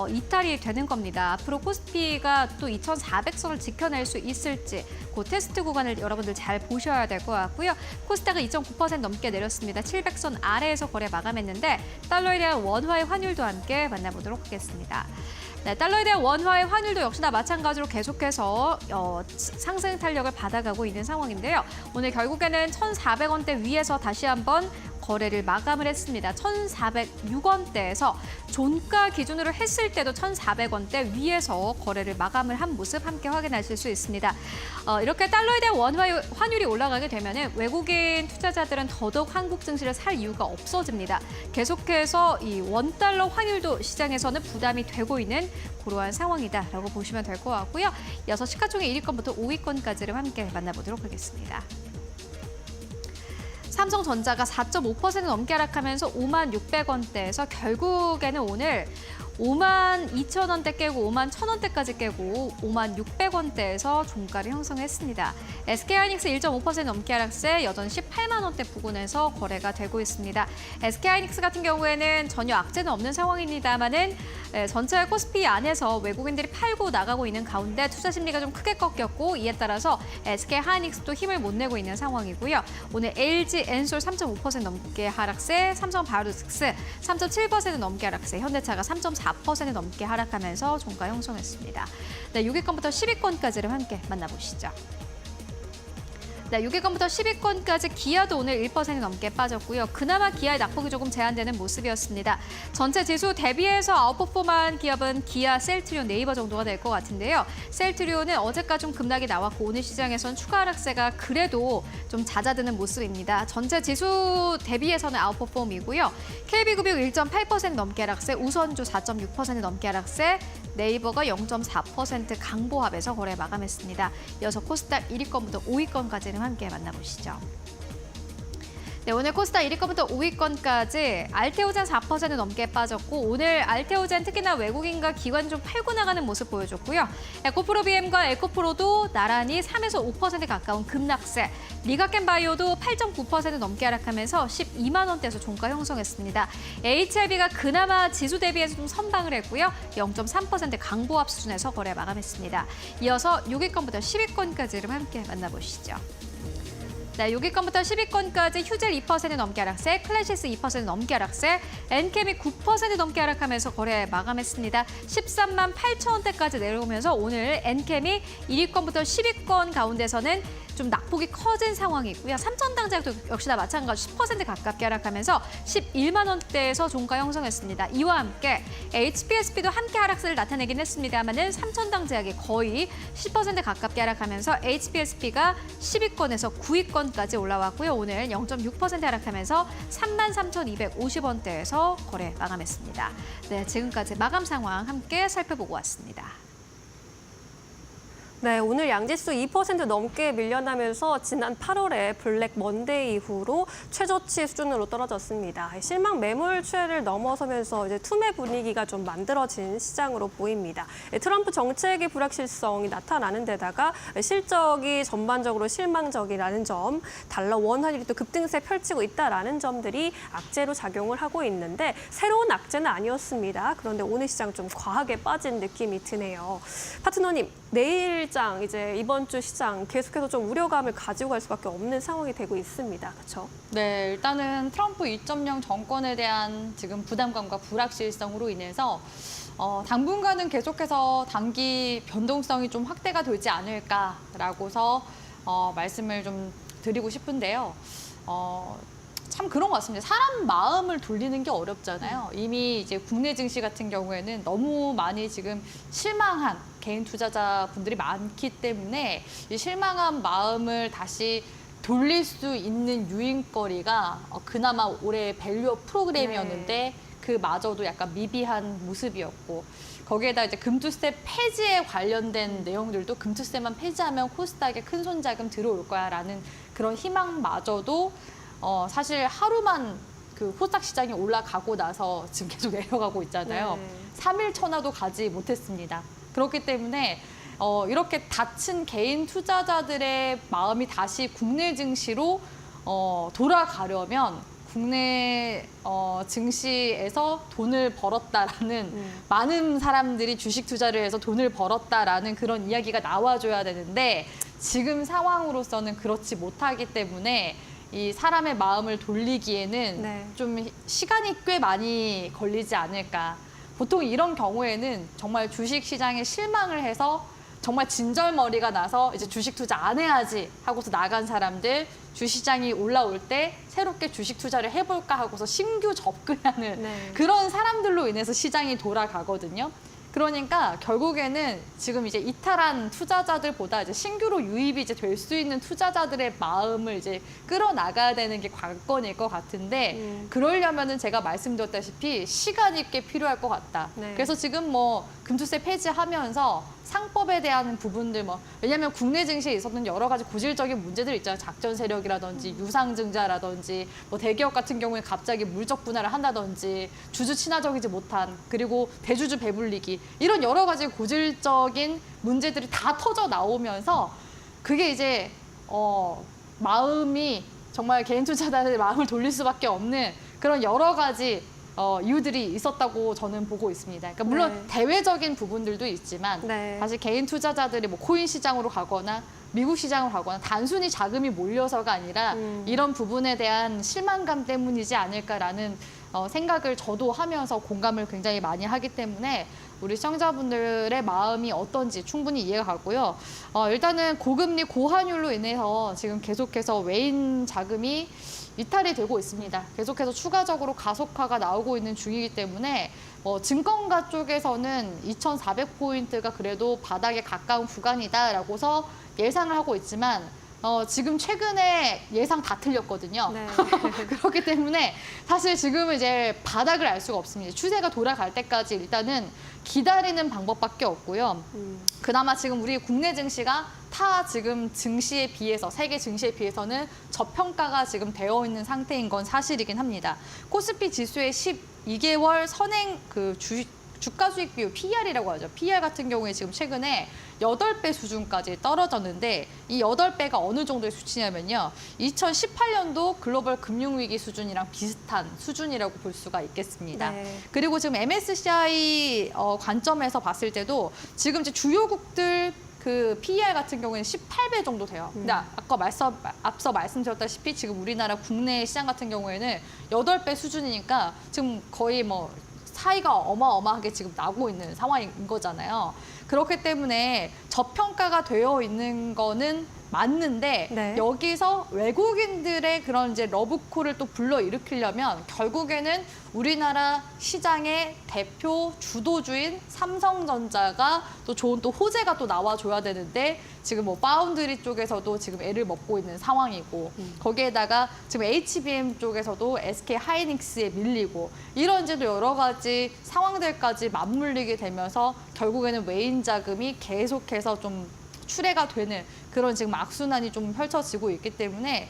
S1: 이탈이 되는 겁니다. 앞으로 코스피가 또 2,400선을 지켜낼 수 있을지 그 테스트 구간을 여러분들 잘 보셔야 될 것 같고요. 코스닥은 2.9% 넘게 내렸습니다. 700선 아래에서 거래 마감했는데 달러에 대한 원화의 환율도 함께 만나보도록 하겠습니다. 네, 달러에 대한 원화의 환율도 역시나 마찬가지로 계속해서 상승 탄력을 받아가고 있는 상황인데요. 오늘 결국에는 1,400원대 위에서 다시 한번 거래를 마감을 했습니다. 1,406원대에서 종가 기준으로 했을 때도 1,400원대 위에서 거래를 마감을 한 모습 함께 확인하실 수 있습니다. 이렇게 달러에 대한 원화의 환율이 올라가게 되면 외국인 투자자들은 더더욱 한국 증시를 살 이유가 없어집니다. 계속해서 이 원달러 환율도 시장에서는 부담이 되고 있는 그러한 상황이다라고 보시면 될 것 같고요. 이어서 시가총액 1위권부터 5위권까지를 함께 만나보도록 하겠습니다. 삼성전자가 4.5% 넘게 하락하면서 56,600원대에서 결국에는 오늘 52,000원대 깨고 51,000원대까지 깨고 56,600원대에서 종가를 형성했습니다. SK하이닉스 1.5% 넘게 하락세 여전히 18만 원대 부근에서 거래가 되고 있습니다. SK하이닉스 같은 경우에는 전혀 악재는 없는 상황입니다만은 전체 코스피 안에서 외국인들이 팔고 나가고 있는 가운데 투자 심리가 좀 크게 꺾였고 이에 따라서 SK하이닉스도 힘을 못 내고 있는 상황이고요. 오늘 LG 엔솔 3.5% 넘게 하락세, 삼성바이오로직스 3.7% 넘게 하락세, 현대차가 3.4% 넘게 하락하면서 종가 형성했습니다. 네, 6위권부터 10위권까지를 함께 만나보시죠. 네, 6위권부터 10위권까지 기아도 오늘 1% 넘게 빠졌고요. 그나마 기아의 낙폭이 조금 제한되는 모습이었습니다. 전체 지수 대비해서 아웃퍼폼한 기업은 기아, 셀트리온, 네이버 정도가 될 것 같은데요. 셀트리온은 어제까지 좀 급락이 나왔고 오늘 시장에선 추가 하락세가 그래도 좀 잦아드는 모습입니다. 전체 지수 대비해서는 아웃퍼폼이고요. KB급유 1.8% 넘게 하락세, 우선주 4.6% 넘게 하락세, 네이버가 0.4% 강보합에서 거래 마감했습니다. 이어서 코스닥 1위권부터 5위권까지는 함께 만나보시죠. 네, 오늘 코스닥 1위권부터 5위권까지 알테오젠 4% 넘게 빠졌고 오늘 알테오젠 특히나 외국인과 기관 좀 팔고 나가는 모습 보여줬고요. 에코프로 BM과 에코프로도 나란히 3에서 5% 가까운 급락세, 리가켄바이오도 8.9% 넘게 하락하면서 12만 원대에서 종가 형성했습니다. HLB가 그나마 지수 대비해서 좀 선방을 했고요. 0.3% 강보합 수준에서 거래 마감했습니다. 이어서 6위권부터 10위권까지를 함께 만나보시죠. 네, 6위권부터 10위권까지 휴젤 2% 넘게 하락세, 클래시스 2% 넘게 하락세, 엔캠이 9% 넘게 하락하면서 거래 마감했습니다. 13만 8천 원대까지 내려오면서 오늘 엔캠이 1위권부터 10위권 가운데서는 좀 낙폭이 커진 상황이고요. 삼천당자도 역시나 마찬가지 10% 가깝게 하락하면서 11만 원대에서 종가 형성했습니다. 이와 함께 HPSP도 함께 하락세를 나타내긴 했습니다만은 삼천당제약이 거의 10% 가깝게 하락하면서 HPSP가 10위권에서 9위권까지 올라왔고요. 오늘 0.6% 하락하면서 33,250원대에서 거래 마감했습니다. 네, 지금까지 마감 상황 함께 살펴보고 왔습니다.
S2: 네, 오늘 양지수 2% 넘게 밀려나면서 지난 8월에 블랙 먼데이 이후로 최저치 수준으로 떨어졌습니다. 실망 매물 추세를 넘어서면서 이제 투매 분위기가 좀 만들어진 시장으로 보입니다. 트럼프 정책의 불확실성이 나타나는 데다가 실적이 전반적으로 실망적이라는 점, 달러 원 환율이 또 급등세 펼치고 있다라는 점들이 악재로 작용을 하고 있는데 새로운 악재는 아니었습니다. 그런데 오늘 시장 좀 과하게 빠진 느낌이 드네요. 파트너님, 내일장 이제 이번 주 시장 계속해서 좀 우려감을 가지고 갈 수밖에 없는 상황이 되고 있습니다. 그렇죠?
S9: 네, 일단은 트럼프 2.0 정권에 대한 지금 부담감과 불확실성으로 인해서 당분간은 계속해서 단기 변동성이 좀 확대가 되지 않을까라고서 말씀을 좀 드리고 싶은데요. 참 그런 것 같습니다. 사람 마음을 돌리는 게 어렵잖아요. 이미 이제 국내 증시 같은 경우에는 너무 많이 지금 실망한 개인 투자자분들이 많기 때문에 이 실망한 마음을 다시 돌릴 수 있는 유인거리가 그나마 올해 밸류업 프로그램이었는데 그마저도 약간 미비한 모습이었고 거기에다 이제 금투세 폐지에 관련된 내용들도 금투세만 폐지하면 코스닥에 큰 손자금 들어올 거야라는 그런 희망마저도 사실 하루만 그 코스닥 시장이 올라가고 나서 지금 계속 내려가고 있잖아요. 3일 천하도 가지 못했습니다. 그렇기 때문에 이렇게 다친 개인 투자자들의 마음이 다시 국내 증시로 돌아가려면 국내 증시에서 돈을 벌었다라는 많은 사람들이 주식 투자를 해서 돈을 벌었다라는 그런 이야기가 나와줘야 되는데 지금 상황으로서는 그렇지 못하기 때문에 이 사람의 마음을 돌리기에는 좀 시간이 꽤 많이 걸리지 않을까. 보통 이런 경우에는 정말 주식 시장에 실망을 해서 정말 진절머리가 나서 이제 주식 투자 안 해야지 하고서 나간 사람들 주시장이 올라올 때 새롭게 주식 투자를 해볼까 하고서 신규 접근하는 그런 사람들로 인해서 시장이 돌아가거든요. 그러니까 결국에는 지금 이제 이탈한 투자자들보다 이제 신규로 유입이 이제 될 수 있는 투자자들의 마음을 이제 끌어나가야 되는 게 관건일 것 같은데 그러려면은 제가 말씀드렸다시피 시간이 꽤 필요할 것 같다. 그래서 지금 뭐 금투세 폐지하면서 상법에 대한 부분들 왜냐하면 국내 증시에 있었던 여러 가지 고질적인 문제들 있잖아요. 작전 세력이라든지 유상증자라든지 대기업 같은 경우에 갑자기 물적 분할을 한다든지 주주 친화적이지 못한 그리고 대주주 배불리기 이런 여러 가지 고질적인 문제들이 다 터져 나오면서 그게 이제 마음이 정말 개인 투자자들의 마음을 돌릴 수밖에 없는 그런 여러 가지 이유들이 있었다고 저는 보고 있습니다. 그러니까 물론 대외적인 부분들도 있지만 사실 개인 투자자들이 코인 시장으로 가거나 미국 시장으로 가거나 단순히 자금이 몰려서가 아니라 이런 부분에 대한 실망감 때문이지 않을까라는 생각을 저도 하면서 공감을 굉장히 많이 하기 때문에 우리 시청자분들의 마음이 어떤지 충분히 이해가 가고요. 일단은 고금리 고환율로 인해서 지금 계속해서 외인 자금이 이탈이 되고 있습니다. 계속해서 추가적으로 가속화가 나오고 있는 중이기 때문에 증권가 쪽에서는 2,400포인트가 그래도 바닥에 가까운 구간이다라고서 예상을 하고 있지만 지금 최근에 예상 다 틀렸거든요.
S2: 네.
S9: 그렇기 때문에 사실 지금은 이제 바닥을 알 수가 없습니다. 추세가 돌아갈 때까지 일단은 기다리는 방법밖에 없고요. 그나마 지금 우리 국내 증시가 타 지금 증시에 비해서 세계 증시에 비해서는 저평가가 지금 되어 있는 상태인 건 사실이긴 합니다. 코스피 지수의 12개월 선행 주가 수익 비율 PER이라고 하죠. PER 같은 경우에 지금 최근에 8배 수준까지 떨어졌는데 이 8배가 어느 정도의 수치냐면요. 2018년도 글로벌 금융위기 수준이랑 비슷한 수준이라고 볼 수가 있겠습니다.
S2: 네.
S9: 그리고 지금 MSCI 관점에서 봤을 때도 지금 이제 주요국들 그 PER 같은 경우에는 18배 정도 돼요. 근데 아까 앞서 말씀드렸다시피 지금 우리나라 국내 시장 같은 경우에는 8배 수준이니까 지금 거의 뭐 차이가 어마어마하게 지금 나고 있는 상황인 거잖아요. 그렇기 때문에 저평가가 되어 있는 거는 맞는데
S2: 네.
S9: 여기서 외국인들의 그런 이제 러브콜을 또 불러일으키려면 결국에는 우리나라 시장의 대표 주도주인 삼성전자가 또 좋은 또 호재가 또 나와줘야 되는데 지금 뭐 파운드리 쪽에서도 지금 애를 먹고 있는 상황이고 거기에다가 지금 HBM 쪽에서도 SK 하이닉스에 밀리고 이런 이제 여러 가지 상황들까지 맞물리게 되면서 결국에는 외인 자금이 계속해서 좀 출애가 되는 그런 지금 악순환이 좀 펼쳐지고 있기 때문에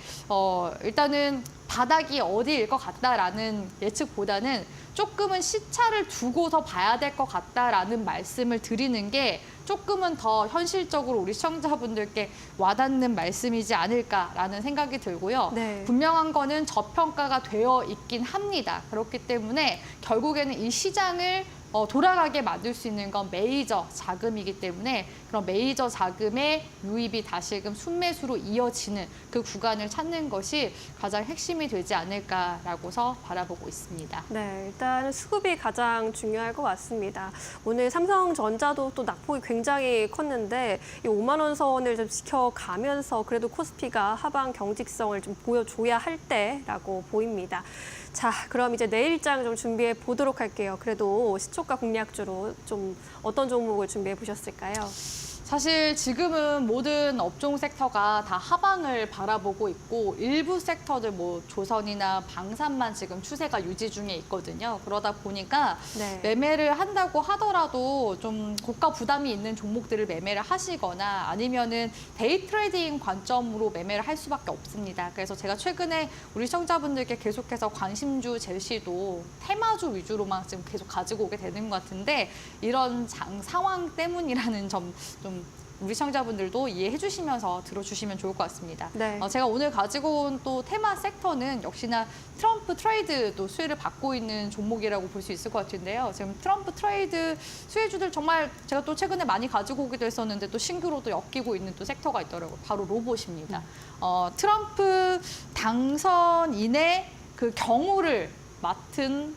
S9: 일단은 바닥이 어디일 것 같다라는 예측보다는 조금은 시차를 두고서 봐야 될 것 같다라는 말씀을 드리는 게 조금은 더 현실적으로 우리 시청자분들께 와닿는 말씀이지 않을까라는 생각이 들고요.
S2: 네.
S9: 분명한 거는 저평가가 되어 있긴 합니다. 그렇기 때문에 결국에는 이 시장을 돌아가게 만들 수 있는 건 메이저 자금이기 때문에 그런 메이저 자금의 유입이 다시금 순매수로 이어지는 그 구간을 찾는 것이 가장 핵심이 되지 않을까라고서 바라보고 있습니다.
S2: 네, 일단 수급이 가장 중요할 것 같습니다. 오늘 삼성전자도 또 낙폭이 굉장히 컸는데 이 5만 원 선을 좀 지켜가면서 그래도 코스피가 하방 경직성을 좀 보여줘야 할 때라고 보입니다. 자, 그럼 이제 내일장 좀 준비해 보도록 할게요. 그래도 시초가 공략주로 좀 어떤 종목을 준비해 보셨을까요?
S9: 사실 지금은 모든 업종 섹터가 다 하방을 바라보고 있고 일부 섹터들 뭐 조선이나 방산만 지금 추세가 유지 중에 있거든요. 그러다 보니까
S2: 네.
S9: 매매를 한다고 하더라도 좀 고가 부담이 있는 종목들을 매매를 하시거나 아니면은 데이 트레이딩 관점으로 매매를 할 수밖에 없습니다. 그래서 제가 최근에 우리 시청자분들께 계속해서 관심주 제시도 테마주 위주로만 지금 계속 가지고 오게 되는 것 같은데 이런 상황 때문이라는 점 좀 우리 시청자분들도 이해해 주시면서 들어주시면 좋을 것 같습니다.
S2: 네.
S9: 제가 오늘 가지고 온 또 테마 섹터는 역시나 트럼프 트레이드도 수혜를 받고 있는 종목이라고 볼 수 있을 것 같은데요. 지금 트럼프 트레이드 수혜주들 정말 제가 또 최근에 많이 가지고 오기도 했었는데 또 신규로 또 엮이고 있는 또 섹터가 있더라고요. 바로 로봇입니다. 트럼프 당선인의 그 경호를 맡은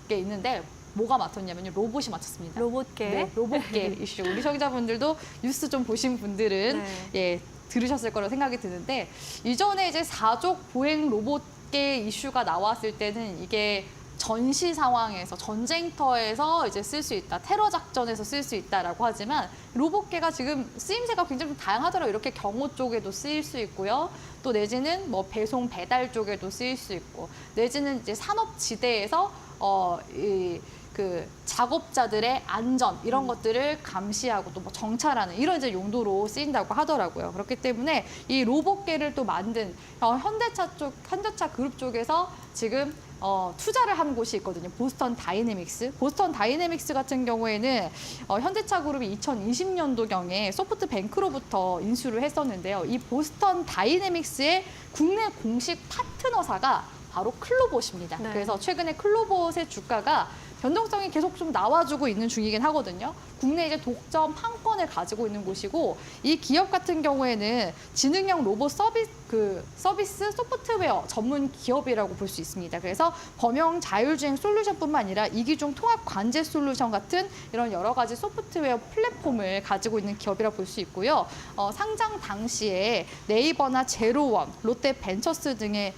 S9: 게 있는데 뭐가 맡았냐면요. 로봇이 맡았습니다.
S2: 로봇계.
S9: 네, 로봇계 이슈. 우리 시청자분들도 뉴스 좀 보신 분들은 예, 들으셨을 거라고 생각이 드는데 이전에 이제 4족 보행 로봇계 이슈가 나왔을 때는 이게 전시 상황에서 전쟁터에서 이제 쓸 수 있다, 테러 작전에서 쓸 수 있다라고 하지만 로봇계가 지금 쓰임새가 굉장히 좀 다양하더라고요. 이렇게 경호 쪽에도 쓰일 수 있고요. 또 내지는 뭐 배송 배달 쪽에도 쓰일 수 있고 내지는 이제 산업지대에서 그 작업자들의 안전 이런 것들을 감시하고 또 뭐 정찰하는 이런 이제 용도로 쓰인다고 하더라고요. 그렇기 때문에 이 로봇계를 또 만든 현대차 그룹 쪽에서 지금 투자를 한 곳이 있거든요. 보스턴 다이내믹스. 보스턴 다이내믹스 같은 경우에는 현대차 그룹이 2020년도경에 소프트뱅크로부터 인수를 했었는데요. 이 보스턴 다이내믹스의 국내 공식 파트너사가 바로 클로봇입니다.
S2: 네.
S9: 그래서 최근에 클로봇의 주가가 변동성이 계속 좀 나와주고 있는 중이긴 하거든요. 국내 이제 독점 판권을 가지고 있는 곳이고 이 기업 같은 경우에는 지능형 로봇 서비스 소프트웨어 전문 기업이라고 볼 수 있습니다. 그래서 범용 자율주행 솔루션뿐만 아니라 이기종 통합 관제 솔루션 같은 이런 여러 가지 소프트웨어 플랫폼을 가지고 있는 기업이라 볼 수 있고요. 상장 당시에 네이버나 제로원, 롯데 벤처스 등의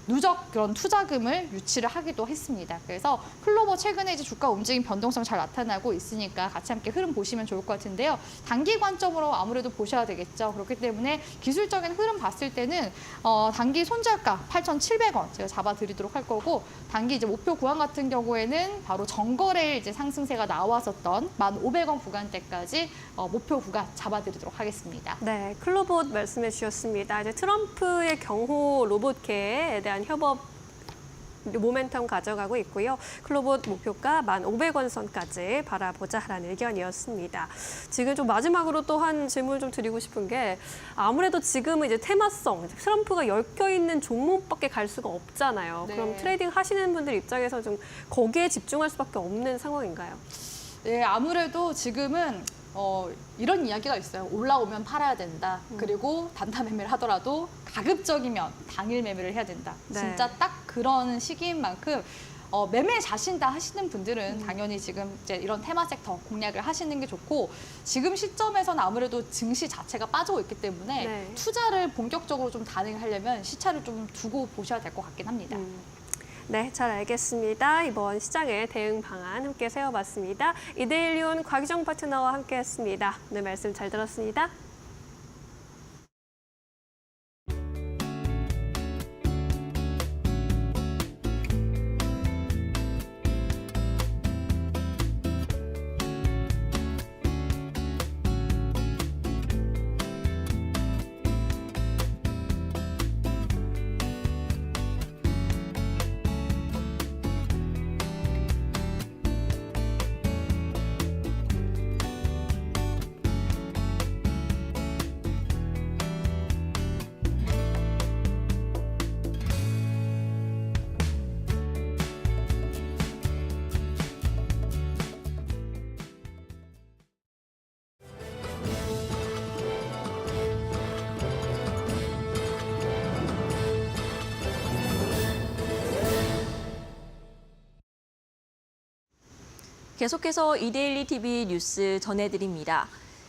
S9: 누적 그런 투자금을 유치를 하기도 했습니다. 그래서 클로버 최근에 이제 주가 움직임 변동성 잘 나타나고 있으니까 같이 함께 흐름 보시면 좋을 것 같은데요. 단기 관점으로 아무래도 보셔야 되겠죠. 그렇기 때문에 기술적인 흐름 봤을 때는 단기 손절가 8,700원 제가 잡아드리도록 할 거고 단기 이제 목표 구간 같은 경우에는 바로 전거래일 이제 상승세가 나왔었던 1,500원 구간대까지 목표 구간 잡아드리도록 하겠습니다.
S2: 네, 클로봇 말씀해 주셨습니다. 이제 트럼프의 경호 로봇계에 대한 협업 모멘텀 가져가고 있고요. 클로봇 목표가 1,500원 선까지 바라보자라는 의견이었습니다. 지금 좀 마지막으로 또 한 질문 좀 드리고 싶은 게 아무래도 지금은 이제 테마성, 트럼프가 엮여 있는 종목밖에 갈 수가 없잖아요.
S9: 네.
S2: 그럼 트레이딩 하시는 분들 입장에서 좀 거기에 집중할 수밖에 없는 상황인가요?
S9: 네, 아무래도 지금은 이런 이야기가 있어요. 올라오면 팔아야 된다. 그리고 단타 매매를 하더라도 가급적이면 당일 매매를 해야 된다.
S2: 네.
S9: 진짜 딱 그런 시기인 만큼 매매 자신다 하시는 분들은 당연히 지금 이제 이런 테마 섹터 공략을 하시는 게 좋고 지금 시점에서는 아무래도 증시 자체가 빠지고 있기 때문에
S2: 네.
S9: 투자를 본격적으로 좀 단행하려면 시차를 좀 두고 보셔야 될 것 같긴 합니다.
S2: 네, 잘 알겠습니다. 이번 시장의 대응 방안 함께 세워봤습니다. 이데일리온 곽유정 파트너와 함께했습니다. 오늘 말씀 잘 들었습니다.
S10: 계속해서 이데일리 TV 뉴스 전해드립니다.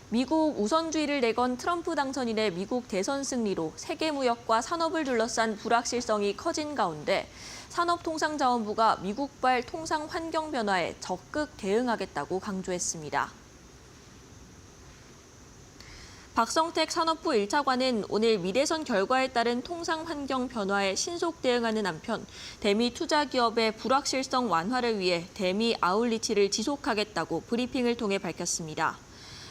S10: 미국 우선주의를 내건 트럼프 당선인의 미국 대선 승리로 세계 무역과 산업을 둘러싼 불확실성이 커진 가운데 산업통상자원부가 미국발 통상 환경 변화에 적극 대응하겠다고 강조했습니다. 박성택 산업부 1차관은 오늘 미대선 결과에 따른 통상 환경 변화에 신속 대응하는 한편 대미 투자 기업의 불확실성 완화를 위해 대미 아웃리치를 지속하겠다고 브리핑을 통해 밝혔습니다.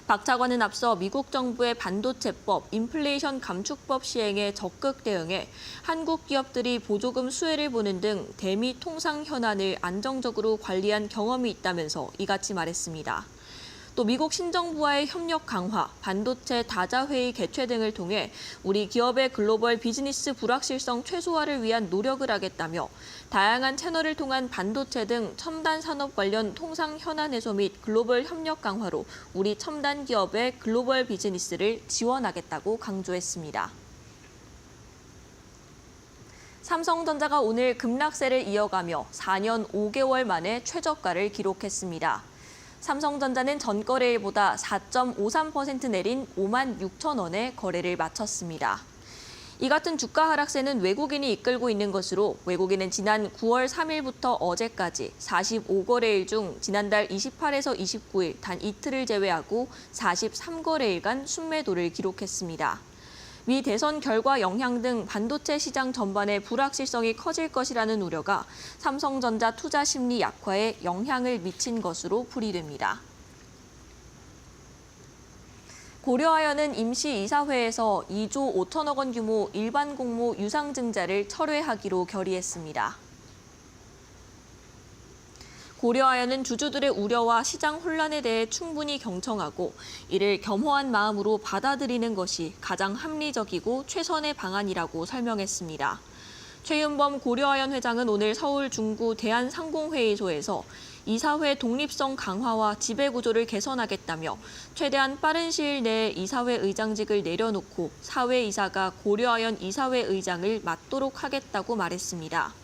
S10: 박 차관은 앞서 미국 정부의 반도체법, 인플레이션 감축법 시행에 적극 대응해 한국 기업들이 보조금 수혜를 보는 등 대미 통상 현안을 안정적으로 관리한 경험이 있다면서 이같이 말했습니다. 또 미국 신정부와의 협력 강화, 반도체 다자회의 개최 등을 통해 우리 기업의 글로벌 비즈니스 불확실성 최소화를 위한 노력을 하겠다며 다양한 채널을 통한 반도체 등 첨단 산업 관련 통상 현안 해소 및 글로벌 협력 강화로 우리 첨단 기업의 글로벌 비즈니스를 지원하겠다고 강조했습니다. 삼성전자가 오늘 급락세를 이어가며 4년 5개월 만에 최저가를 기록했습니다. 삼성전자는 전거래일보다 4.53% 내린 56,000원에 거래를 마쳤습니다. 이 같은 주가 하락세는 외국인이 이끌고 있는 것으로 외국인은 지난 9월 3일부터 어제까지 45거래일 중 지난달 28에서 29일 단 이틀을 제외하고 43거래일간 순매도를 기록했습니다. 미 대선 결과 영향 등 반도체 시장 전반의 불확실성이 커질 것이라는 우려가 삼성전자 투자 심리 약화에 영향을 미친 것으로 풀이됩니다. 고려아연은 임시이사회에서 2조 5천억 원 규모 일반 공모 유상증자를 철회하기로 결의했습니다. 고려아연은 주주들의 우려와 시장 혼란에 대해 충분히 경청하고 이를 겸허한 마음으로 받아들이는 것이 가장 합리적이고 최선의 방안이라고 설명했습니다. 최윤범 고려아연 회장은 오늘 서울 중구 대한상공회의소에서 이사회 독립성 강화와 지배구조를 개선하겠다며 최대한 빠른 시일 내에 이사회 의장직을 내려놓고 사회이사가 고려아연 이사회 의장을 맡도록 하겠다고 말했습니다.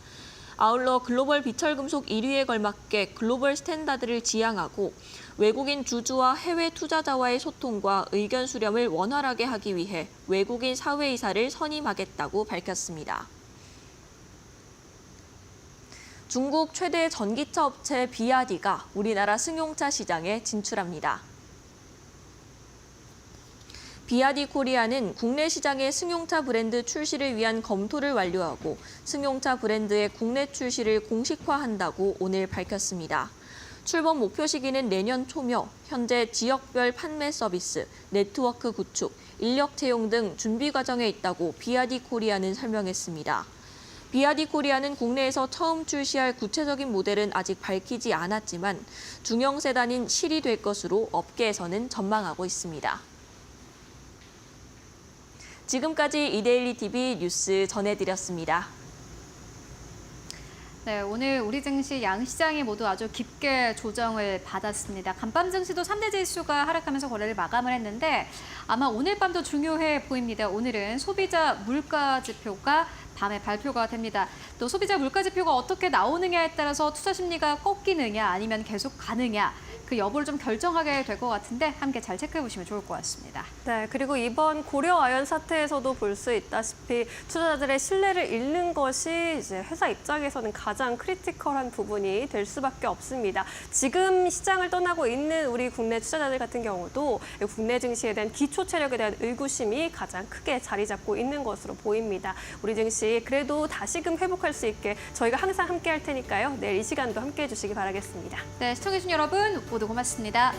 S10: 아울러 글로벌 비철금속 1위에 걸맞게 글로벌 스탠다드를 지향하고 외국인 주주와 해외 투자자와의 소통과 의견 수렴을 원활하게 하기 위해 외국인 사회이사를 선임하겠다고 밝혔습니다. 중국 최대 전기차 업체 비아디가 우리나라 승용차 시장에 진출합니다. 비아디 코리아는 국내 시장의 승용차 브랜드 출시를 위한 검토를 완료하고 승용차 브랜드의 국내 출시를 공식화한다고 오늘 밝혔습니다. 출범 목표 시기는 내년 초며 현재 지역별 판매 서비스, 네트워크 구축, 인력 채용 등 준비 과정에 있다고 비아디 코리아는 설명했습니다. 비아디 코리아는 국내에서 처음 출시할 구체적인 모델은 아직 밝히지 않았지만 중형 세단인 실이 될 것으로 업계에서는 전망하고 있습니다. 지금까지 이데일리 TV 뉴스 전해드렸습니다.
S1: 네, 오늘 우리 증시 양시장이 모두 아주 깊게 조정을 받았습니다. 간밤 증시도 3대 지수가 하락하면서 거래를 마감을 했는데 아마 오늘 밤도 중요해 보입니다. 오늘은 소비자 물가 지표가 밤에 발표가 됩니다. 또 소비자 물가 지표가 어떻게 나오느냐에 따라서 투자 심리가 꺾이느냐 아니면 계속 가느냐 그 여부를 좀 결정하게 될 것 같은데 함께 잘 체크해 보시면 좋을 것 같습니다.
S2: 네, 그리고 이번 고려아연 사태에서도 볼 수 있다시피 투자자들의 신뢰를 잃는 것이 이제 회사 입장에서는 가장 크리티컬한 부분이 될 수밖에 없습니다. 지금 시장을 떠나고 있는 우리 국내 투자자들 같은 경우도 국내 증시에 대한 기초 체력에 대한 의구심이 가장 크게 자리 잡고 있는 것으로 보입니다. 우리 증시 그래도 다시금 회복할 수 있게 저희가 항상 함께 할 테니까요. 내일 이 시간도 함께 해주시기 바라겠습니다.
S1: 네, 시청해주신 여러분 모두 고맙습니다.